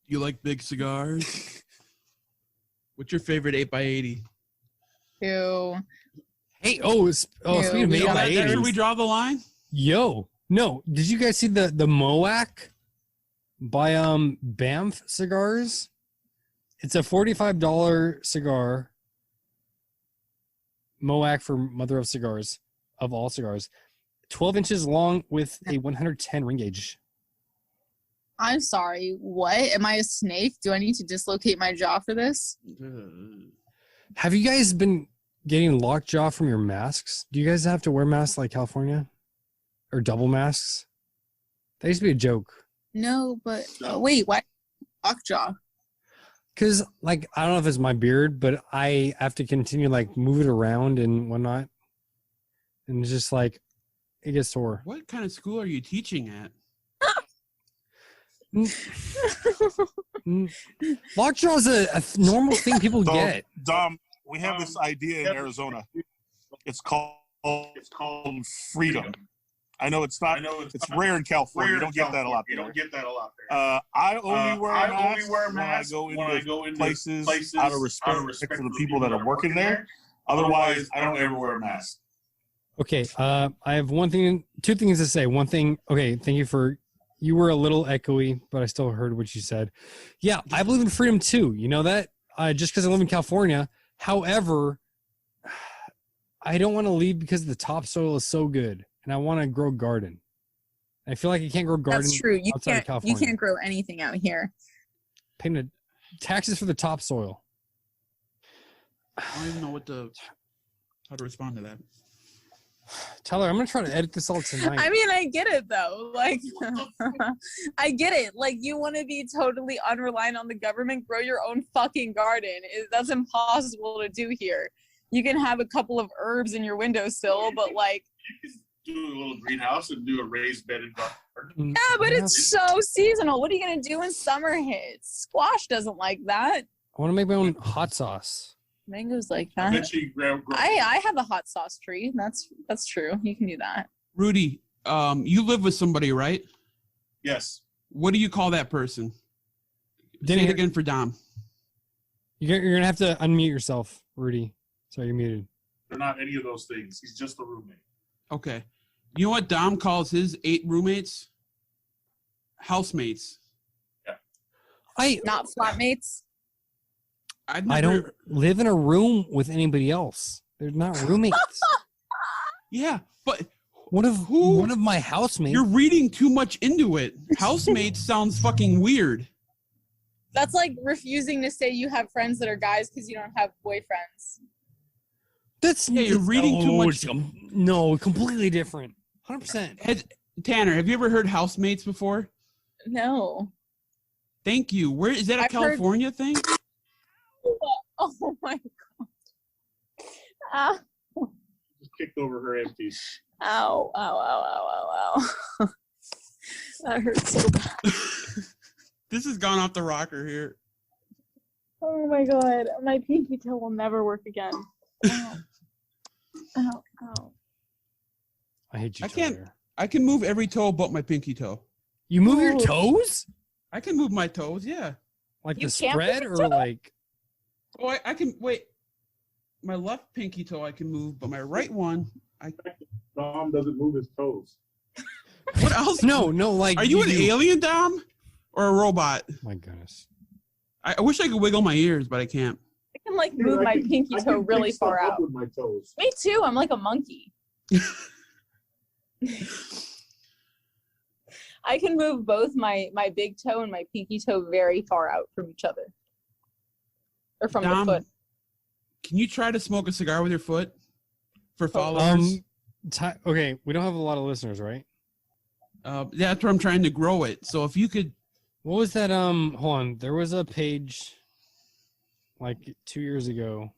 You like big cigars? What's your favorite 8x80? Ew. Hey, speaking of we made got by that. Should 80s, we draw the line? no, did you guys see the Moac by Banff Cigars? It's a $45 cigar. Moac for Mother of Cigars, of all cigars. 12 inches long with a 110 ring gauge. I'm sorry. What? Am I a snake? Do I need to dislocate my jaw for this? Have you guys been getting lockjaw from your masks? Do you guys have to wear masks like California? Or double masks? That used to be a joke. No, but wait, why lockjaw? Because, like, I don't know if it's my beard, but I have to continue, like, move it around and whatnot. And it's just, like, it gets sore. What kind of school are you teaching at? Lockjaw is a normal thing people So, get. Dom, we have this idea in Arizona. It's called freedom. I know it's not. It's rare in California. You don't get that a lot. I only wear a mask when I go into places out of respect for the people that are working there. Otherwise, I don't ever wear a mask. Okay, I have two things to say. One thing, okay, thank you for, you were a little echoey, but I still heard what you said. Yeah, I believe in freedom too. You know that? Just because I live in California. However, I don't want to leave because the topsoil is so good, and I want to grow garden. I feel like I can't grow garden. That's true. You outside of can't. California. You can't grow anything out here. Paying the taxes for the topsoil. I don't even know how to respond to that. Tyler, I'm gonna try to edit this all tonight. I mean, I get it though. Like, I get it. Like, you want to be totally unreliant on the government, grow your own fucking garden. That's impossible to do here. You can have a couple of herbs in your windowsill, but like, Do a little greenhouse and do a raised bed and garden. yeah, but it's so seasonal. What are you gonna do when summer hits? Squash doesn't like that. I want to make my own hot sauce. Mangoes like I that. bet you grow. I have a hot sauce tree. That's true. You can do that. Rudy, you live with somebody, right? Yes. What do you call that person? Didn't Say it hear- again for Dom. You're gonna have to unmute yourself, Rudy. Sorry, you're muted. They're not any of those things. He's just a roommate. Okay. You know what Dom calls his 8 roommates? Housemates. Not flatmates. I don't live in a room with anybody else. They're not roommates. Yeah, but One of my housemates. you're reading too much into it. Housemates sounds fucking weird. That's like refusing to say you have friends that are guys because you don't have boyfriends. That's Yeah, you're reading too much. No, completely different. 100%. Tanner, have you ever heard housemates before? No. Thank you. Where is that a I've heard- California thing? Oh my god. Ow. Just kicked over her empties. Ow. Ow. Ow. Ow. Ow. Ow. That hurts so bad. This has gone off the rocker here. Oh my god. My pinky toe will never work again. Ow. Ow. Ow. I hate you. I can't- Tyler. I can move every toe but my pinky toe. You move your Oh. toes? I can move my toes, yeah. Like You the can't move spread your or toes? like Oh, I can wait. My left pinky toe I can move, but my right one, Dom doesn't move his toes. what else? no, like Are you an alien, Dom, or a robot? My goodness. I wish I could wiggle my ears, but I can't. I can like move my pinky toe really far out. With my toes. Me too. I'm like a monkey. I can move both my big toe and my pinky toe very far out from each other. or from Dom, the foot. Can you try to smoke a cigar with your foot for followers? Okay, we don't have a lot of listeners, right? That's where I'm trying to grow it. So if you could. What was that? Hold on. There was a page like 2 years ago.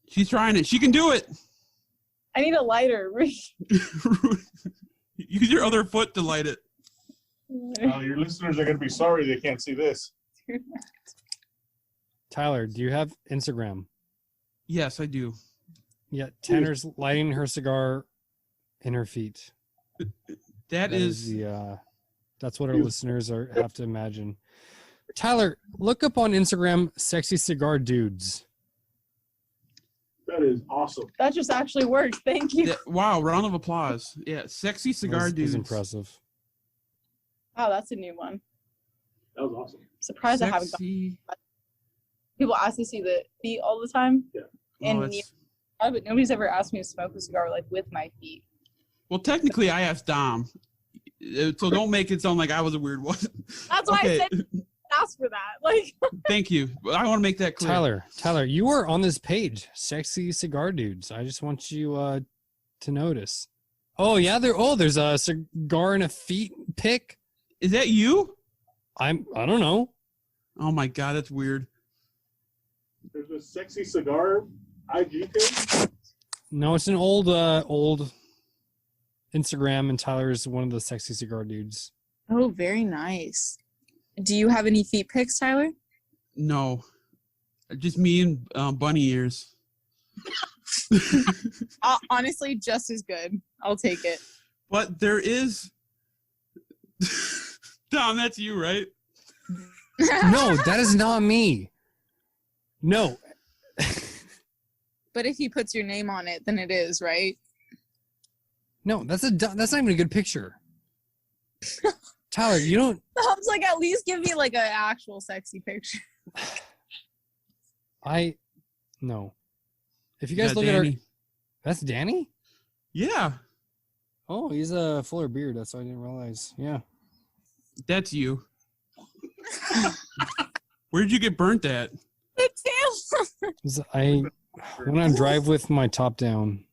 She's trying it. She can do it. I need a lighter. Use your other foot to light it. Your listeners are going to be sorry they can't see this. Tyler, do you have Instagram? Yes, I do. Yeah, Tanner's lighting her cigar in her feet. That is that's what our listeners have to imagine. Tyler, look up on Instagram, Sexy Cigar Dudes. That is awesome. That just actually worked. Thank you. Wow, round of applause. Yeah, Sexy Cigar Dudes. Is impressive. Oh, that's a new one. That was awesome. Surprised I haven't gotten. People ask to see the feet all the time. Yeah. And but nobody's ever asked me to smoke a cigar like with my feet. Well, technically, I asked Dom, so don't make it sound like I was a weird one. That's why I said ask for that. Like. Thank you. I want to make that clear. Tyler, you are on this page, Sexy Cigar Dudes. I just want you to notice. Oh yeah, there's a cigar and a feet pic. Is that you? I don't know. Oh my god, that's weird. There's a Sexy Cigar IG page. No, it's an old Instagram, and Tyler's one of the Sexy Cigar Dudes. Oh, very nice. Do you have any feet pics, Tyler? No, just me and bunny ears. Honestly, just as good. I'll take it. But there is. Dom, that's you, right? No, that is not me. No. But if he puts your name on it, then it is, right? No, that's not even a good picture. Tyler, you don't. I was like, at least give me like an actual sexy picture. No. If you guys look Danny. at that's Danny? Yeah. Oh, he's a fuller beard. That's why I didn't realize. Yeah. That's you. Where'd you get burnt at? I went on drive with my top down.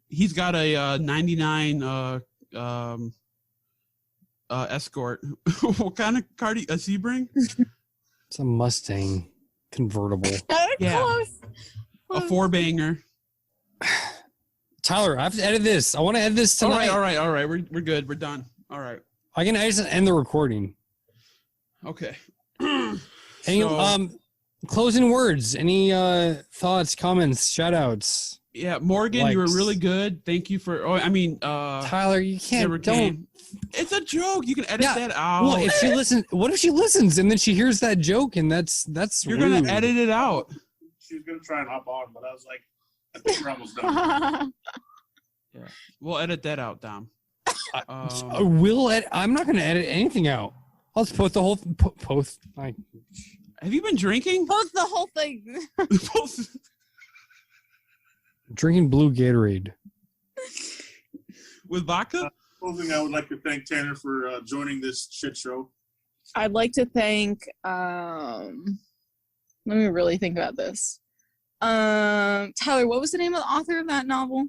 He's got a 99 Escort. What kind of car a Sebring? It's a Mustang convertible. Yeah. Close. A 4-banger. Tyler, I have to edit this. I want to edit this tonight. All right. We're good. We're done. All right. I can just end the recording. Okay. Any closing words? Any thoughts, comments, shout outs? Yeah, Morgan, you were really good. Thank you for Tyler, you can't It's a joke. You can edit that out. Well, if she listens, what if she listens and then she hears that joke and that's You're rude. gonna edit it out. She was gonna try and hop on, but I was like, I think we're almost done. Yeah. We'll edit that out, Dom. I'm not gonna edit anything out. I'll just post the whole post. Have you been drinking? Post the whole thing. Drinking blue Gatorade. With vodka? Closing, I would like to thank Tanner for joining this shit show. I'd like to thank, let me really think about this. Tyler, what was the name of the author of that novel?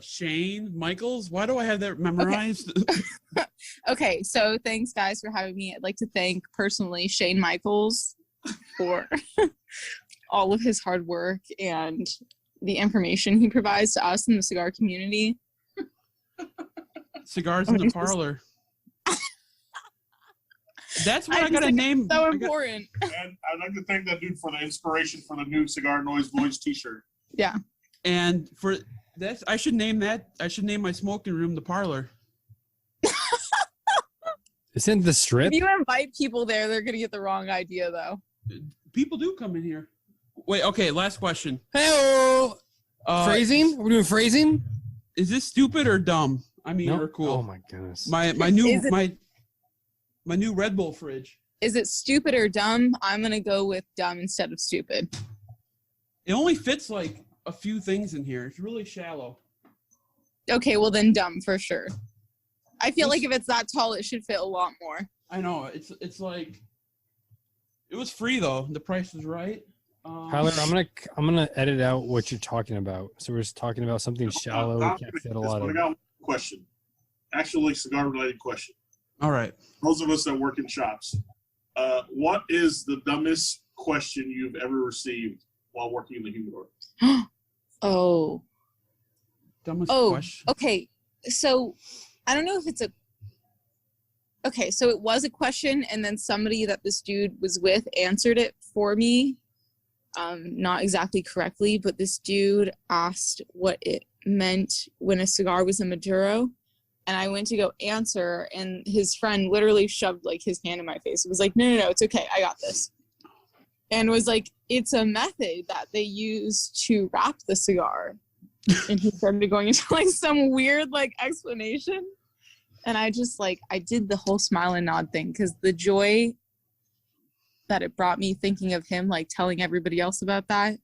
Shane Michaels. Why do I have that memorized? Okay, so thanks guys for having me. I'd like to thank personally Shane Michaels for all of his hard work and the information he provides to us in the cigar community. Cigars in the parlor. That's what I gotta name. So important. And I'd like to thank that dude for the inspiration for the new CigarNoise Bois t-shirt. Yeah. And for that, I should name my smoking room the parlor. Isn't the strip? If you invite people there, they're gonna get the wrong idea though. People do come in here. Wait, okay, last question. Hey, phrasing? Are we doing phrasing? Is this stupid or dumb? I mean, Nope. or cool. Oh my goodness. My new Red Bull fridge. Is it stupid or dumb? I'm gonna go with dumb instead of stupid. It only fits like a few things in here. It's really shallow. Okay, well then dumb for sure. I feel like if it's that tall, it should fit a lot more. I know. It's like It was free though. The price was right. Tyler, I'm gonna edit out what you're talking about. So we're just talking about something shallow. We can't fit a lot of. I got one question. Actually, cigar-related question. All right. Those of us that work in shops, what is the dumbest question you've ever received while working in the humidor? Oh. Dumbest question. Okay. So I don't know if it's a. Okay, so it was a question, and then somebody that this dude was with answered it for me. Not exactly correctly, but this dude asked what it meant when a cigar was a Maduro, and I went to go answer, and his friend literally shoved like his hand in my face. It was like, no, it's okay, I got this. And was like, it's a method that they use to wrap the cigar. And he started going into like some weird like explanation. And I just like, I did the whole smile and nod thing because the joy that it brought me thinking of him, like telling everybody else about that,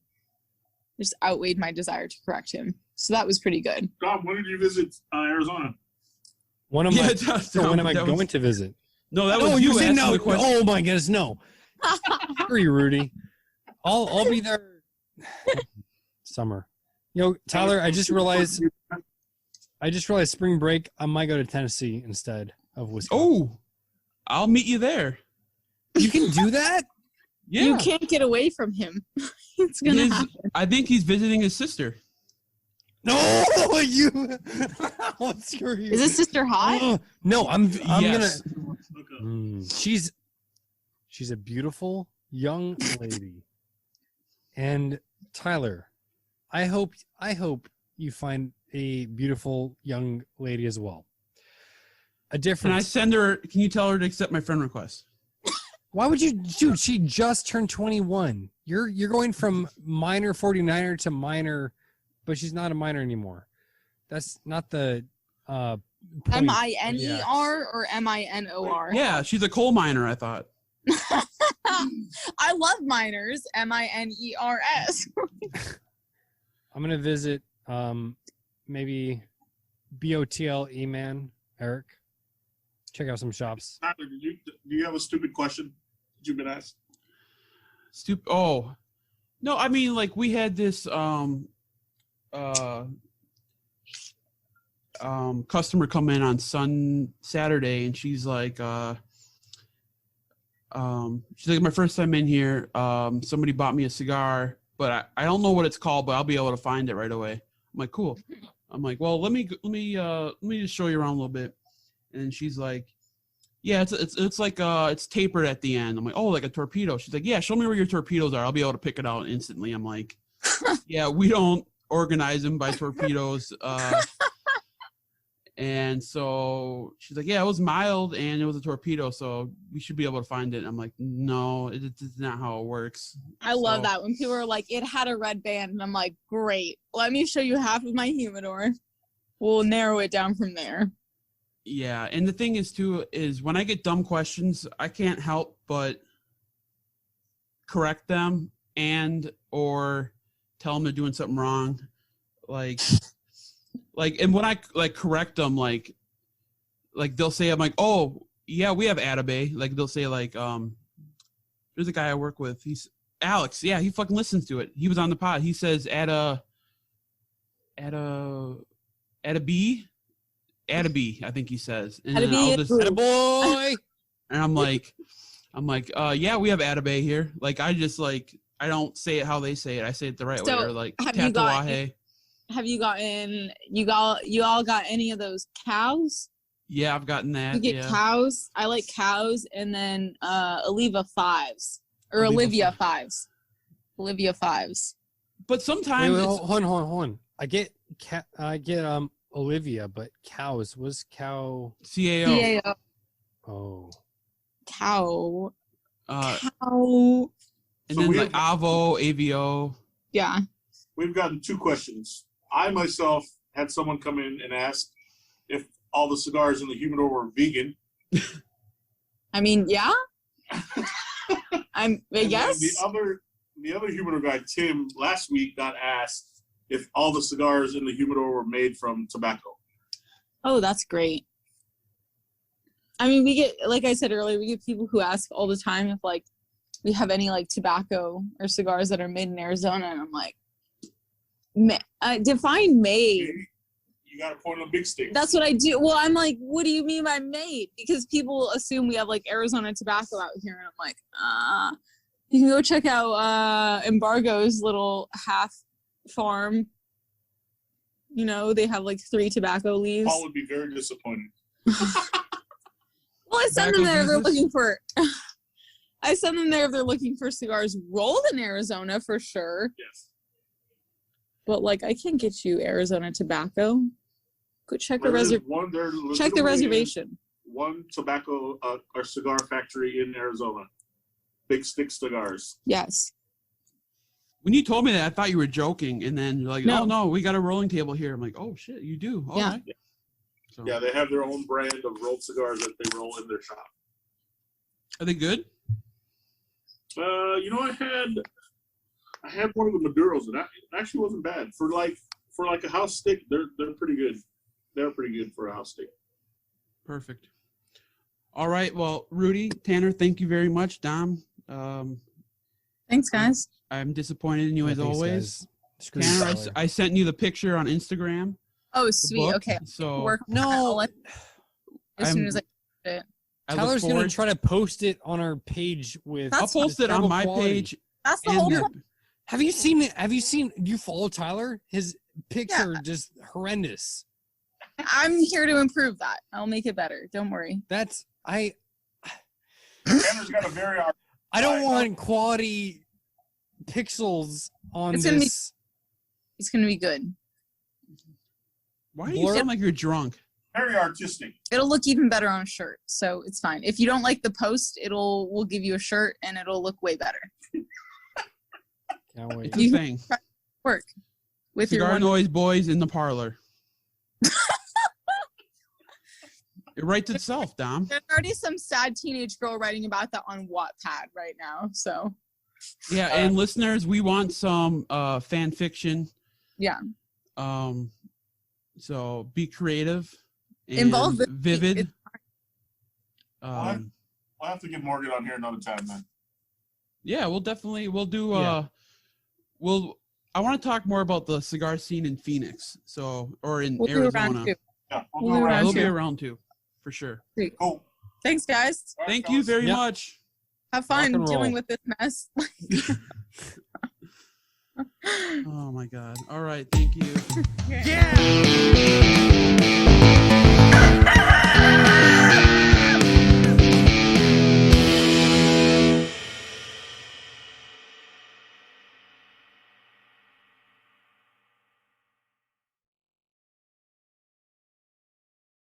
just outweighed my desire to correct him. So that was pretty good. Tom, when did you visit Arizona? When am I going to visit? No, that was you asking no. the question. Oh my goodness, no. Screw you, Rudy. I'll be there summer. You know, Tyler, I just realized spring break, I might go to Tennessee instead of Wisconsin. Oh, I'll meet you there. You can do that? Yeah. You can't get away from him. It's going to happen. I think he's visiting his sister. No, you. Screw you. Is his sister hot? No, I'm Yes. gonna. She's a beautiful young lady, and Tyler, I hope you find a beautiful young lady as well. Can I send her? Can you tell her to accept my friend request? Why would you, dude? She just turned 21. You're going from minor 49er to minor, but she's not a minor anymore. That's not the point. MINER or MINOR? Yeah, she's a coal miner, I thought. I love miners. MINERS. I'm gonna visit maybe BOTL E-Man Eric. Check out some shops. Tyler, do you have a stupid question that you've been asked? Oh, no. I mean, like we had this customer come in on Saturday, and she's like, my first time in here. Somebody bought me a cigar, but I don't know what it's called, but I'll be able to find it right away. I'm like, cool. I'm like, well, let me just show you around a little bit. And she's like, yeah, it's like it's tapered at the end. I'm like, oh, like a torpedo. She's like, yeah, show me where your torpedoes are. I'll be able to pick it out instantly. I'm like, yeah, we don't organize them by torpedoes. And so she's like, yeah, it was mild and it was a torpedo, so we should be able to find it. And I'm like, no, it's not how it works. I love that when people are like, it had a red band. And I'm like, great. Let me show you half of my humidor. We'll narrow it down from there. Yeah, and the thing is, too, is when I get dumb questions, I can't help but correct them and or tell them they're doing something wrong. Like, and when I, like, correct them, like they'll say, I'm like, oh, yeah, we have Atabay. Like, they'll say, like, there's a guy I work with. He's Alex. Yeah, he fucking listens to it. He was on the pod. He says, add a B, I think he says. And then I'll just, boy. And I'm like, yeah, we have Atabay here. Like, I just, like, I don't say it how they say it. I say it the right way. Or like, Tatawahe. Have you all got any of those cows? Yeah, I've gotten that. You get cows. I like cows, and then Olivia 5s. But sometimes wait, hold on. I get Olivia, but cows was cow CAO. Oh. Cow. Cow. And so then like AVO. Yeah. We've gotten 2 questions. I myself had someone come in and ask if all the cigars in the humidor were vegan. I mean, yeah. I guess. The other humidor guy, Tim, last week got asked if all the cigars in the humidor were made from tobacco. Oh, that's great. I mean, we get, like I said earlier, we get people who ask all the time if, like, we have any like tobacco or cigars that are made in Arizona, and I'm like, define made. You got to point on big sticks. That's what I do. Well, I'm like, what do you mean by made? Because people assume we have like Arizona tobacco out here, and I'm like, you can go check out Embargo's little half farm. You know, they have like 3 tobacco leaves. Paul would be very disappointed. Well, I send them there if they're looking for. I send them there if they're looking for cigars rolled in Arizona for sure. Yes. But like, I can't get you Arizona tobacco. Go check the Check the reservation. One tobacco or cigar factory in Arizona. Big Stick Cigars. Yes. When you told me that, I thought you were joking, and then you're like, No. "Oh no, we got a rolling table here." I'm like, "Oh shit, you do?" All Yeah. right. So, Yeah, they have their own brand of rolled cigars that they roll in their shop. are they good? You know, I had one of the Maduros, and it actually wasn't bad for like a house stick. They're pretty good. They're pretty good for a house stick. Perfect. All right. Well, Rudy, Tanner, thank you very much. Dom, Thanks, guys. I'm disappointed in you as Thanks, always. guys. Screw you, Tanner, Tyler. I sent you the picture on Instagram. Oh, the sweet. book, Okay. So Work. No. As soon as I get it. I look Tyler's gonna forward- try to post it on our page with. That's I'll post it on terrible my quality. page. That's the and whole your- point. Have you seen it? Have you seen? Do you follow Tyler? His pics are just horrendous. I'm here to improve that. I'll make it better. Don't worry. That's Tanner's got a very. I don't want quality pixels on It's gonna be- this. It's gonna be good. Why do you Blurb? sound like you're drunk? Very artistic. It'll look even better on a shirt, so it's fine. If you don't like the post, we'll give you a shirt and it'll look way better. Can't wait. It's a thing. Work with your one. CigarNoise boys in the parlor. It writes itself, Dom. There's already some sad teenage girl writing about that on Wattpad right now. So Yeah, and listeners, we want some fan fiction. yeah, So be creative and Involve the- vivid. We'll have to get Morgan on here another time, man. Yeah, we'll do. Yeah. I want to talk more about the cigar scene in Phoenix, or in we'll do Arizona. around 2. Yeah, We'll do go around around. We'll be two. around too, for sure. Cool. Thanks, guys. All right, Thank you fellas. very Yep. much. Have Rock fun and dealing roll. with this mess. Oh my God. All right. Thank you. Okay. Yeah.